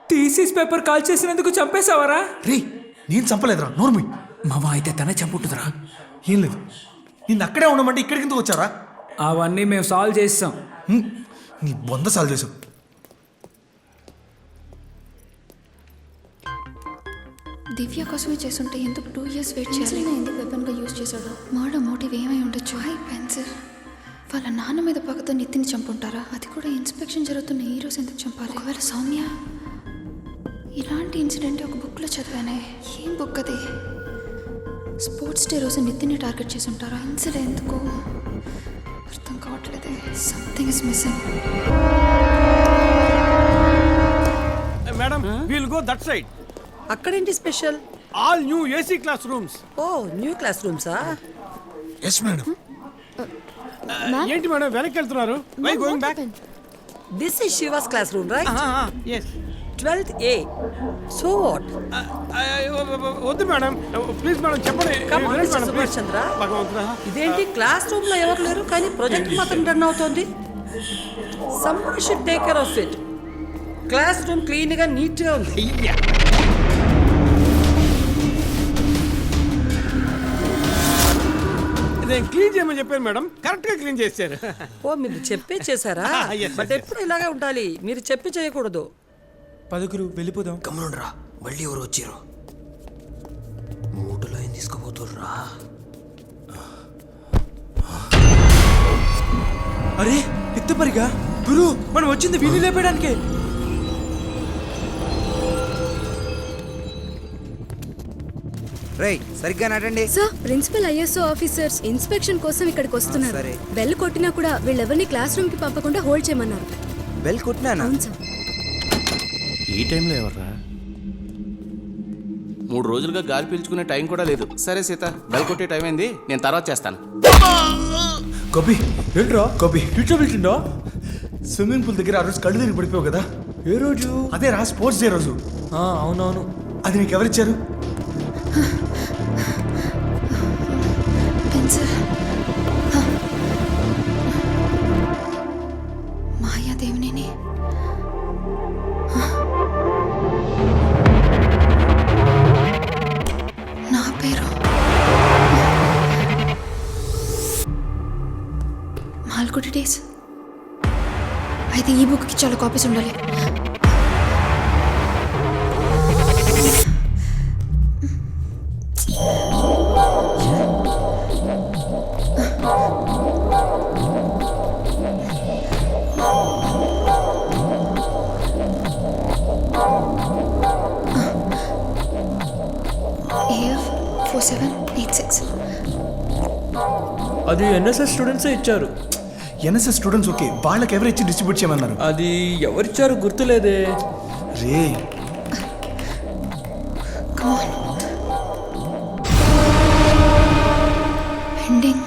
టీసీస్ పేపర్ కాల్ చేసినందుకు చంపేశావరా? రే, నేను చంపలేదురా, నోర్మి. మామ అయితే తనే చంపుతుందిరా. ఏం లేదు, నిన్ను అక్కడే ఉండమంటే ఇక్కడికి ఎందుకు వచ్చారా? అవన్నీ మేము సాల్వ్ చేస్తాం. నీ 100 సార్లు చేసావు. దివ్య కోసమే చేస్తుంటే ఎందుకు 2 years వెయిట్ చేయాలి? ఎందుకు వెపన్గా యూజ్ చేశాడు? మర్డర్ మోటివ్ ఏమై ఉండొచ్చు? High pencil. వాళ్ళ నాన్న మీద పక్కతో నితిని చంపుంటారా? అది కూడా ఇన్స్పెక్షన్ జరుగుతున్న ఈ రోజు ఎందుకు చంపాలి? ఒకవేళ సౌమ్య ఇలాంటి ఇన్సిడెంట్ ఒక బుక్లో చదివానే. ఏం బుక్ అది? స్పోర్ట్స్ డే రోజు నితిని టార్గెట్ చేసి ఉంటారా? ఇన్సిడెంట్ ఎందుకు అర్థం కావట్లేదే. Something is missing. Madam, will go that side. అక్కడేంటి special? All new AC class rooms. Oh, new class రూమ్సా? Yes madam. ఏంటి మేడం వెనక్కి వెళ్తున్నారు? Why going back? This is Shiva's class room, right? Yes. 12th A. So what? వద్దు madam, please madam చెప్పండి. సుభాష్ చంద్ర, ఇదేంటి class room లో ఎవరు లేరు కానీ ప్రాజెక్ట్ మాత్రం రన్ అవుతోంది? Somebody should take care of it. Class room clean గా నీట్ గా ఉంది. నేను క్లీన్ చేయమని చెప్పాను మేడం, కరెక్ట్ గా క్లీన్ చేశారు. ఓ, మీరు చెప్పే చేశారా? బట్ ఎప్పుడు ఇలాగే ఉండాలి, మీరు చెప్పి చేయకూడదు. పదుగురు వెళ్ళిపోదాం. గమనుండ్రా, మళ్ళీ ఎవరు వచ్చారు? మూటలో ఏం తీసుకుపోతుర్రా? అరే, ఎత్తుపరిగా గురు, మనం వచ్చింది వీళ్ళు లేపడానికే. రేయ్, సరిగ్గా నాటండి. Sir, principal ISO officers inspection కోసం ఇక్కడికి వస్తున్నారు. సరే. బెల్ కొట్టినా కూడా వీళ్ళెవరిని క్లాస్ రూమ్ కి పంపకుండా హోల్డ్ చేయమన్నారు. బెల్ కొట్టినానా? అవును సార్. ఈ టైంలో ఎవర్రా? 3 రోజులుగా గాలి పీల్చుకునే టైం కూడా లేదు. సరే సీత, బెల్ కొట్టే టైం అయింది, నేను తర్వాత చేస్తాను. గోపి, ఏంట్రా గోపి, ట్విట్టర్ వెళ్తుండో? స్విమ్మింగ్ పూల్ దగ్గర ఆ రోజు కళ్ళు తిరిగి పడిపోయావు కదా? ఏ రోజు? అదే రా, స్పోర్ట్స్ డే రోజు. అవునవును. అది నీకు ఎవరిచ్చారు? పెన్సిల్. మాయాదేవిని. నా పేరు మాల్గుడి డేస్. అయితే ఈ బుక్కి చాలా కాపీస్ ఉండాలి. AF 4786. అది ఎన్ఎస్ఎస్ స్టూడెంట్సే ఇచ్చారు. ఎన్ఎస్ఎస్ స్టూడెంట్స్ ఓకే, వాళ్ళకి ఎవరు ఇచ్చి డిస్ట్రిబ్యూట్ చేయమన్నారు? అది ఎవరిచ్చారు గుర్తులేదే. రే, ఎండింగ్.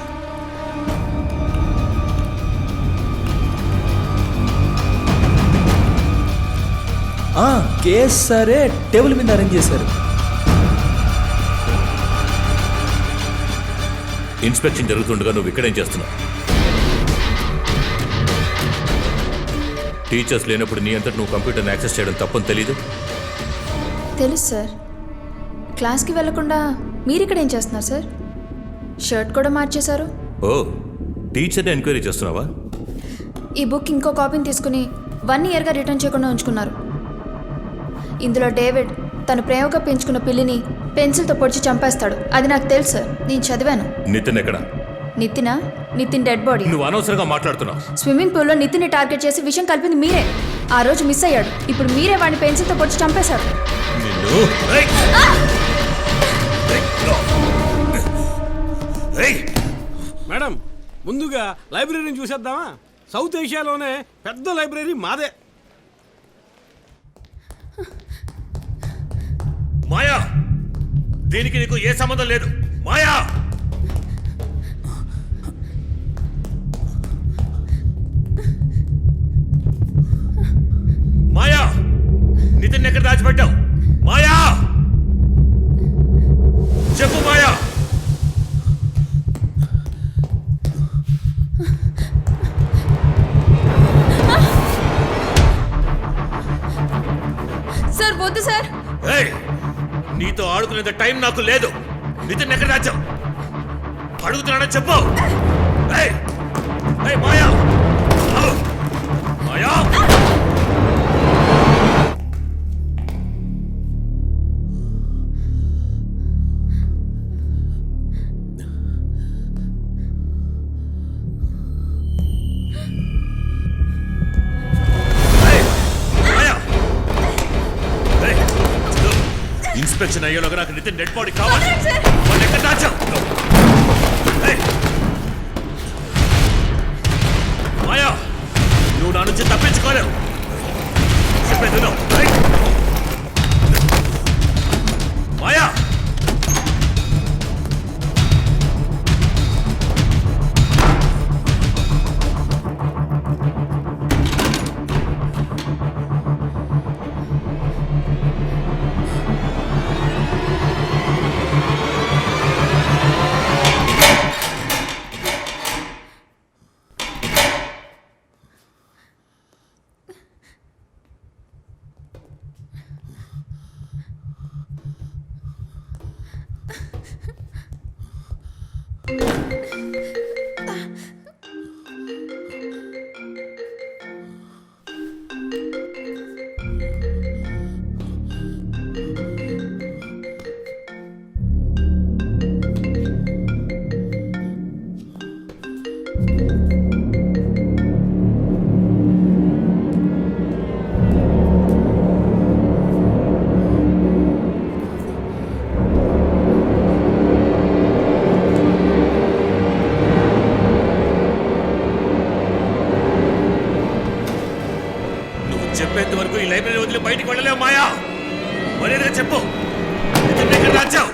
కేస్ సరే టేబుల్ మీద అరేంజ్ చేశారు. ఇన్స్పెక్షన్ జరుగుతుండగా నువ్వు ఇక్కడేం చేస్తున్నావు? టీచర్స్ లేనప్పుడు నీ అంతటి నువ్వు కంప్యూటర్ని యాక్సెస్ చేయడం తప్పని తెలీదు? తెలుసు సార్. క్లాస్కి వెళ్లకుండా మీరు ఇక్కడ ఏం చేస్తున్నారు సార్? షర్ట్ కూడా మార్చేశారు. ఓ, టీచర్ని ఎంక్వైరీ చేస్తున్నావా? ఈ బుక్ ఇంకో కాపీని తీసుకుని 1 yearగా రిటర్న్ చేయకుండా ఉంచుకున్నారు. ఇందులో డేవిడ్ తను ప్రేమగా పెంచుకున్న పిల్లిని పెన్సిల్తో పొడిచి చంపేస్తాడు. అది నాకు తెలుసు సార్, నేను చదివాను. నితిన్ ఎక్కడ? Nitin dead body. నువ్వు అనవసరంగా మాట్లాడుతున్నావు. స్విమ్మింగ్ పూల్లో నితిన్ని టార్గెట్ చేసి విషయం కలిపింది మీరే. ఆ రోజు మిస్ అయ్యాడు. ఇప్పుడు మీరే వాడిని పెన్సిల్తో పొడిచి చంపేశారు. మేడం, ముందుగా లైబ్రరీని చూసేద్దామా? సౌత్ ఏషియాలోనే పెద్ద లైబ్రరీ మాదే. మాయా, దీనికి నీకు ఏ సంబంధం లేదు. మాయా, మాయా, నితిన్ ఎక్కడ దాచిపెట్టావు? మాయా, చెప్పు మాయా. సార్ వద్దు సార్. నీతో ఆడుకునేంత టైం నాకు లేదు. నితిన్ ఎక్కడ దాచావు? అడుగుతున్నాడని చెప్పు. మాయా, మాయా, ఇన్స్పెక్షన్ అయ్యేలోగా నాకు నితిన్ డెడ్ బాడీ కావాలి. వాళ్ళు ఎక్కడ దాచావు? మాయా, నువ్వు నా నుంచి తప్పించుకోలేవు. చెప్పేది మాయా. చెప్పేంత వరకు ఈ లైబ్రరీ వదిలి బయటికి వెళ్ళలేవు మాయా. మరేగా చెప్పు, ఎక్కడ దాచావు?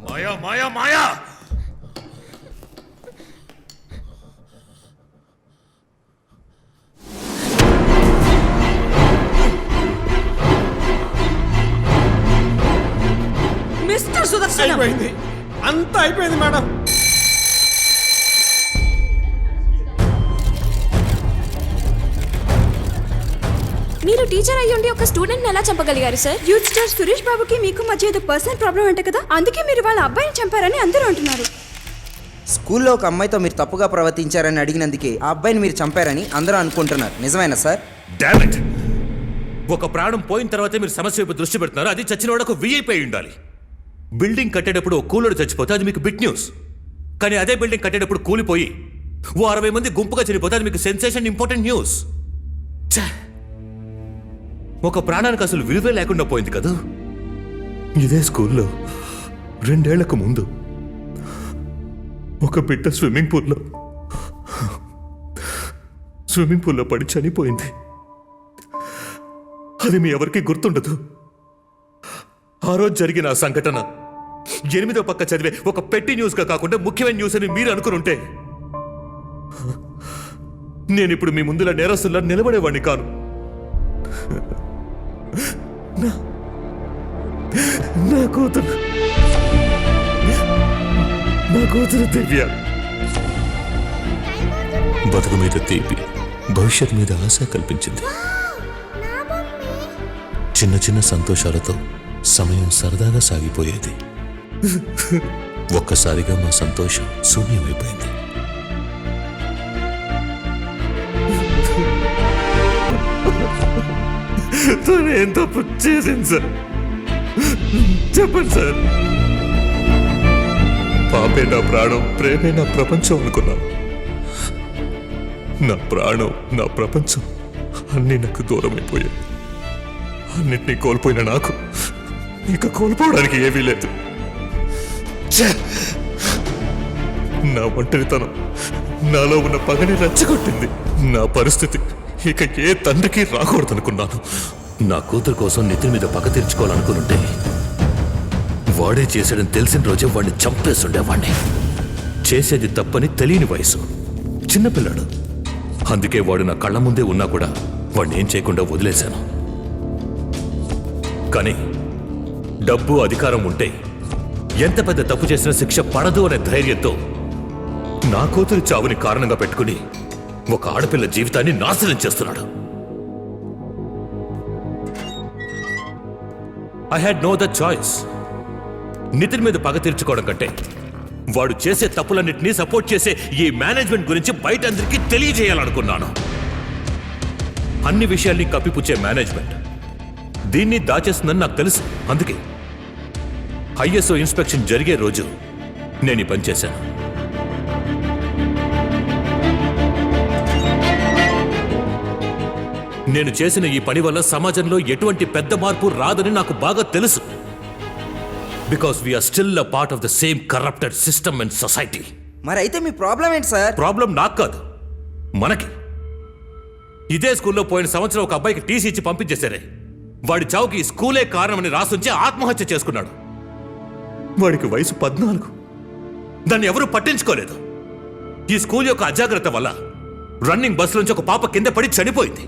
మాయా, మాయా, మాయా. అయిపోయింది, అంతా అయిపోయింది మేడం. మీరు టీచర్ అయ్యి ఉండి ఒక స్టూడెంట్ ఎలా చంపగలిగారు సార్? యూత్ స్టార్ సురేష్ బాబుకి మీకు మధ్య ఏదో పర్సనల్ ప్రాబ్లం అంటే కదా, అందుకే మీరు వాళ్ళ అబ్బాయిని చంపారని అందరూ అంటున్నారు. స్కూల్లో ఒక అమ్మాయితో మీరు తప్పుగా ప్రవర్తించారని అడిగినందుకే ఆ అబ్బాయిని మీరు చంపారని అందరూ అనుకుంటున్నారు. నిజమేనా సార్? Damn it. ఒక ప్రాణం పోయిన తర్వాతే మీరు సమస్య వైపు దృష్టి పెడుతున్నారు. అది చచ్చిన వాడు ఒక విఐపి అయి ఉండాలి. బిల్డింగ్ కట్టేటప్పుడు ఒక కూలోడు చచ్చిపోతే అది మీకు బిగ్ న్యూస్. కానీ అదే బిల్డింగ్ కట్టేటప్పుడు కూలిపోయి 60 మంది గుంపుగా చనిపోతే అది మీకు సెన్సేషన్, ఇంపార్టెంట్ న్యూస్. ఒక ప్రాణానికి అసలు విలువే లేకుండా పోయింది కదా. ఇదే స్కూల్లో 2 ఏళ్లకు ముందు ఒక బిడ్డ స్విమ్మింగ్ పూల్లో పడి చనిపోయింది. అది మీ ఎవరికి గుర్తుండదు. ఆ రోజు జరిగిన ఆ సంఘటన 8వ పక్క చదివే ఒక పెట్టి న్యూస్గా కాకుండా ముఖ్యమైన న్యూస్ అని మీరు అనుకుని నేను ఇప్పుడు మీ ముందుల నేరస్తుల్లా నిలబడేవాడిని కాను. నా కూతురు దివ్య బతుకు మీద తీపి, భవిష్యత్ మీద ఆశ కల్పించింది. చిన్న చిన్న సంతోషాలతో సమయం సరదాగా సాగిపోయేది. ఒక్కసారిగా మా సంతోషం శూన్యమైపోయింది. ఏం తప్పు చేసింది సార్? చెప్పండి సార్. పాపే నా ప్రాణం, ప్రేమే నా ప్రపంచం అనుకున్నాను. నా ప్రాణం, నా ప్రపంచం అన్నీ నాకు దూరం అయిపోయాయి. అన్నిటినీ కోల్పోయిన నాకు ఇక కోల్పోవడానికి ఏమీ లేదు. నా ఒంటరితనం నాలో ఉన్న పగని రెచ్చగొట్టింది. నా పరిస్థితి ఇక ఏ తండ్రికి రాకూడదనుకున్నాను. నా కూతురు కోసం నెత్తి మీద పగ తీర్చుకోవాలనుకుంటే వాడే చేశాడని తెలిసిన రోజే వాడిని చంపేస్తుండేవాడిని. చేసేది తప్పని తెలియని వయసు, చిన్నపిల్లాడు. అందుకే వాడు నా కళ్ళ ముందే ఉన్నా కూడా వాడిని ఏం చేయకుండా వదిలేశాను. కానీ డబ్బు, అధికారం ఉంటే ఎంత పెద్ద తప్పు చేసినా శిక్ష పడదు అనే ధైర్యంతో నా కూతురి చావుని కారణంగా పెట్టుకుని ఒక ఆడపిల్ల జీవితాన్ని నాశనం చేస్తున్నాడు. I had no the choice. Nitin మీద పగ తీర్చుకోవడం కంటే వాడు చేసే తప్పులన్నింటినీ సపోర్ట్ చేసే ఈ మేనేజ్మెంట్ గురించి బయట అందరికీ తెలియజేయాలనుకున్నాను. అన్ని విషయాల్ని కప్పిపుచ్చే మేనేజ్మెంట్ దీన్ని దాచేస్తుందని నాకు తెలుసు. అందుకే ఐఎస్ఓ ఇన్స్పెక్షన్ జరిగే రోజు నేను ఈ పని చేశాను. నేను చేసిన ఈ పని వల్ల సమాజంలో ఎటువంటి పెద్ద మార్పు రాదని నాకు బాగా తెలుసు. Because we are still a part of the same corrupted system and society. మరి అయితే మీ ప్రాబ్లం ఏంటి సార్? ప్రాబ్లం నాకు కాదు, మనకి. ఇదే స్కూల్లో పోయిన సంవత్సరం ఒక అబ్బాయికి టీసీ ఇచ్చి పంపించేశారే. వాడి చావుకి స్కూలే కారణమని రాసుంచి ఆత్మహత్య చేసుకున్నాడు. వాడికి వయసు 14. దాన్ని ఎవరూ పట్టించుకోలేదు. ఈ స్కూల్ యొక్క అజాగ్రత్త వల్ల రన్నింగ్ బస్సు నుంచి ఒక పాప కింద పడి చనిపోయింది.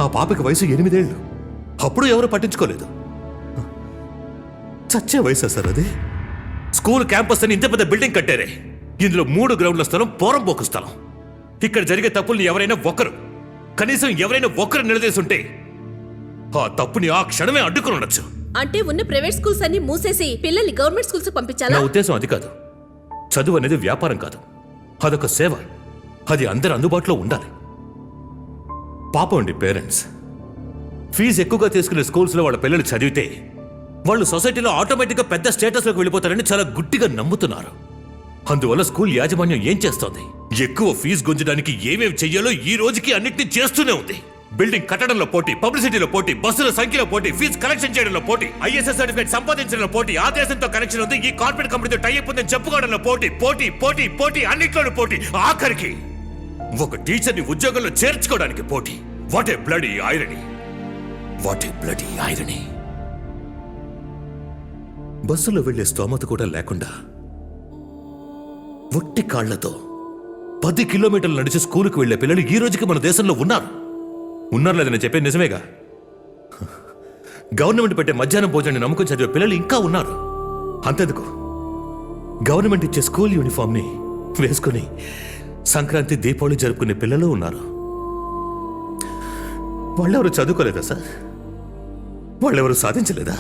ఆ పాపకి వయసు 8 ఏళ్ళు. అప్పుడు ఎవరు పట్టించుకోలేదు. చచ్చే వయసా సార్ అది? స్కూల్ క్యాంపస్ అని ఇంత పెద్ద బిల్డింగ్ కట్టారే. ఇందులో 3 గ్రౌండ్ల స్థలం, పోరంబోకు స్థలం. ఇక్కడ జరిగే తప్పుల్ని ఎవరైనా ఒకరు, కనీసం ఎవరైనా ఒకరు నిలదీసుంటే ఆ తప్పుని ఆ క్షణమే అడ్డుకుని ఉండొచ్చు. అంటే ఉన్న ప్రైవేట్ స్కూల్స్ అన్ని మూసేసి పిల్లల్ని గవర్నమెంట్ స్కూల్స్ పంపించాలా? నా ఉద్దేశం అది కాదు. చదువు అనేది వ్యాపారం కాదు, అదొక సేవ. అది అందరి అందుబాటులో ఉండాలి. పాపం అండి పేరెంట్స్. ఫీజు ఎక్కువగా తీసుకునే స్కూల్స్లో వాళ్ళ పిల్లలు చదివితే వాళ్ళు సొసైటీలో ఆటోమేటిక్గా పెద్ద స్టేటస్లోకి వెళ్ళిపోతారని చాలా గుడ్డిగా నమ్ముతున్నారు. అందువల్ల స్కూల్ యాజమాన్యం ఏం చేస్తోంది? ఎక్కువ ఫీజు గుంజడానికి ఏమేమి చెయ్యాలో ఈ రోజుకి అన్నిటినీ చేస్తూనే ఉంది. బిల్డింగ్ కట్టడంలో పోటీ, పబ్లిసిటీలో పోటీ, బస్సుల సంఖ్యలో పోటీ, ఫీజు కలెక్షన్ చేయడంలో పోటీ, ఐఎస్ఎస్ సర్టిఫికేట్ సంపాదించడంలో పోటీ, ఆ దేశంతో కనెక్షన్ ఉంది, ఈ కార్పొరేట్ కంపెనీతో టైఅప్ ఉందని చెప్పుకోవడంలో పోటీ, పోటీ పోటీ పోటీ అన్నిట్లోనూ పోటీ. ఆఖరికి ఒక టీచర్ని ఉద్యోగంలో చేర్చుకోవడానికి పోటీ. What a bloody irony! What a bloody irony! బస్సులో వెళ్లే స్తోమత కూడా లేకుండా ఒట్టి కాళ్లతో 10 కిలోమీటర్లు నడిచి స్కూలుకు వెళ్లే పిల్లలు ఈ రోజుకి మన దేశంలో ఉన్నారు. ఉన్నారు లేదని చెప్పేది నిజమేగా. గవర్నమెంట్ పెట్టే మధ్యాహ్నం భోజనాన్ని నమ్ముకుని చదివే పిల్లలు ఇంకా ఉన్నారు. అంతెందుకు, గవర్నమెంట్ ఇచ్చే స్కూల్ యూనిఫామ్ని వేసుకుని సంక్రాంతి, దీపావళి జరుపుకునే పిల్లలు ఉన్నారు. వాళ్ళెవరు చదువుకోలేదా సార్? వాళ్ళెవరు సాధించలేదా?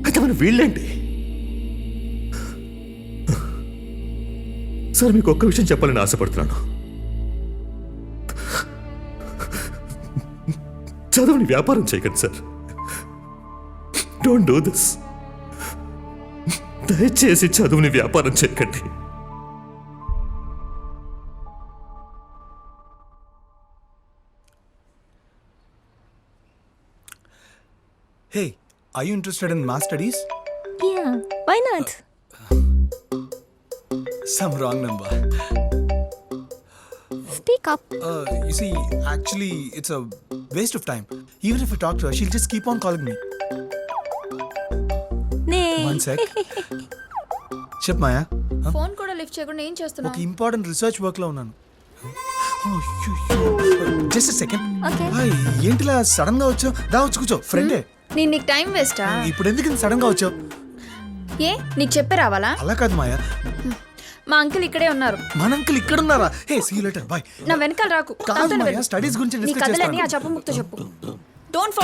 అయితే మన వీళ్ళేంటి? సార్, మీకు ఒక్క విషయం చెప్పాలని ఆశపడుతున్నాను. చదువుని వ్యాపారం చేయకండి సార్. Don't do this. దయచేసి చదువుని వ్యాపారం చేయకండి. Hey, are you interested in mass studies? Yeah, why not? Some wrong number. Speak up. You see, actually, it's a waste of time. Even if I talk to her, she'll just keep on calling me. One sec. Chep Maya. Phone కూడా lift చేయకుండా ఏం చేస్తున్నావు? ఒక important research work లో ఉన్నాను. Just second. ఏంటిలా sudden గా వచ్చావు? దా వచ్చి కూర్చో. ఫ్రెండే. నేను నీకు టైం వేస్టా? ఇప్పుడు ఎందుకు సడన్ గా వచ్చావు? ఏ నీకు చెప్పే రావాలా? అలా కాదు మాయా, మా అంకుల్ ఇక్కడే ఉన్నారు. మన అంకుల్ ఇక్కడ ఉన్నారా? హే, సీ యు లేటర్, బై. నా వెనకాల రాకు. కాదు మాయా, స్టడీస్ గురించి నీ డిస్కస్ కథలన్నీ ఆ చేస్తాను. చెప్పు ముక్తో చెప్పు. డోంట్